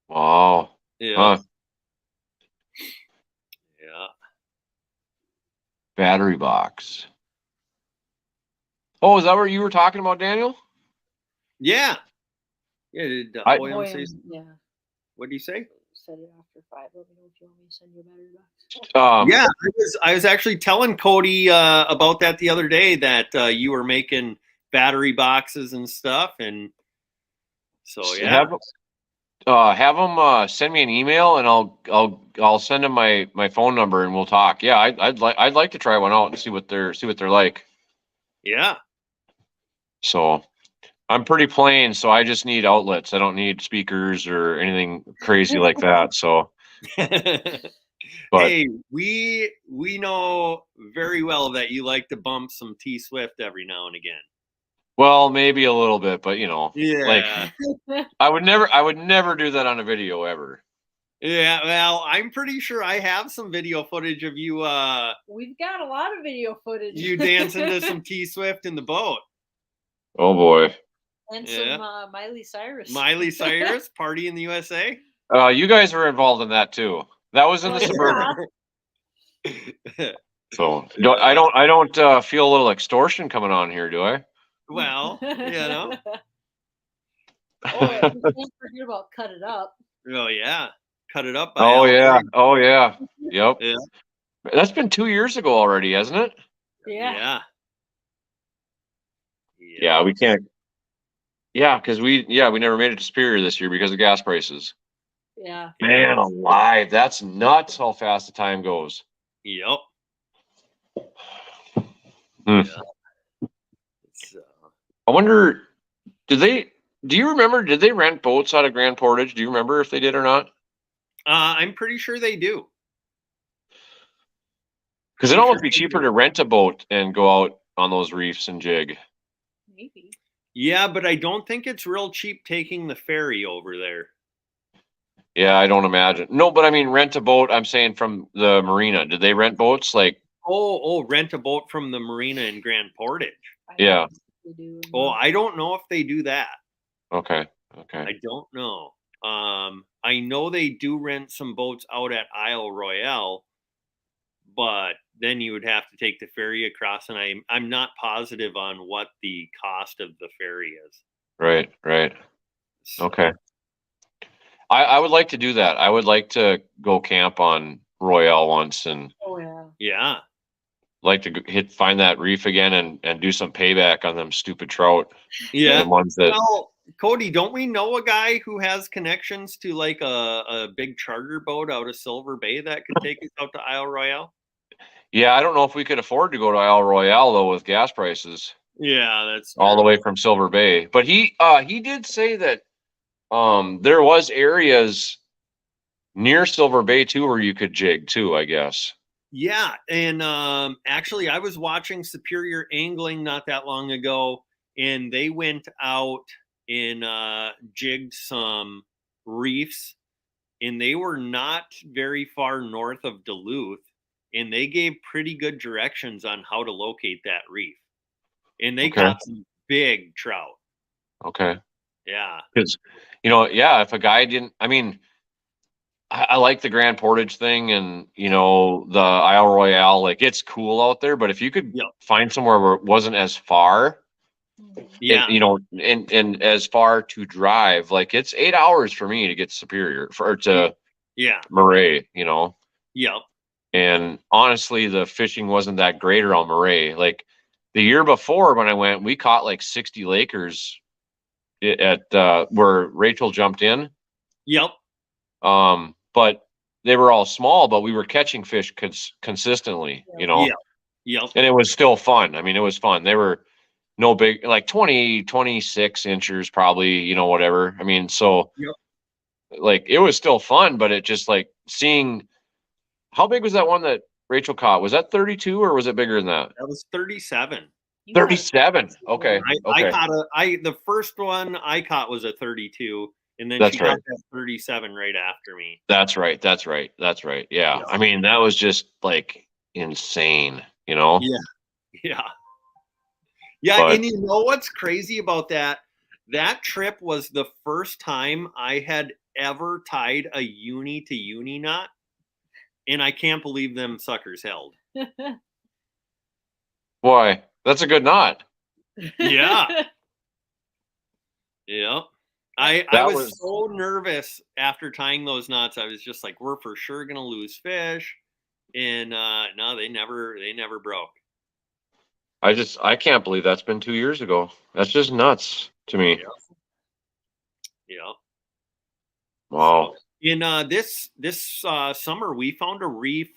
S4: Wow.
S2: Yeah.
S4: Huh.
S2: Yeah.
S4: Battery box. Oh, is that what you were talking about, Daniel?
S2: Yeah. Yeah. Did
S4: I-
S2: William
S1: Boy,
S2: say,
S1: yeah.
S2: what did he say?
S1: Set it after 5. Let me know if you want me to send you a battery box.
S2: Yeah. I was actually telling Cody about that the other day, that you were making battery boxes and stuff. And so, yeah.
S4: Have them send me an email, and I'll send them my phone number, and we'll talk. Yeah, I'd like to try one out and see what they're like.
S2: Yeah.
S4: So I'm pretty plain, so I just need outlets. I don't need speakers or anything crazy like that. So, but
S2: Hey, we know very well that you like to bump some T Swift every now and again.
S4: well, maybe a little bit, but
S2: Yeah.
S4: I would never do that on a video ever.
S2: Yeah, well, I'm pretty sure I have some video footage of you
S1: We've got a lot of video footage.
S2: you dancing to some T Swift in the boat.
S4: Oh boy.
S1: and
S2: Yeah.
S1: some Miley Cyrus.
S2: Miley Cyrus, Party in the USA.
S4: You guys were involved in that too. That was in the
S1: Oh,
S4: Suburban.
S1: yeah.
S4: So I don't feel a little extortion coming on here, do I?
S2: Well, you know.
S1: Oh, and we can't forget about Cut It Up.
S2: Oh yeah. Cut it up. By
S4: Oh
S2: Al
S4: yeah.
S2: Green.
S4: Oh yeah. Yep.
S2: Yeah.
S4: That's been 2 years ago already, hasn't it?
S1: Yeah.
S2: Yeah.
S4: Yeah, we can't Yeah, because we never made it to Superior this year because of gas prices.
S1: Yeah.
S4: Man alive, that's nuts how fast the time goes.
S2: Yep.
S4: Hmm.
S2: So,
S4: I wonder, do you remember, did they rent boats out of Grand Portage? Do you remember if they did or not?
S2: I'm pretty sure they do.
S4: Because it'd
S2: Pretty
S4: almost
S2: sure
S4: be
S2: they
S4: cheaper
S2: do.
S4: to rent a boat and go out on those reefs and jig.
S1: Maybe.
S2: Yeah, but I don't think it's real cheap taking the ferry over there.
S4: Yeah, I don't imagine. No, but I mean, rent a boat. I'm saying from the marina. Did they rent boats? Like,
S2: Rent a boat from the marina in Grand Portage.
S1: I
S4: Yeah.
S1: don't think they do.
S2: Oh, I don't know if they do that.
S4: okay.
S2: I don't know. I know they do rent some boats out at Isle Royale, but then you would have to take the ferry across, and I'm not positive on what the cost of the ferry is.
S4: Right.
S2: So,
S4: Okay. I would like to do that. I would like to go camp on Royale once and
S1: Oh yeah.
S2: yeah.
S4: like to find that reef again and do some payback on them stupid trout.
S2: Yeah.
S4: The ones that,
S2: Well, Cody, don't we know a guy who has connections to like a big charter boat out of Silver Bay that could take us out to Isle Royale?
S4: yeah, I don't know if we could afford to go to Isle Royale though with gas prices
S2: Yeah, that's
S4: all the
S2: true.
S4: way from Silver Bay. But he did say that there was areas near Silver Bay too where you could jig too, I guess.
S2: Yeah, and actually, I was watching Superior Angling not that long ago, and they went out and jigged some reefs, and they were not very far north of Duluth, and they gave pretty good directions on how to locate that reef, and they
S4: Okay.
S2: caught some big trout.
S4: Okay.
S2: Yeah,
S4: Because, yeah, if a guy didn't, I mean, I like the Grand Portage thing and, the Isle Royale, like it's cool out there, but if you could
S2: Yep.
S4: find somewhere where it wasn't as far,
S2: yeah,
S4: and as far to drive, like it's 8 hours for me to get Superior to
S2: yeah,
S4: Murray,
S2: yep,
S4: and honestly, the fishing wasn't that great around Murray. Like the year before when I went, we caught like 60 Lakers at where Rachel jumped in.
S2: yep,
S4: But they were all small, but we were catching fish consistently,
S2: yeah, yep,
S4: and it was still fun. I mean, it was fun. They were no big, like 20, 26 inches, probably, whatever. I mean, so
S2: yep.
S4: like it was still fun, but it just like seeing how big was that one that Rachel caught? Was that 32 or was it bigger than that?
S2: That was 37.
S4: 37. Okay.
S2: I caught the first one I caught was a 32, and then
S4: That's
S2: she got
S4: right.
S2: that 37 right after me.
S4: That's right. Yeah.
S2: Yeah.
S4: I mean, that was just like insane,
S2: Yeah. Yeah,
S4: But-
S2: and you know what's crazy about that? That trip was the first time I had ever tied a uni to uni knot, and I can't believe them suckers held.
S4: Boy, that's a good knot.
S2: Yeah. Yeah. I
S4: That
S2: was
S4: was-
S2: so nervous after tying those knots. I was just like, we're for sure gonna lose fish. And no, they never broke.
S4: I can't believe that's been 2 years ago. That's just nuts to me.
S2: Yeah.
S4: Wow.
S2: So, in this summer, we found a reef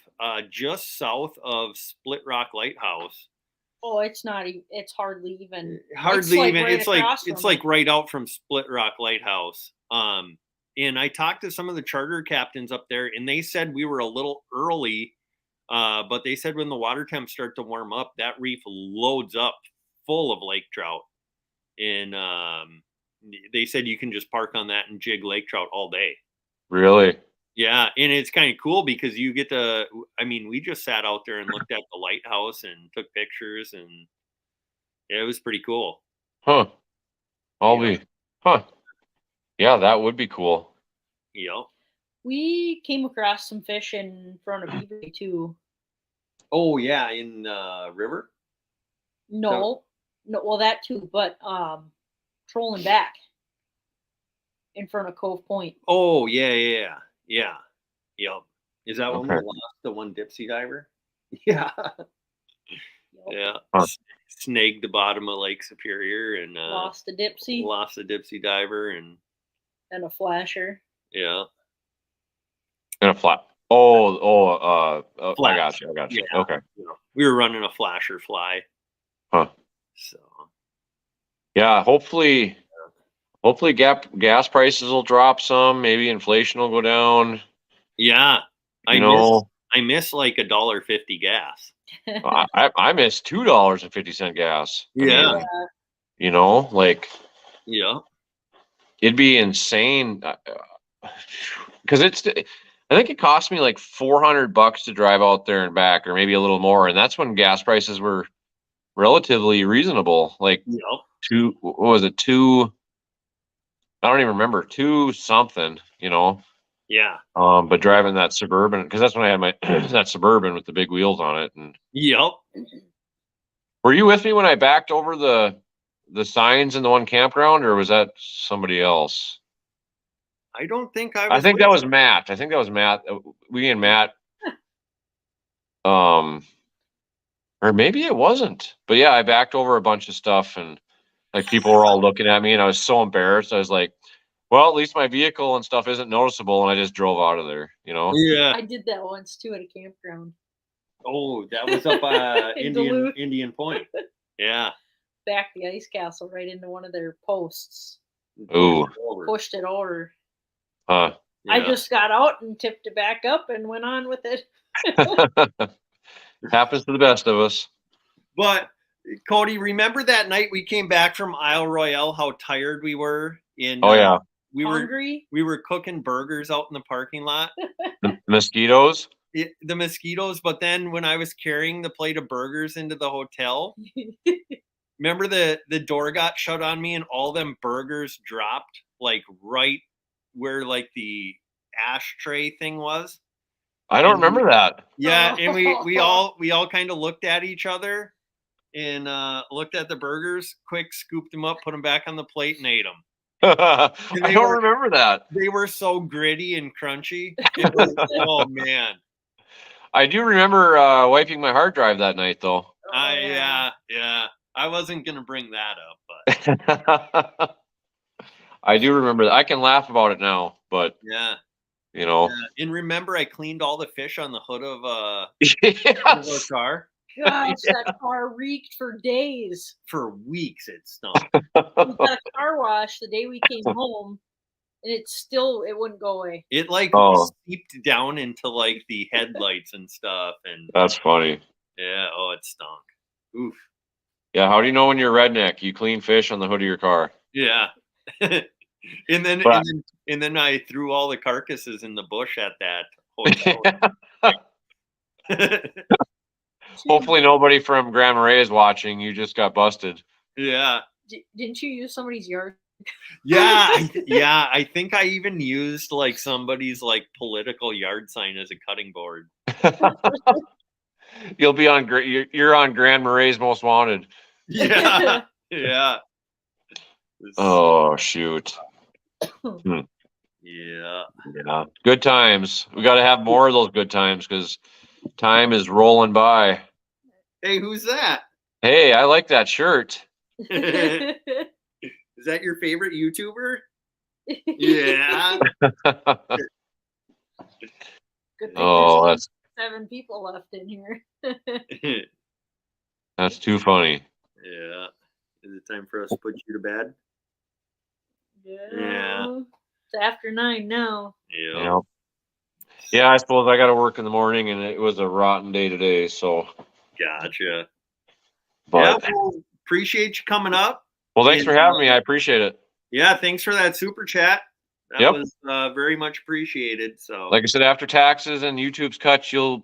S2: just south of Split Rock Lighthouse.
S1: Oh, it's not. It's hardly even.
S2: Hardly
S1: like
S2: even.
S1: right
S2: It's like
S1: across
S2: it's
S1: from
S2: like right out from Split Rock Lighthouse. And I talked to some of the charter captains up there, and they said we were a little early. But they said when the water temps start to warm up, that reef loads up full of lake trout. And they said you can just park on that and jig lake trout all day.
S4: Really?
S2: Yeah, and it's kind of cool because you get to. I mean, we just sat out there and looked at the lighthouse and took pictures, and it was pretty cool.
S4: Huh. Huh. Yeah, that would be cool.
S2: Yep.
S1: We came across some fish in front of Beaver Bay too.
S2: Oh yeah, in river.
S1: No, well that too, but trolling back in front of Cove Point.
S2: Oh yeah. Yep. Is that when we
S4: Okay.
S2: lost the one dipsy diver? Yeah. Yeah.
S4: Huh.
S2: Snagged the bottom of Lake Superior and
S1: Lost a dipsy
S2: lost a dipsy diver and
S1: and a flasher.
S2: yeah.
S4: And a flat. I
S2: Flash.
S4: got you.
S2: Yeah.
S4: Okay.
S2: You know, we were running a flasher fly.
S4: Huh.
S2: So
S4: Yeah. Hopefully gas prices will drop some. Maybe inflation will go down.
S2: yeah.
S4: You
S2: I miss like $1.50 gas.
S4: I miss $2.50 gas.
S2: Yeah.
S4: I mean, you know, like
S2: Yeah.
S4: it'd be insane because I think it cost me like $400 to drive out there and back, or maybe a little more, and that's when gas prices were relatively reasonable. Like
S2: Yep.
S4: what was it? I don't even remember, two something. You know.
S2: Yeah.
S4: But driving that Suburban, because that's when I had my that Suburban with the big wheels on it. And
S2: Yep.
S4: were you with me when I backed over the signs in the one campground, or was that somebody else?
S2: I don't think I
S4: I
S2: was.
S4: think that was Matt. I think that was Matt. We and Matt. Or maybe it wasn't. But yeah, I backed over a bunch of stuff, and like people were all looking at me, and I was so embarrassed. I was like, well, at least my vehicle and stuff isn't noticeable, and I just drove out of there, you know?
S2: Yeah.
S1: I did that once too at a campground.
S2: Oh, that was up
S1: In Duluth.
S2: Indian Point. Yeah.
S1: Backed the ice castle right into one of their posts.
S4: Ooh.
S1: Pushed it over.
S4: Huh.
S1: I just got out and tipped it back up and went on with it.
S4: Happens to the best of us.
S2: But Cody, remember that night we came back from Isle Royale, how tired we were?
S4: Yeah.
S2: We
S1: Hungry?
S2: we were cooking burgers out in the parking lot.
S4: The mosquitoes?
S2: The mosquitoes, but then when I was carrying the plate of burgers into the hotel, remember the door got shut on me and all them burgers dropped like right where like the ashtray thing was.
S4: I don't remember that.
S2: Yeah, and we all kind of looked at each other and looked at the burgers, quick scooped them up, put them back on the plate, and ate them.
S4: I don't remember that.
S2: They were so gritty and crunchy. It was, oh man.
S4: I do remember wiping my hard drive that night, though.
S2: Yeah. I wasn't gonna bring that up, but
S4: I do remember that. I can laugh about it now, but
S2: yeah.
S4: you know.
S2: Yeah. And remember, I cleaned all the fish on the hood of our car.
S1: Gosh, that car reeked for days.
S2: For weeks, it stunk.
S1: We got a car wash the day we came home, and it wouldn't go away.
S2: It like seeped down into like the headlights and stuff, and
S4: that's funny.
S2: Yeah. Oh, it stunk. Oof.
S4: Yeah. How do you know when you're a redneck? You clean fish on the hood of your car.
S2: Yeah. and then I threw all the carcasses in the bush at that hotel.
S1: Hopefully
S4: nobody from Grand Marais is watching. You just got busted.
S2: Yeah.
S1: Didn't you use somebody's yard?
S2: Yeah. I think I even used like somebody's like political yard sign as a cutting board.
S4: You'll be on. You're on Grand Marais Most Wanted.
S2: Yeah. Yeah.
S4: Oh shoot.
S2: Yeah.
S4: Good times. We got to have more of those good times because time is rolling by.
S2: Hey, who's that?
S4: Hey, I like that shirt.
S2: Is that your favorite YouTuber? Yeah.
S1: Good thing
S4: that's
S1: 7 people left in here.
S4: That's too funny.
S2: Yeah. Is it time for us to put you to bed?
S1: Yeah. It's after 9 now.
S2: Yeah.
S4: Yeah, I suppose I got to work in the morning, and it was a rotten day today. So.
S2: Gotcha.
S4: But
S2: yeah, well, appreciate you coming up.
S4: Well, thanks for having me. I appreciate it.
S2: Yeah, thanks for that super chat. That was very much appreciated. So,
S4: like I said, after taxes and YouTube's cuts, you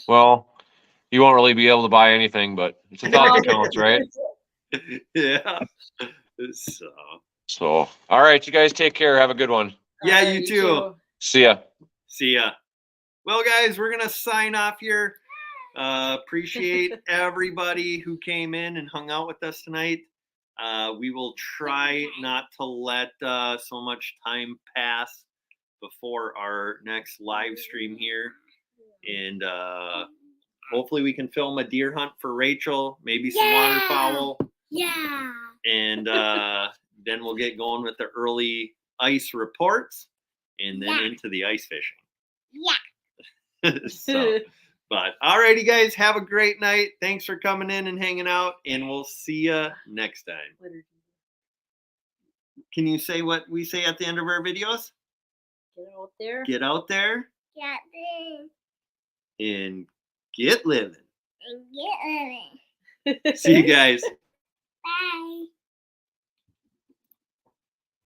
S4: won't really be able to buy anything, but it's a thought that counts, right?
S2: Yeah.
S4: So, all right, you guys take care. Have a good one.
S2: Yeah, you too.
S4: See ya.
S2: Well, guys, we're gonna sign off here. Appreciate everybody who came in and hung out with us tonight. We will try not to let so much time pass before our next live stream here. And hopefully we can film a deer hunt for Rachel, maybe some
S3: Yeah.
S2: waterfowl,
S3: Yeah.
S2: and then we'll get going with the early ice reports, and then
S3: Yeah.
S2: into the ice fishing.
S3: Yeah.
S2: So, but alrighty, guys, have a great night. Thanks for coming in and hanging out, and we'll see you next time. Can you say what we say at the end of our videos?
S1: Get out there.
S2: Get out there
S3: Get in
S2: and get living.
S3: and get living.
S2: See you guys.
S3: Bye.